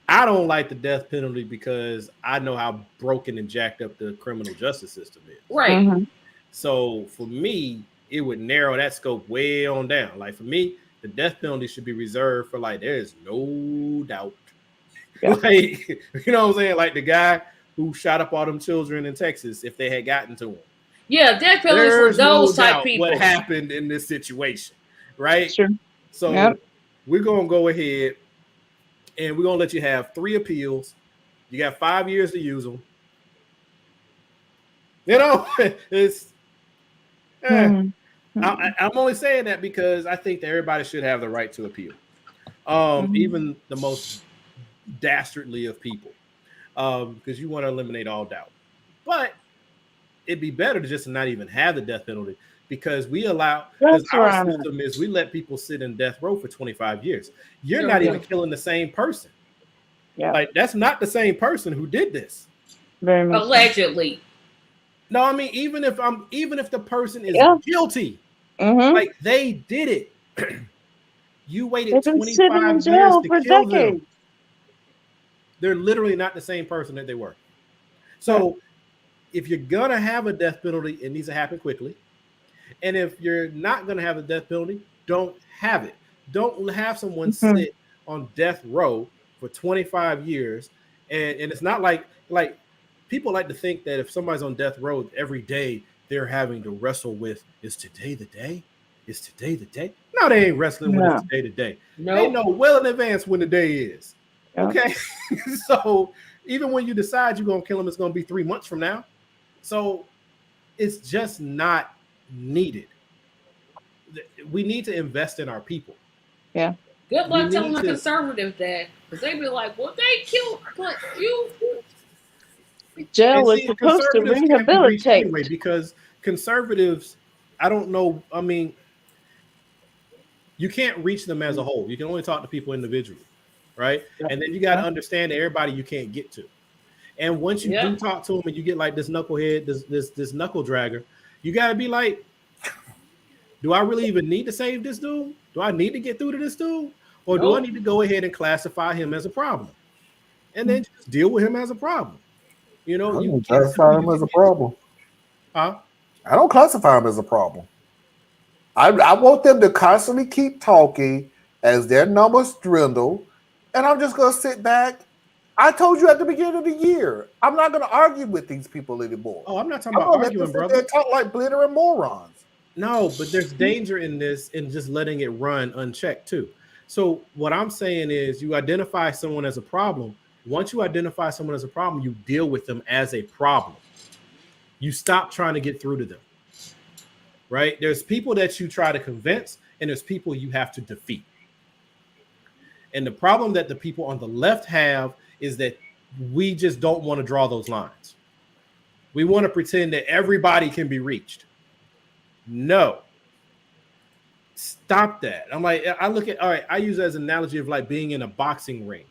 I don't like the death penalty because I know how broken and jacked up the criminal justice system is. Right. Mm-hmm. So, for me, it would narrow that scope way on down. Like, for me, the death penalty should be reserved for, like, there is no doubt. Yeah. Like, you know what I'm saying? Like, the guy who shot up all them children in Texas, if they had gotten to him. Yeah, death penalty for those type people. What happened in this situation, right? Sure. So we're gonna go ahead and we're gonna let you have 3 appeals. You got 5 years to use them. You know, it's. I'm only saying that because I think that everybody should have the right to appeal, even the most dastardly of people. Because you want to eliminate all doubt. But it'd be better to just not even have the death penalty because our system is we let people sit in death row for 25 years. You're not even killing the same person. Yeah. Like, that's not the same person who did this. Very much. Allegedly. No, I mean, even if the person is guilty, like they did it. You waited 25 years to kill them. They're literally not the same person that they were. So if you're going to have a death penalty, it needs to happen quickly. And if you're not going to have a death penalty, don't have it. Don't have someone sit on death row for 25 years. And it's not like people like to think that if somebody's on death row every day, they're having to wrestle with, is today the day? Is today the day? No, they ain't wrestling with today the day. Nope. They know well in advance when the day is. Okay, so even when you decide you're gonna kill him, it's gonna be 3 months from now. So it's just not needed. We need to invest in our people. Yeah. Good luck telling the conservatives that, because they be like, "Well, they killed, but you." Jail was supposed to rehabilitate. Anyway, because conservatives, I don't know. I mean, you can't reach them as a whole. You can only talk to people individually. Right. And then you got to understand that everybody you can't get to. And once you do talk to them and you get like this knucklehead, this knuckle dragger, you got to be like, do I really even need to save this dude? Do I need to get through to this dude? Or do I need to go ahead and classify him as a problem? And then just deal with him as a problem. You know, you classify him as a problem. Huh? I don't classify him as a problem. I want them to constantly keep talking as their numbers dwindle. And I'm just going to sit back I told you at the beginning of the year, I'm not going to argue with these people anymore. Oh, I'm not talking about arguing, brother. They talk like glittering morons. No, but there's danger in this in just letting it run unchecked too. So what I'm saying is you identify someone as a problem. Once you identify someone as a problem, you deal with them as a problem. You stop trying to get through to them. Right? There's people that you try to convince, and there's people you have to defeat. And the problem that the people on the left have is that we just don't want to draw those lines. We want to pretend that everybody can be reached. No. Stop that. I'm like, I look at, all right, I use it as an analogy of like being in a boxing ring.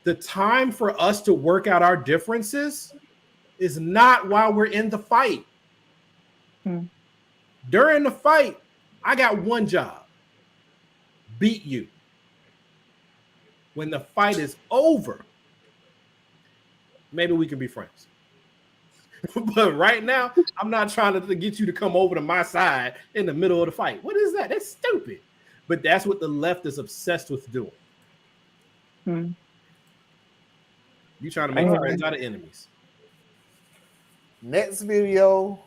The time for us to work out our differences is not while we're in the fight. During the fight, I got one job: beat you. When the fight is over, maybe we can be friends. But right now, I'm not trying to get you to come over to my side in the middle of the fight. What is that? That's stupid. But that's what the left is obsessed with doing. You trying to make friends out of enemies. Next video.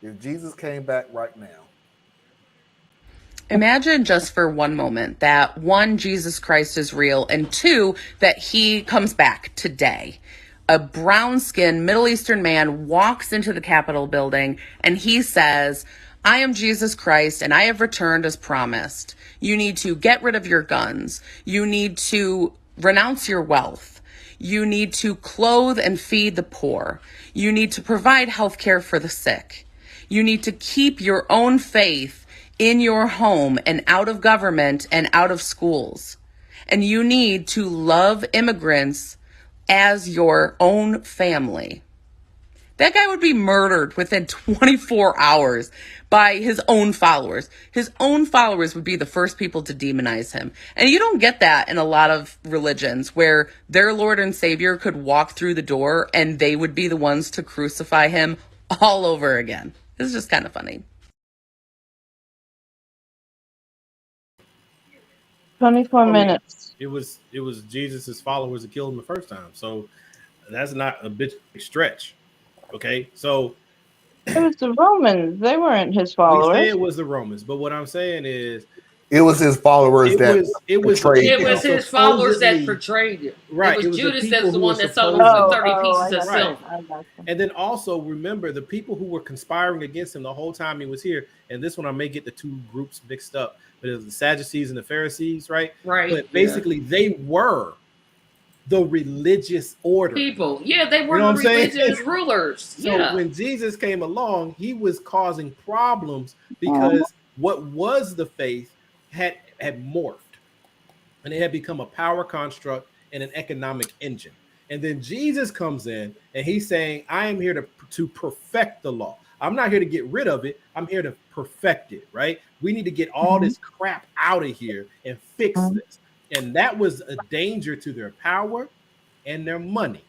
If Jesus came back right now. Imagine just for one moment that one, Jesus Christ is real, and two, that he comes back today. A brown-skinned Middle Eastern man walks into the Capitol building and he says, I am Jesus Christ and I have returned as promised. You need to get rid of your guns. You need to renounce your wealth. You need to clothe and feed the poor. You need to provide health care for the sick. You need to keep your own faith in your home and out of government and out of schools. And you need to love immigrants as your own family. That guy would be murdered within 24 hours by his own followers. His own followers would be the first people to demonize him. And you don't get that in a lot of religions where their Lord and Savior could walk through the door and they would be the ones to crucify him all over again. It's just kind of funny. 24 minutes. It was Jesus's followers that killed him the first time. So that's not a big stretch. Okay, so it was the Romans. They weren't his followers. We say it was the Romans, but what I'm saying is it was his followers it was his followers that portrayed him. Right. It was Judas that's the one that sold him for 30 pieces of silver. And then also remember the people who were conspiring against him the whole time he was here. And this one I may get the two groups mixed up, but it was the Sadducees and the Pharisees, right? Right. But basically they were the religious order. People. Yeah, they were the religious rulers. So when Jesus came along, he was causing problems because what was the faith had morphed and it had become a power construct and an economic engine. And then Jesus comes in and he's saying, I am here to perfect the law. I'm not here to get rid of it. I'm here to perfect it, right? We need to get all this crap out of here and fix this. And that was a danger to their power and their money,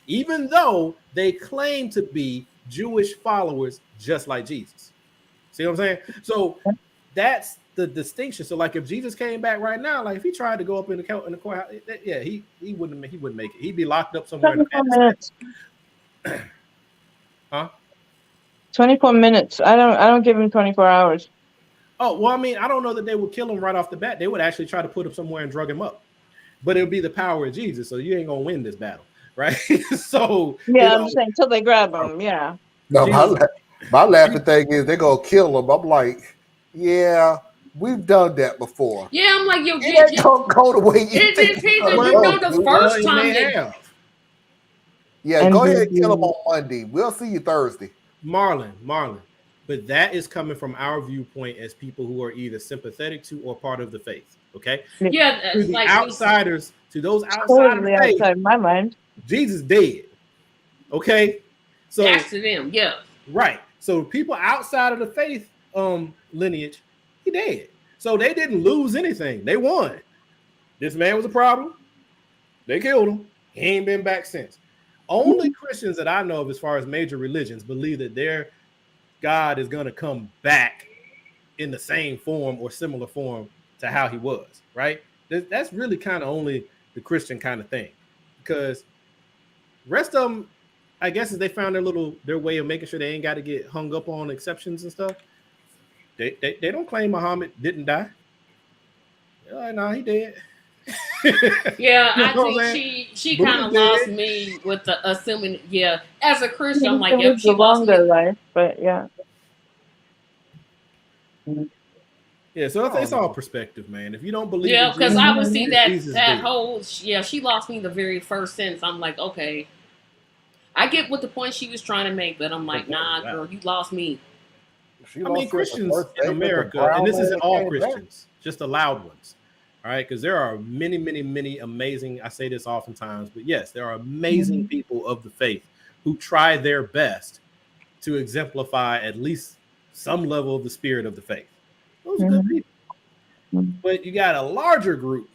even though they claim to be Jewish followers just like Jesus. See what I'm saying? So that's the distinction. So like if Jesus came back right now, like if he tried to go up in the courthouse, yeah, he wouldn't make it. He'd be locked up somewhere. 24 minutes. Huh? 24 minutes. I don't give him 24 hours. Oh, well, I mean, I don't know that they would kill him right off the bat. They would actually try to put him somewhere and drug him up. But it would be the power of Jesus. So you ain't going to win this battle, right? So yeah, I'm saying until they grab him. Yeah. No, my laughing thing is they're going to kill him. I'm like, yeah, we've done that before. Yeah, I'm like, yo, don't go the way you think. The first time Yeah, go ahead and kill him on Monday. We'll see you Thursday. Marlon. But that is coming from our viewpoint as people who are either sympathetic to or part of the faith. Okay. Yeah. To the like outsiders, to those outside totally of the faith, outside my mind. Jesus dead. Okay. So that's to them, yeah. Right. So people outside of the faith lineage, he dead. So they didn't lose anything. They won. This man was a problem. They killed him. He ain't been back since. Only Christians that I know of as far as major religions believe that their God is going to come back in the same form or similar form to how he was, right? That's really kind of only the Christian kind of thing, because rest of them, I guess, is they found their way of making sure they ain't got to get hung up on exceptions and stuff. They don't claim Muhammad didn't die. No, he did. Yeah, You know I what I'm think she Buddha kind of did. lost me with the assuming. Yeah, as a Christian, I'm It like, was yep, the she lost me. longer life, but yeah. Yeah, so it's all perspective, man. If you don't believe Yeah, in because Jesus, I would see that Jesus that did. whole she lost me the very first sentence. I'm like, okay, I get what the point she was trying to make, but I'm like, nah, girl, you lost me. I mean, Christians in America, and this isn't all Christians, just the loud ones, all right? Because there are many, many, many amazing, I say this oftentimes, but yes, there are amazing people of the faith who try their best to exemplify at least some level of the spirit of the faith. Those are good people. But you got a larger group.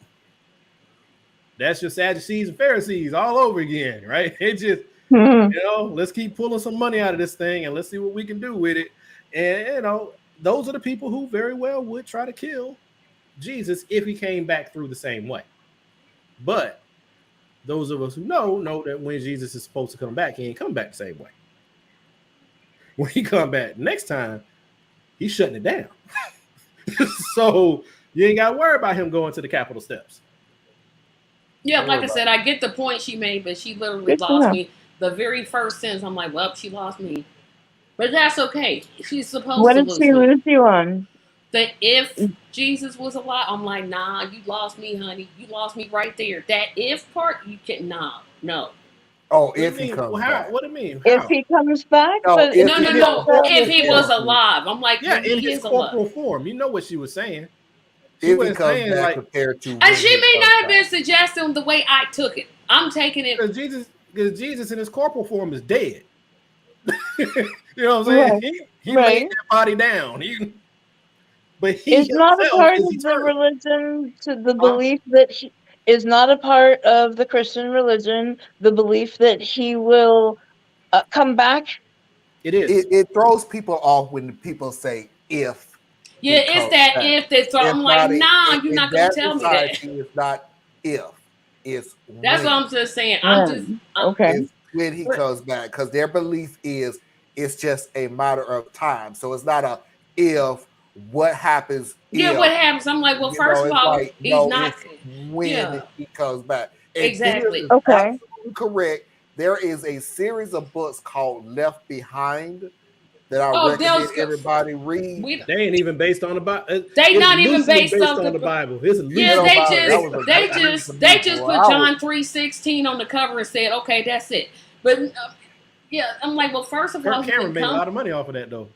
That's your Sadducees and Pharisees all over again, right? It just, let's keep pulling some money out of this thing and let's see what we can do with it. And, those are the people who very well would try to kill Jesus if he came back through the same way. But those of us who know that when Jesus is supposed to come back, he ain't come back the same way. When he come back next time, he's shutting it down. So you ain't got to worry about him going to the Capitol steps. Yeah, like I said, I get the point she made, but she literally lost me. The very first sentence, I'm like, well, she lost me. But that's okay. She's supposed What to did she lose you on? That if Jesus was alive, I'm like, nah, you lost me, honey. You lost me right there. That if part, you can no. Oh, if he comes back. What do you mean? If he comes back? No, But if No. If he was alive, I'm like, yeah, in he his is alive. corporal form. You know what she was saying. She If he wasn't comes saying back like, compared to And she may not have been suggesting the way I took it. I'm taking it because Jesus in his corporal form is dead. You know what I'm saying? He laid that body down. But he is not a himself part is of the eternal. religion to the belief that he is not a part of the Christian religion, the belief that he will come back. It is. It throws people off when people say if. Yeah, it's that back. if that's all. I'm like, nah, you're not gonna tell me that. It's not if, it's That's when. what I'm just saying. I'm just It's when he comes back, because their belief is it's just a matter of time. So it's not a if. What happens? Yeah, what happens? I'm like, well, first of all, he's not. It's when he comes back. And Exactly. Is absolutely correct. There is a series of books called Left Behind that I recommend everybody read. They ain't even based on the Bible. They not even based on the Bible. Yeah, they just put John 3:16 on the cover and said, okay, that's it. But yeah, I'm like, well, first of all, Cameron made a lot of money off of that though.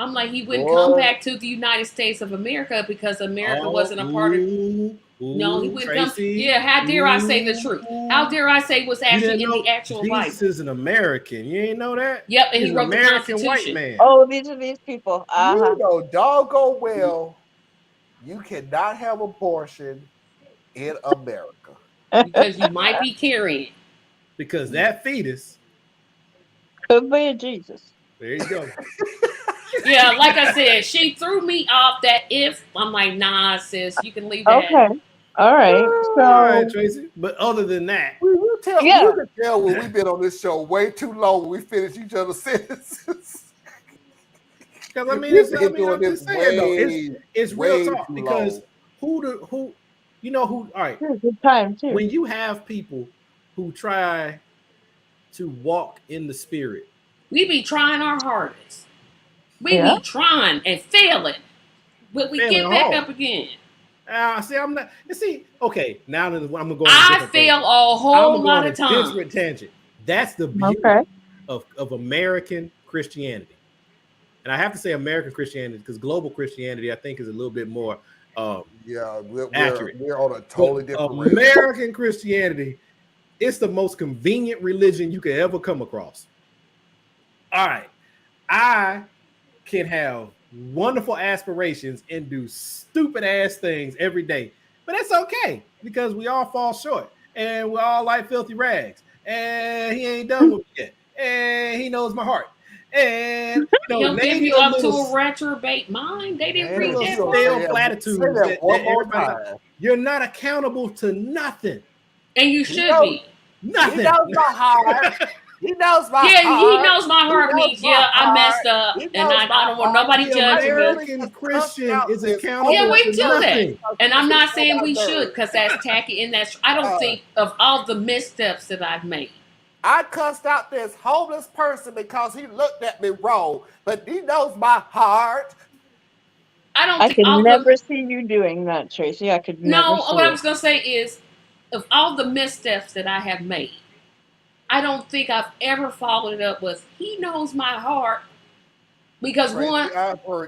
I'm like, he wouldn't come back to the United States of America because America wasn't a part of. No, he wouldn't come. Yeah, how dare I say the truth? How dare I say what's actually in the actual Bible? Jesus is an American. You ain't know that? Yep, and he's he wrote an American the white man. Oh, these are these people. You know doggone well you cannot have abortion in America. Because you might be carrying. Because that fetus could be a Jesus. There you go. Yeah, like I said, she threw me off that if. I'm like, nah, sis, you can leave that. Okay. All right. So, all right, Tracy. But other than that, you can tell when we've been on this show way too long when we finish each other's sentences. Because I mean, I'm just saying though, it's real talk. Because who you know who? All right, good time too. When you have people who try to walk in the spirit, we be trying our hardest. We be trying and failing, but we get back up again. See, I'm not. You see, okay, now that I'm gonna go. I fail a whole lot of times. Different tangent. That's the beauty of American Christianity, and I have to say American Christianity because global Christianity, I think, is a little bit more accurate. We're on a totally different. American Christianity, it's the most convenient religion you could ever come across. All right, I can have wonderful aspirations and do stupid ass things every day, but that's okay because we all fall short and we all like filthy rags, and he ain't done with me yet, and he knows my heart, and he'll give you up to a retrobate mind. They didn't read that stale platitudes. Say that one more time. You're not accountable to nothing. And you should be. Nothing. He knows my heart. He knows my Yeah, heart. he knows my heart means, my yeah, I heart. messed up, He and knows I my don't want heart. nobody The judging me. American Christian is accountable Yeah, we to do that. nothing. And I'm not saying we should, because that's tacky, and that's, I don't think of all the missteps that I've made. I cussed out this homeless person because he looked at me wrong, but he knows my heart. I could never see you doing that, Tracy. I could never No, see what I it. was going to say is, of all the missteps that I have made, I don't think I've ever followed it up with, he knows my heart. Because Tracy, one,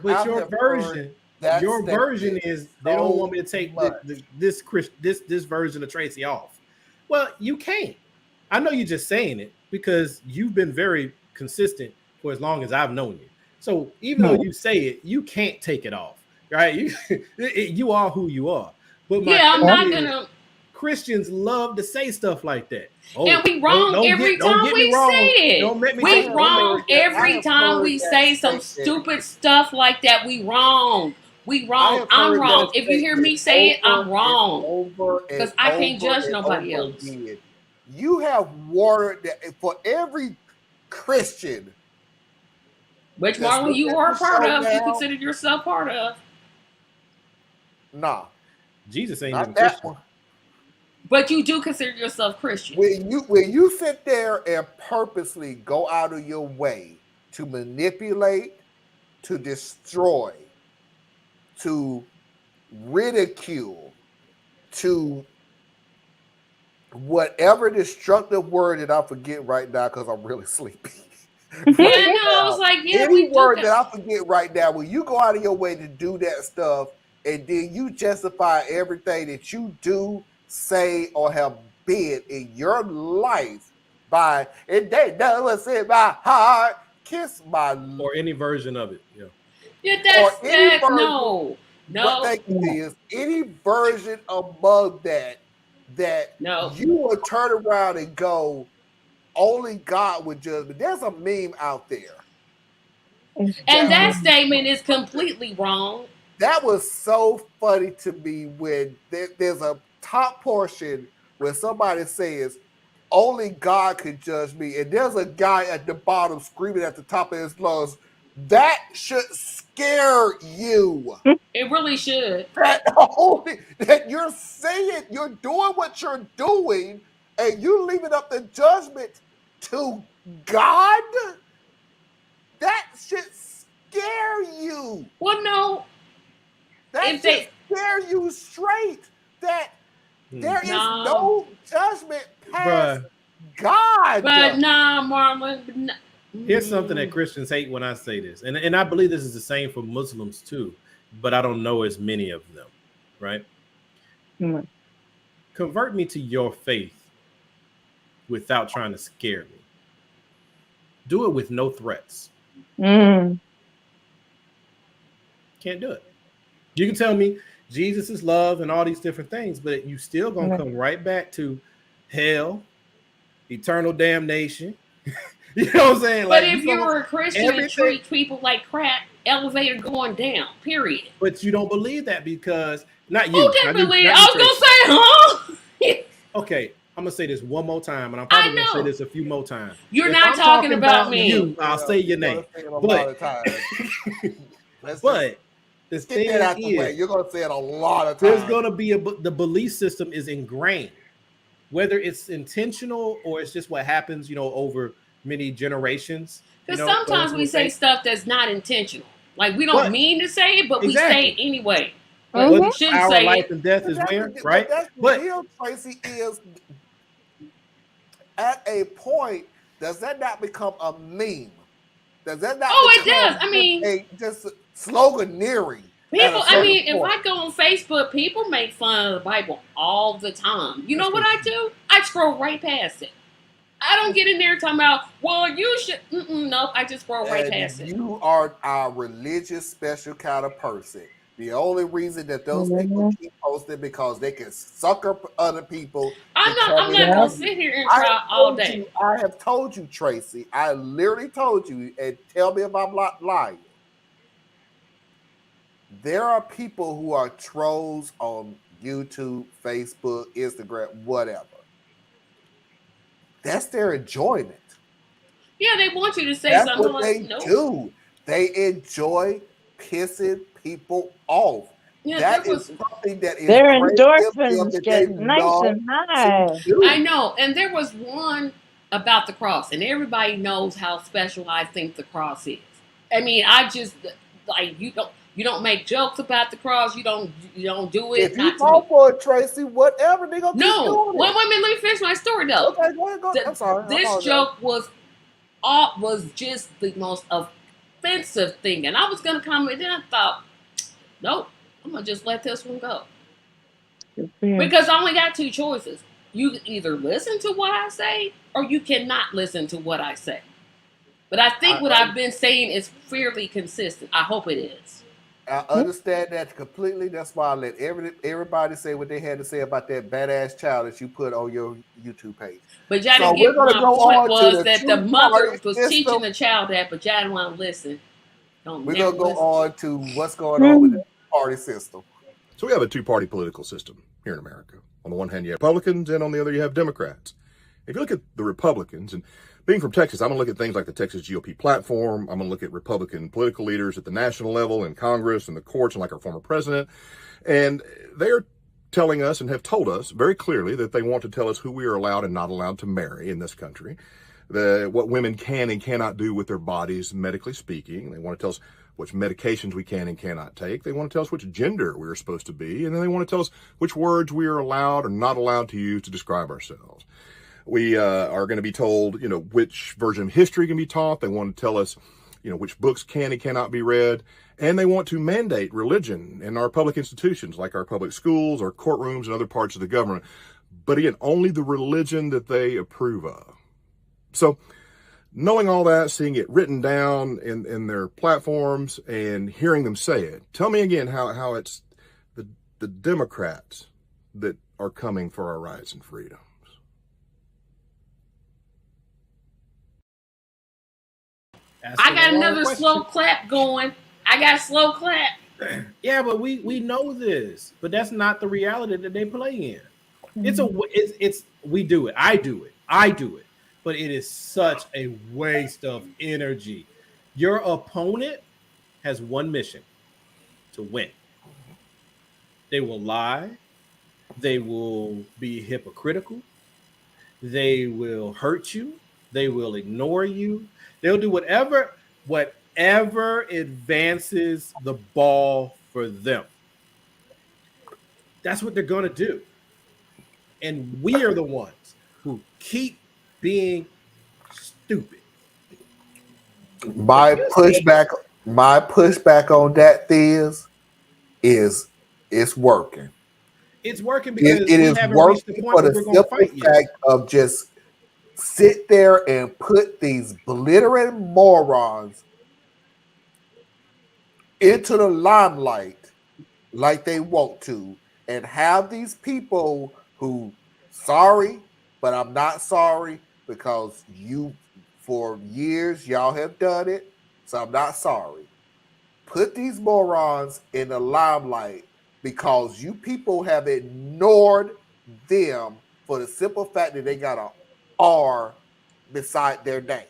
but your version is they don't want me to take this version of Tracy off. Well, you can't. I know you're just saying it because you've been very consistent for as long as I've known you. So even though you say it, you can't take it off, right? You are who you are. But I'm not gonna. Christians love to say stuff like that. Oh, and we wrong every time we say it. We wrong every time we say some stupid stuff like that. We wrong. We wrong. I'm wrong. If you hear me say it, I'm wrong. Because I can't judge nobody else. You have watered that for every Christian. Which Marlon, you are a part of. You consider yourself part of. Nah. Jesus ain't not even that Christian. one. But you do consider yourself Christian. When you sit there and purposely go out of your way to manipulate, to destroy, to ridicule, to whatever destructive word that I forget right now because I'm really sleepy. Yeah, no, I was like, yeah, any we do word that. that I forget right now, when you go out of your way to do that stuff, and then you justify everything that you do, say, or have been in your life by, and they know what's in my heart, kiss my or any version of it. Yeah, that's no. What they is any version above that you will turn around and go, only God would judge me. There's a meme out there. And that statement is completely wrong. That was so funny to me when there's a top portion where somebody says, only God can judge me. And there's a guy at the bottom screaming at the top of his lungs, that should scare you. It really should. That you're saying, you're doing what you're doing, and you leaving up the judgment to God? That should scare you. Well, no. That should scare you straight. That there is no judgment past God. But nah, Marlon. Here's something that Christians hate when I say this, and I believe this is the same for Muslims too, but I don't know as many of them, right? Mm. Convert me to your faith without trying to scare me. Do it with no threats. Mm. Can't do it. You can tell me Jesus is love and all these different things, but you still gonna come right back to hell, eternal damnation. You know what I'm saying? But if you were a Christian and treat people like crap, elevator going down, period. But you don't believe that because not you. Who didn't believe it? I was gonna say, huh? Okay, I'm gonna say this one more time, and I'm probably gonna say this a few more times. You're not talking about me. You, I'll say your name. But the thing is, you're gonna say it a lot of times. There's gonna be the belief system is ingrained, whether it's intentional or it's just what happens, over many generations. Because sometimes we say stuff that's not intentional. Like we don't mean to say it, but we say it anyway. But we shouldn't say life it. and death is where, right? But real, Tracy, is at a point, does that not become a meme? Does that not? Oh, it does. I mean, just sloganeering. People, I mean, if I go on Facebook, people make fun of the Bible all the time. You know what I do? I scroll right past it. I don't get in there talking about, well, you should. Nope, I just scroll right past it. You are our religious special kind of person. The only reason that those people keep posting because they can sucker other people. I'm not gonna sit here and try all day. I have told you, Tracy. I literally told you, and tell me if I'm not lying. There are people who are trolls on YouTube, Facebook, Instagram, whatever. That's their enjoyment. Yeah, they want you to say That's something what like, they nope. do. They enjoy pissing people off. Yeah, That there is was something that is Their great in them endorphins that get they nice love and to high. do. I know, and there was one about the cross, and everybody knows how special I think the cross is. I mean, I just like you don't make jokes about the cross. You don't do it. If you Not to fall me. for it, Tracy, whatever, they gonna keep No, doing wait it. a minute. Let me finish my story though. Okay, go ahead. I'm sorry. I This apologize. joke was just the most offensive thing, and I was gonna comment. Then I thought, nope, I'm gonna just let this one go because I only got two choices. You can either listen to what I say, or you cannot listen to what I say. But I think what I've been saying is fairly consistent. I hope it is. I understand that completely. That's why I let everybody say what they had to say about that badass child that you put on your YouTube page. But y'all So didn't we're get gonna my go point on to was the that the two-party mother was system. teaching the child that, but y'all didn't want to listen. We're gonna go listen. on to what's going on with the party system. So we have a two-party political system here in America. On the one hand, you have Republicans, and on the other, you have Democrats. If you look at the Republicans, and being from Texas, I'm going to look at things like the Texas GOP platform. I'm going to look at Republican political leaders at the national level, in Congress, and the courts, and like our former president. And they're telling us and have told us very clearly that they want to tell us who we are allowed and not allowed to marry in this country, what women can and cannot do with their bodies, medically speaking. They want to tell us which medications we can and cannot take. They want to tell us which gender we are supposed to be. And then they want to tell us which words we are allowed or not allowed to use to describe ourselves. We are going to be told, which version of history can be taught. They want to tell us, which books can and cannot be read. And they want to mandate religion in our public institutions, like our public schools, our courtrooms, and other parts of the government. But again, only the religion that they approve of. So knowing all that, seeing it written down in their platforms and hearing them say it, tell me again how it's the Democrats that are coming for our rights and freedom. I got another slow clap going. I got a slow clap. Yeah, but we know this, but that's not the reality that they play in. It's we do it. I do it, but it is such a waste of energy. Your opponent has one mission: to win. They will lie. They will be hypocritical. They will hurt you. They will ignore you. They'll do whatever advances the ball for them. That's what they're going to do. And we are the ones who keep being stupid. My pushback on that is it's working. It's working because it we is haven't reached the working point for where the we're going to simple fight yet. fact of just sit there and put these belligerent morons into the limelight like they want to, and have these people who, sorry, but I'm not sorry because you, for years, y'all have done it, so I'm not sorry. Put these morons in the limelight because you people have ignored them for the simple fact that they got a R beside their name.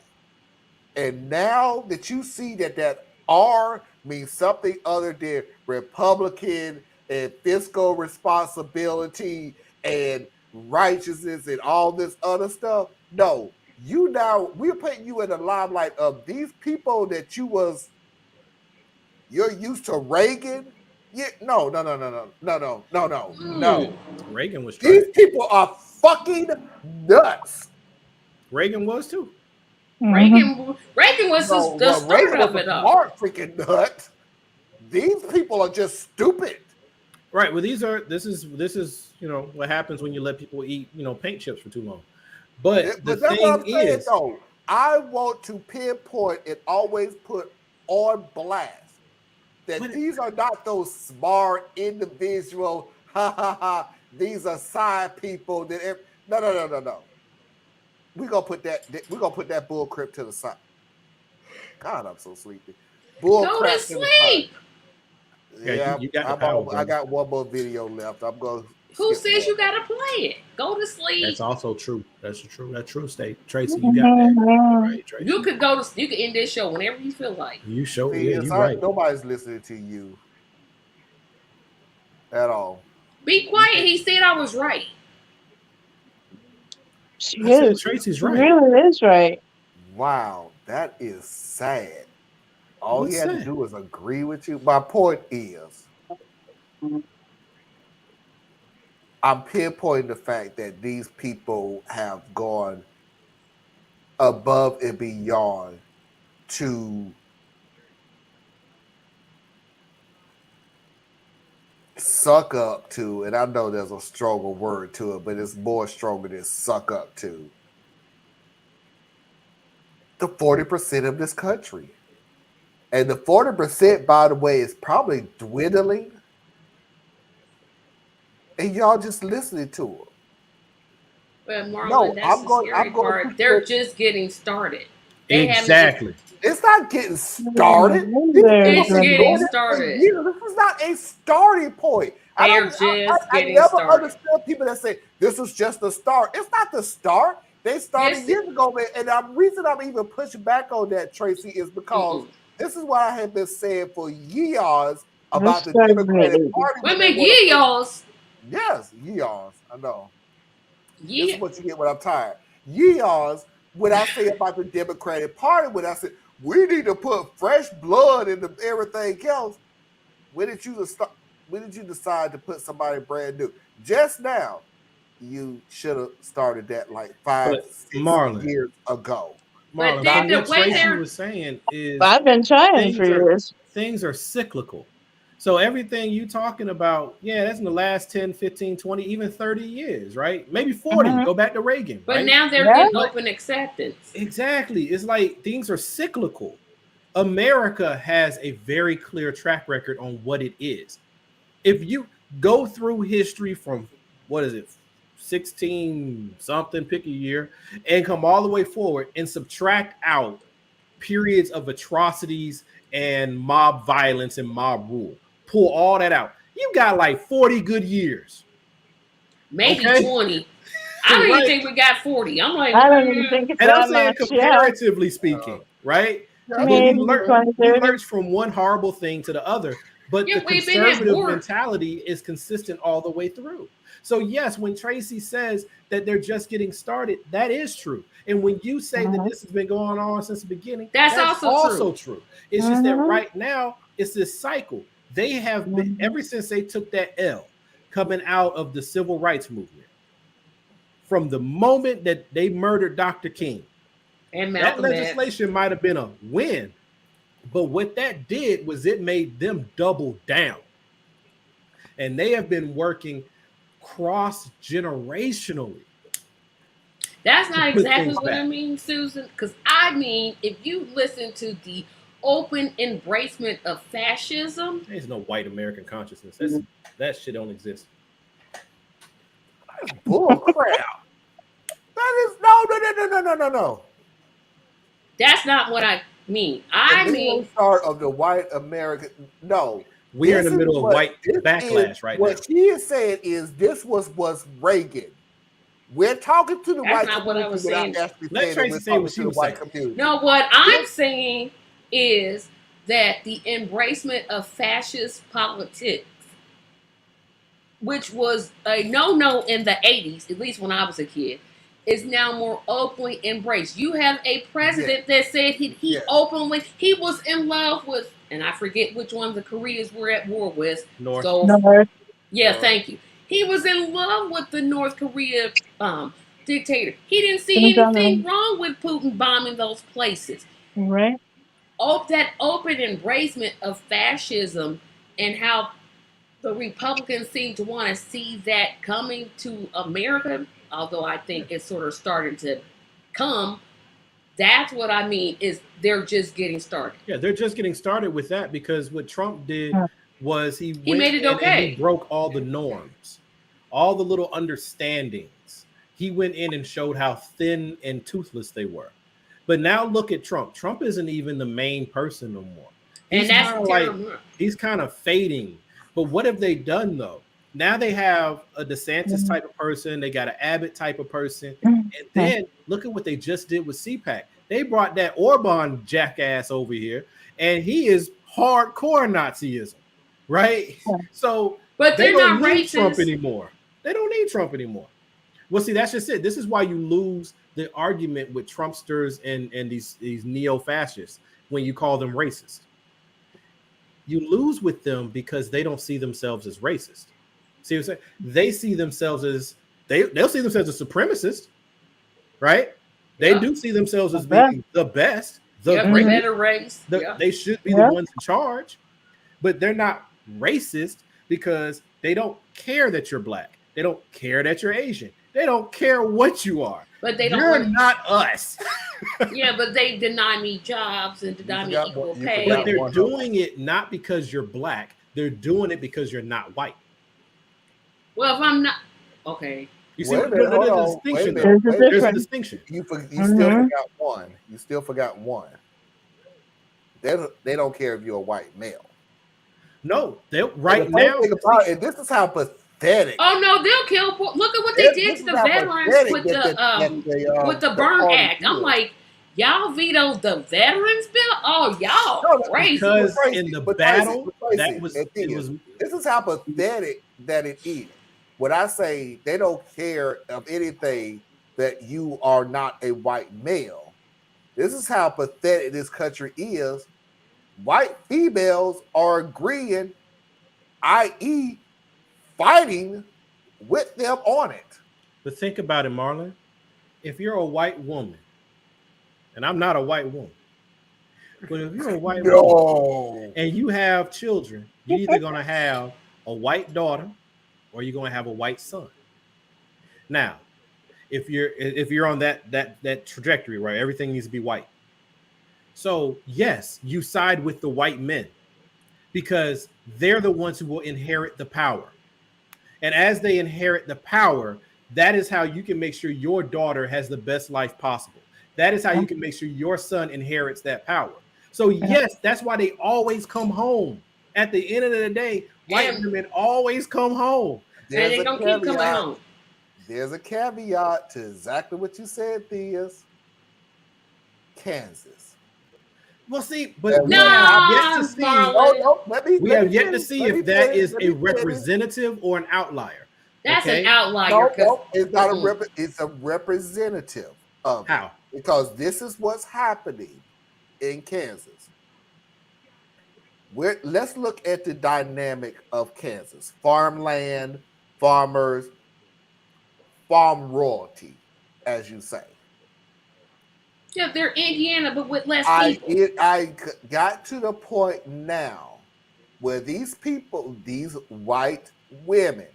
And now that you see that R means something other than Republican and fiscal responsibility and righteousness and all this other stuff, no, we're putting you in the limelight of these people that you're used to Reagan. Yeah, no. Reagan was These trash. people are fucking nuts. Reagan was too. Reagan was the start Reagan of was it a all. smart freaking nut. These people are just stupid. Right. Well, this is what happens when you let people eat paint chips for too long. But the that's thing what I'm saying, is, though. I want to pinpoint and always put on blast that these are not those smart individual. These are side people. No. We're gonna put that bull crap to the side. God, I'm so sleepy. Bull Go crap to sleep. Yeah, you got the power, I brother. got one more video left. I'm going. Who says you gotta play it? Go to sleep. That's also true. That's true. That's true, State. Tracy, you got that. Right, Tracy. You could you can end this show whenever you feel like. You show, See, yeah, you right. Nobody's listening to you at all. Be quiet. He said I was right. She I said is. Tracy's She right. really is right. Wow, that is sad. All What's he had sad? to do was agree with you. My point is, I'm pinpointing the fact that these people have gone above and beyond to suck up to, and I know there's a stronger word to it, but it's more stronger than suck up to the 40% of this country. And the 40%, by the way, is probably dwindling. And y'all just listening to them. But Marlon, No, that's the scary part. They're just getting started. They Exactly. It's not getting started. It's getting started. This is not a starting point. They're just getting never started. understood people that say this was just the start. It's not the start. They started years ago, man. And the reason I'm even pushing back on that, Tracy, is because this is what I have been saying for years about the Democratic Party. Wait a minute, years. Yes, years. I know. Yeah. This is what you get when I'm tired. Years. What I say about the Democratic Party, when I said we need to put fresh blood into everything else, when did you decide to put somebody brand new? Just now, you should have started that like 6 years ago. Marlon, then the what way Tracy they're- was saying is I've been trying for years. Things are cyclical. So everything you talking about, yeah, that's in the last 10, 15, 20, even 30 years, right? Maybe 40. Go back to Reagan. But right? now they're getting open acceptance. Exactly. It's like things are cyclical. America has a very clear track record on what it is. If you go through history from, 16 something, pick a year, and come all the way forward and subtract out periods of atrocities and mob violence and mob rule, pull all that out, you got like 40 good years. Maybe 20. I don't even think we got 40. I'm like, I don't even think it's and that I'm saying much. comparatively speaking, right? But Maybe we 20, lurch from one horrible thing to the other. But Yeah, the we've been at conservative war. mentality is consistent all the way through. So yes, when Tracy says that they're just getting started, that is true. And when you say that this has been going on since the beginning, That's also true. It's just that right now it's this cycle. They have been ever since they took that L coming out of the civil rights movement. From the moment that they murdered Dr. King, and that legislation might have been a win, but what that did was it made them double down. And they have been working cross-generationally. That's not to put exactly things what back. I mean, Susan. Because I mean, if you listen to the open embracement of fascism, There's no white American consciousness. That shit don't exist. Bull crap. That is no. that's not what I mean. I The mean, start of the white American. No, We're in this the middle is of what- white this backlash is- right now. What she is saying is this was Reagan. We're talking to the That's white not what I community was without saying. actually Let saying that Tracy we're say talking what to she the was white saying. community. no, what I'm saying is that the embracement of fascist politics, which was a no-no in the 80s, at least when I was a kid, is now more openly embraced. You have a president that said he openly, he was in love with, and I forget which one of the Koreas were at war with. North. So, North. yeah, thank you. He was in love with the North Korea dictator. He didn't see anything wrong with Putin bombing those places. Right. That open embracement of fascism and how the Republicans seem to want to see that coming to America, although I think it's sort of starting to come. That's what I mean is they're just getting started. Yeah, they're just getting started with that because what Trump did was he made it in okay. and he broke all the norms, all the little understandings. He went in and showed how thin and toothless they were. But now look at Trump. Trump isn't even the main person no more. He's And that's kind of the like term. he's kind of fading. But what have they done though? Now they have a DeSantis type of person, they got an Abbott type of person, and then look at what they just did with CPAC. They brought that Orban jackass over here, and he is hardcore Nazism, right? So But they they're don't not need Trump racist. anymore. They don't need Trump anymore. Well, see, that's just it. This is why you lose the argument with Trumpsters and these neo-fascists when you call them racist. You lose with them because they don't see themselves as racist. See what I'm saying? They see themselves as they'll see themselves as supremacists, right? They do see themselves as being the best, the greatest, better race. they should be the ones in charge, but they're not racist because they don't care that you're black. They don't care that you're Asian. They don't care what you are. But they You're not us. Yeah, but they deny me jobs and deny me equal pay. But they're doing it not because you're black. They're doing it because you're not white. Well, if I'm not okay. You see, there's a distinction. There's a distinction. You still forgot one. You still forgot one. They don't care if you're a white male. No, they right now. This is how pathetic. Oh no, they'll kill. Look at what they did to the veterans with the Burn Act. I'm like, y'all vetoed the veterans bill. Oh, y'all crazy. Because in the battle, this is how pathetic that it is. When I say they don't care of anything that you are not a white male, this is how pathetic this country is. White females are agreeing, i.e., fighting with them on it. But think about it, Marlon. If you're a white woman, and I'm not a white woman, but if you're a white woman and you have children, you're either going to have a white daughter or you're going to have a white son. Now, if you're on that trajectory, right, everything needs to be white. So yes, you side with the white men because they're the ones who will inherit the power. And as they inherit the power, that is how you can make sure your daughter has the best life possible. That is how you can make sure your son inherits that power. So yes, that's why they always come home. At the end of the day, white women always come home. And they don't keep coming home. There's a caveat to exactly what you said, Theus. Kansas. Well, see, but we have yet to see if that is a representative or an outlier. That's an outlier. No, it's not it's a representative of how? Because this is what's happening in Kansas. Let's look at the dynamic of Kansas. Farmland, farmers, farm royalty, as you say. Yeah, they're Indiana, but with less people. I got to the point now where these people, these white women,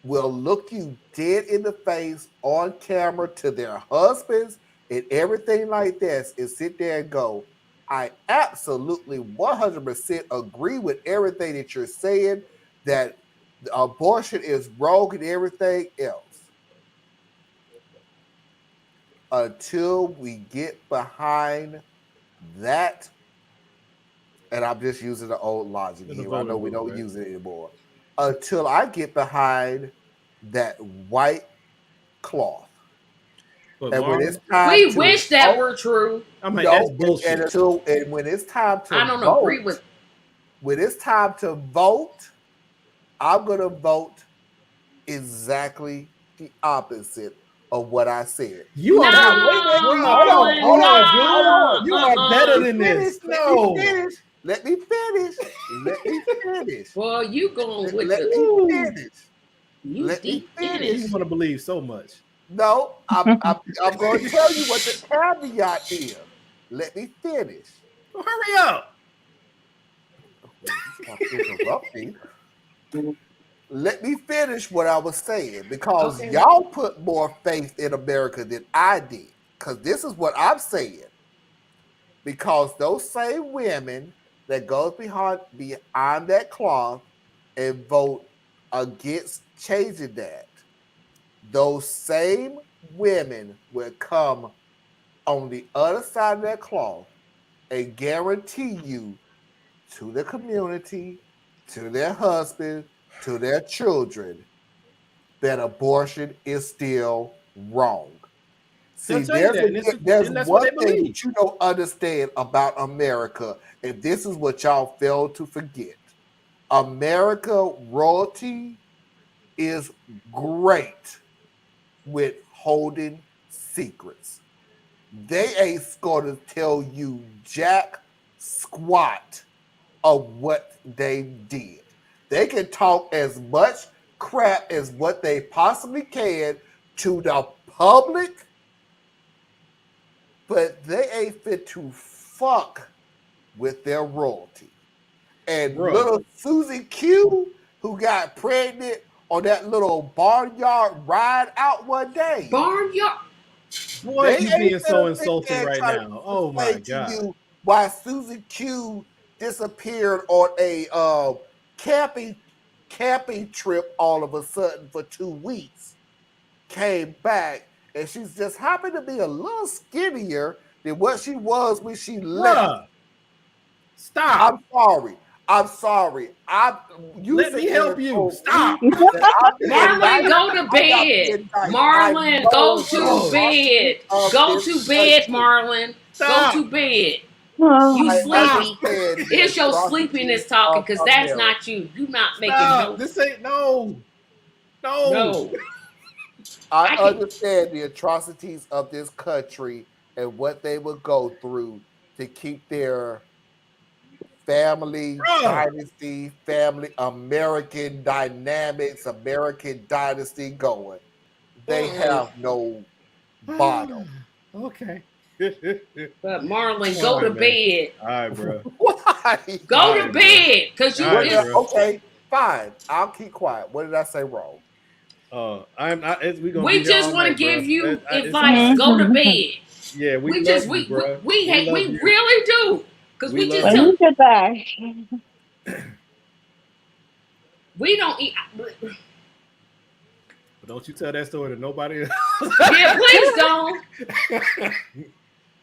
will look you dead in the face on camera to their husbands and everything like this and sit there and go, I absolutely 100% agree with everything that you're saying, that abortion is wrong and everything else. Until we get behind that, and I'm just using the old logic here. I know we don't use it anymore. Until I get behind that white cloth. But and Marlon, when it's time we wish that were true. I'm like, that's bullshit. And when it's time to I don't vote, agree with. When it's time to vote, I'm gonna vote exactly the opposite of what I said. You are hold on. You are better than this. Let me finish. Well, you going with Let me finish. Let me finish. You want to believe so much. No, I'm going to tell you what the caveat is. Let me finish. Well, hurry up. Let me finish what I was saying, because y'all put more faith in America than I did. Because this is what I'm saying. Because those same women that goes behind that cloth and vote against changing that, those same women will come on the other side of that cloth and guarantee you to the community, to their husband, to their children, that abortion is still wrong. See, They'll tell you that, there's and that's what one they thing believe. that you don't understand about America, and this is what y'all fail to forget. America royalty is great with holding secrets. They ain't going to tell you jack squat of what they did. They can talk as much crap as what they possibly can to the public, but they ain't fit to fuck with their royalty. And Bruh. little Susie Q, who got pregnant on that little barnyard ride out one day. Barnyard? Boy, you being so insulting insulting right now. Oh my God. You why Susie Q disappeared on a camping trip all of a sudden for 2 weeks, came back, and she's just happened to be a little skinnier than what she was when she left. Bruh. Stop. I'm sorry. Let me help you. Stop. Marlon, go to bed. Marlon, go to bed. Go to bed, Marlon. Go to bed. You sleepy. It's your sleepiness talking, because that's not you. You not making no. This ain't no. I understand the atrocities of this country and what they would go through to keep their family dynasty, family American dynamics, American dynasty going. They have no bottom. Okay. But Marlon, go to bed. All right, bro. Why? Go to bed, because you just. Okay, fine. I'll keep quiet. What did I say wrong? We just want to give you advice. Go to bed. Yeah, we really do. Because we just When you get back. we don't eat. But don't you tell that story to nobody else. Yeah, please don't.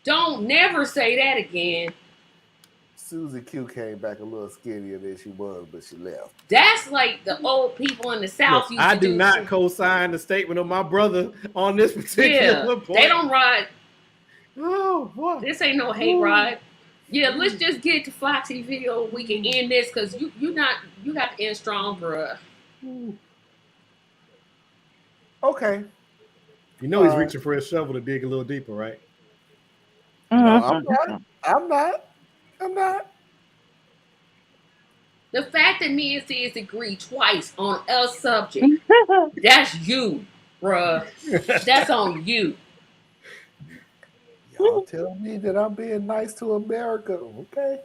Don't never say that again. Susie Q came back a little skinnier than she was, but she left. That's like the old people in the South used to do. I do not co-sign the statement of my brother on this particular point. They don't ride. Oh, what? This ain't no hate ride. Yeah, let's just get to Foxy video. We can end this, because you got to end strong, bruh. Okay. You know he's reaching for his shovel to dig a little deeper, right? No, I'm not. The fact that me and Sis agree twice on a subject, that's you, bruh. That's on you. Y'all tell me that I'm being nice to America. Okay.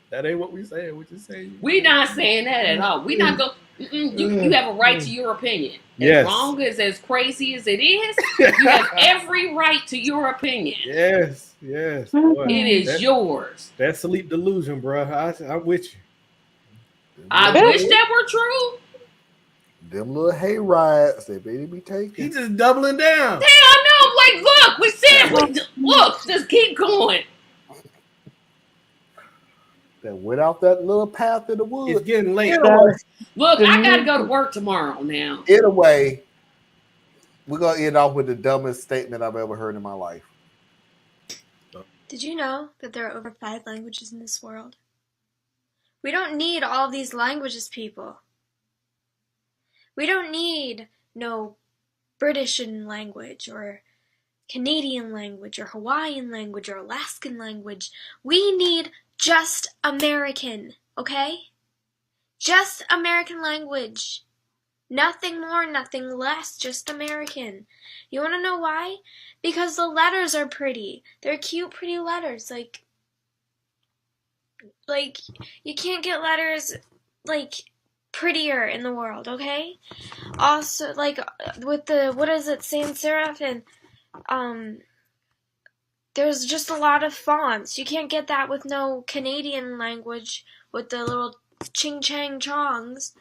That ain't what we saying. We just saying. We not saying that at all. We not go. You have a right to your opinion. Yes. As long as crazy as it is, you have every right to your opinion. Yes. Boy, it is yours. That's sleep delusion, bro. I'm with you. I wish that were true. Them little hay rides, they better be taken. He just doubling down. Yeah, I know. Like, look, we said, look, just keep going. That went out that little path in the woods. It's getting late. Look, I gotta go to work tomorrow now. Anyway, we're gonna end off with the dumbest statement I've ever heard in my life. Did you know that there are over 5 languages in this world? We don't need all these languages, people. We don't need no British language or Canadian language or Hawaiian language or Alaskan language. We need just American, okay? Just American language. Nothing more, nothing less, just American. You want to know why? Because the letters are pretty. They're cute, pretty letters. Like you can't get letters, prettier in the world, okay? Also, with the, what is it, sans serif, and, there's just a lot of fonts. You can't get that with no Canadian language with the little ching chang chongs.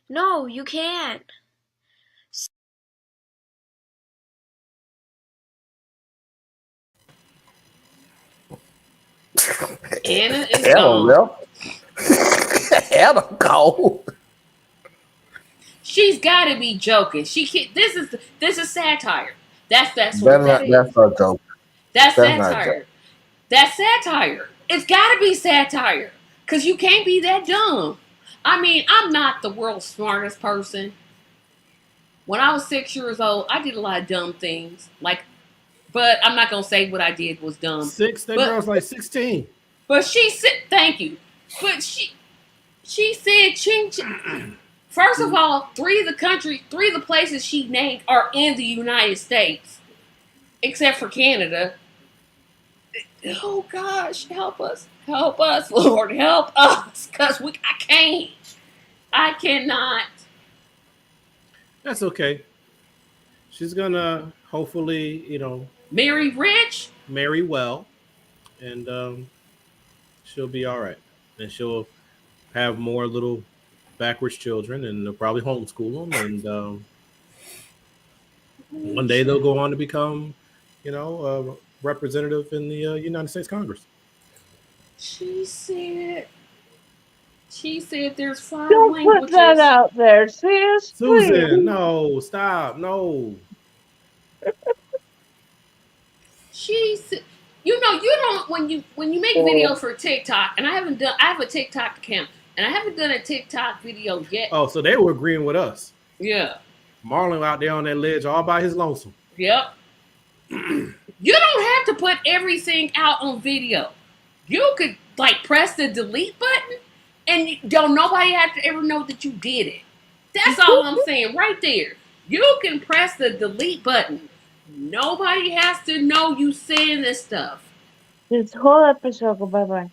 No, you can't. Anna is gone. Adam Cole. She's got to be joking. She can't. This is satire. That's what that is. That's not joke. That's That's not satire. That's satire. It's got to be satire because you can't be that dumb. I mean, I'm not the world's smartest person. When I was 6 years old, I did a lot of dumb things. But I'm not gonna say what I did was dumb. That girl's like 16. But she said, "Thank you." But she said, "Ching ching." First of all, three of the places she named are in the United States, except for Canada. Oh gosh, help us, Lord, help us, cause I cannot. That's okay. She's gonna hopefully, marry rich, marry well, and she'll be all right. And she'll have more little backwards children, and they'll probably homeschool them. And one day they'll go on to become, a representative in the United States Congress. She said there's 5 Don't languages. put that out there, sis. Susan, please. no, stop, no. She said, you don't when you make videos for TikTok, and I have a TikTok account, and I haven't done a TikTok video yet. Oh, so they were agreeing with us. Yeah. Marlon out there on that ledge all by his lonesome. Yep. You don't have to put everything out on video. You could press the delete button, and nobody have to ever know that you did it. That's all I'm saying right there. You can press the delete button. Nobody has to know you saying this stuff. This whole episode, bye-bye.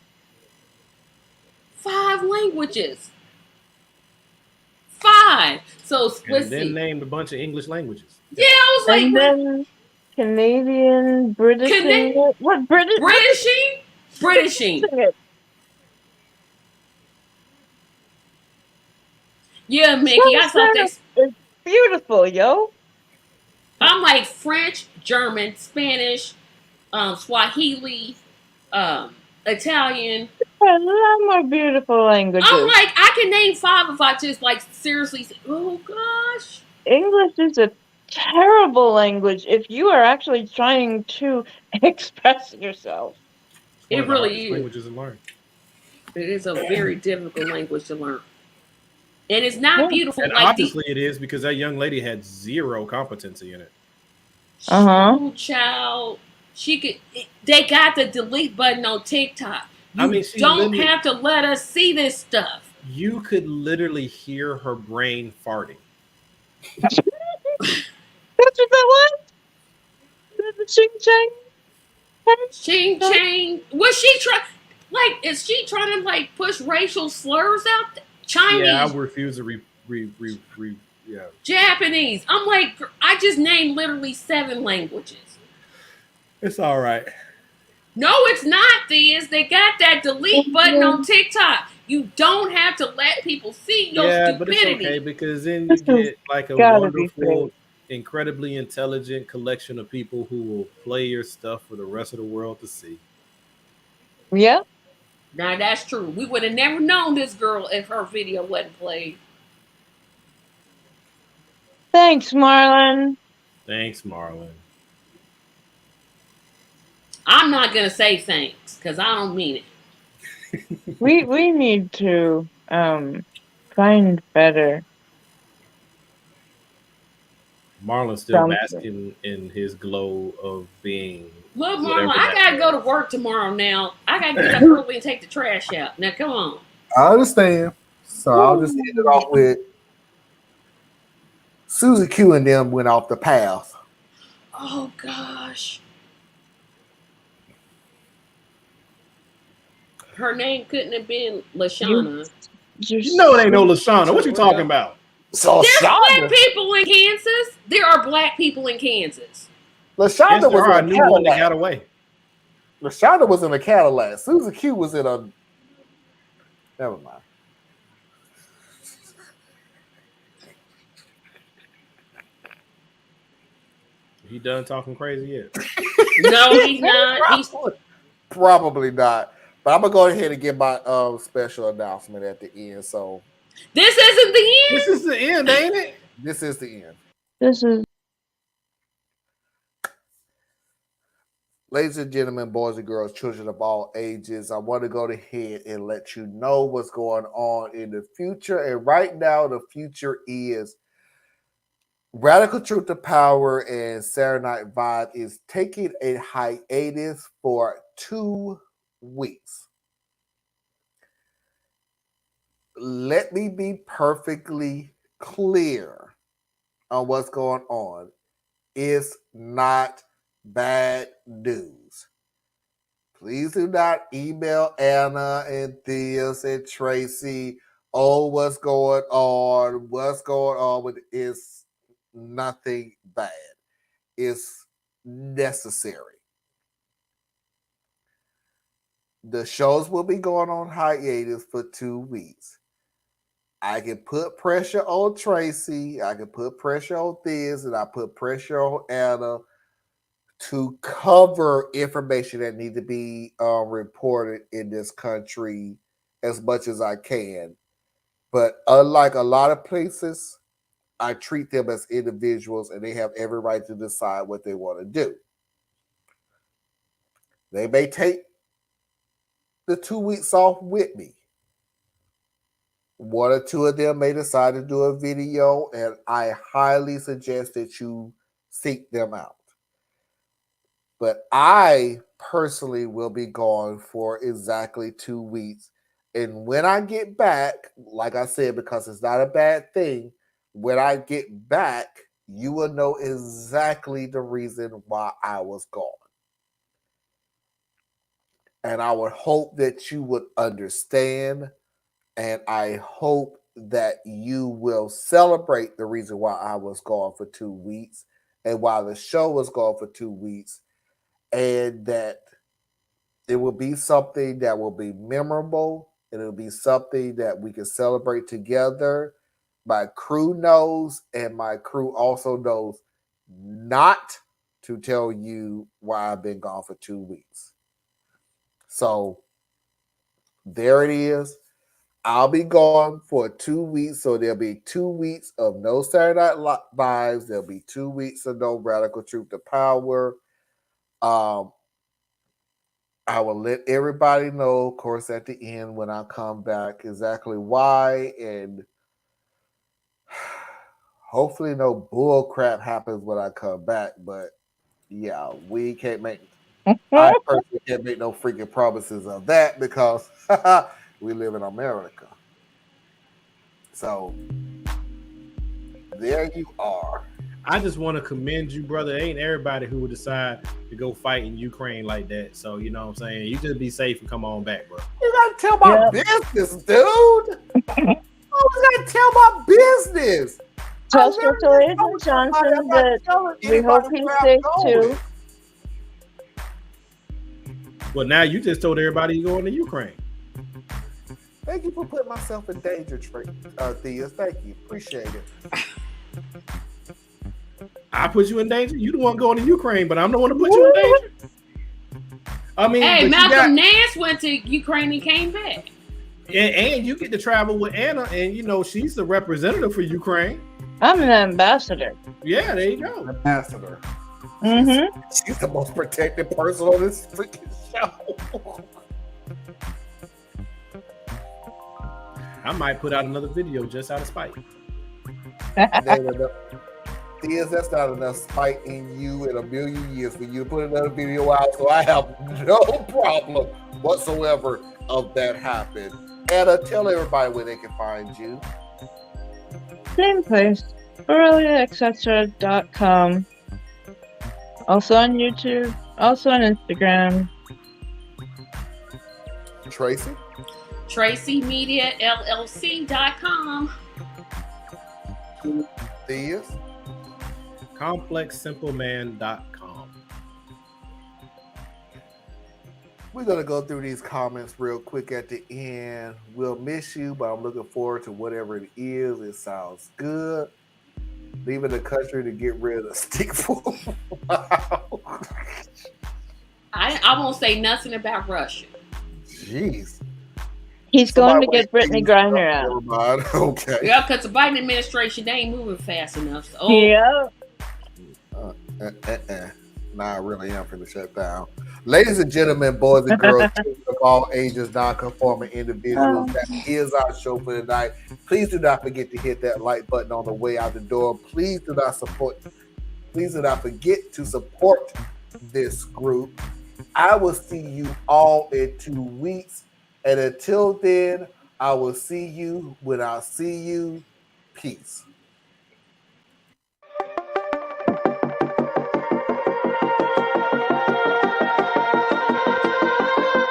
5 languages. 5. So let's then see. named a bunch of English languages. Yeah, I was like, and then Canadian, British. What British? Britishing? Britishing. Yeah, Mickey, I thought It's beautiful, yo. I'm like French, German, Spanish, Swahili, Italian. A lot more beautiful languages. I'm like, I can name 5 if I just seriously say, oh gosh. English is a terrible language if you are actually trying to express yourself. It really is. Languages to learn. It is a very difficult language to learn. And it's not beautiful. And obviously it is because that young lady had zero competency in it. Oh, child. They got the delete button on TikTok. You don't have to let us see this stuff. You could literally hear her brain farting. That's what that was? The ching chang? Ching chang. Was she trying, is she trying to push racial slurs out there? Chinese. Yeah, I refuse to yeah. Japanese. I'm like, I just named literally 7 languages. It's all right. No, it's not, Theus. They got that delete button on TikTok. You don't have to let people see your stupidity. But it's okay because then you get a wonderful, incredibly intelligent collection of people who will play your stuff for the rest of the world to see. Yeah. Now that's true. We would have never known this girl if her video wasn't played. Thanks, Marlon. Thanks, Marlon. I'm not gonna say thanks because I don't mean it. we need to find better. Marlon's still basking in his glow of being. Look, Marlon, I gotta go to work tomorrow now. I gotta get up early and take the trash out. Now, come on. I understand. So I'll just end it off with Susie Q and them went off the path. Oh, gosh. Her name couldn't have been LaShawna. You know it ain't no LaShawna. What you talking about? So there's black people in Kansas. There are black people in Kansas. LaShawna was in a new one that got away. LaShawna was in a Cadillac. Susie Q was in a. Never mind. He done talking crazy yet? No, he's not. Probably not. But I'm gonna go ahead and give my special announcement at the end. So this isn't the end. This is the end, ain't it? This is the end. This is. Ladies and gentlemen, boys and girls, children of all ages, I want to go ahead and let you know what's going on in the future. And right now, the future is Radical Truth to Power and Saturday Night Vibe is taking a hiatus for 2 weeks. Let me be perfectly clear on what's going on. It's not bad news. Please do not email Anna and Theus and Tracy. Oh, what's going on? What's going on with it's nothing bad. It's necessary. The shows will be going on hiatus for 2 weeks. I can put pressure on Tracy. I can put pressure on Theus, and I put pressure on Anna to cover information that need to be reported in this country as much as I can. But unlike a lot of places, I treat them as individuals and they have every right to decide what they want to do. They may take the 2 weeks off with me. 1 or 2 of them may decide to do a video, and I highly suggest that you seek them out. But I personally will be gone for exactly 2 weeks. And when I get back, like I said, because it's not a bad thing, when I get back, you will know exactly the reason why I was gone. And I would hope that you would understand, and I hope that you will celebrate the reason why I was gone for 2 weeks and why the show was gone for 2 weeks. And that it will be something that will be memorable. And it'll be something that we can celebrate together. My crew knows, and my crew also knows not to tell you why I've been gone for 2 weeks. So there it is. I'll be gone for 2 weeks. So there'll be 2 weeks of no Saturday Night Vibes. There'll be 2 weeks of no Radical Truth to Power. I will let everybody know, of course, at the end when I come back exactly why, and hopefully no bull crap happens when I come back. But yeah, we can't make. I personally can't make no freaking promises of that because we live in America. So there you are. I just want to commend you, brother. Ain't everybody who would decide to go fight in Ukraine like that. So, you know what I'm saying? You just be safe and come on back, bro. You gotta tell my business, dude. I was gotta tell my business. Tell Sir Agent Johnson that we hope he's safe too. Well, now you just told everybody you're going to Ukraine. Thank you for putting myself in danger, Theus. Thank you. Appreciate it. I put you in danger. You the one going to Ukraine, but I'm the one to put you in danger. I mean, hey, Malcolm Nance went to Ukraine and came back. And you get to travel with Anna, and you know she's the representative for Ukraine. I'm an ambassador. Yeah, there you go. Ambassador. Mm-hmm. She's the most protected person on this freaking show. I might put out another video just out of spite. Theus, that's not enough spite in you in a million years for you to put another video out, so I have no problem whatsoever of that happening. Anna, tell everybody where they can find you. Same place, BorreliaEtc.com. Also on YouTube, also on Instagram. Tracy? TracyMediaLLC.com. Theus? ComplexSimpleMan.com. We're going to go through these comments real quick at the end. We'll miss you, but I'm looking forward to whatever it is. It sounds good. Leaving the country to get rid of stick fool. I won't say nothing about Russia. Jeez. He's going to Somebody get Brittany Griner out. Never mind. Okay. Yeah, because the Biden administration, they ain't moving fast enough. So, Yeah. Nah, I really am finna shut down. Ladies and gentlemen, boys and girls, children of all ages, non-conforming individuals, that is our show for tonight. Please do not forget to hit that like button on the way out the door. Please do not forget to support this group. I will see you all in 2 weeks. And until then, I will see you when I see you. Peace.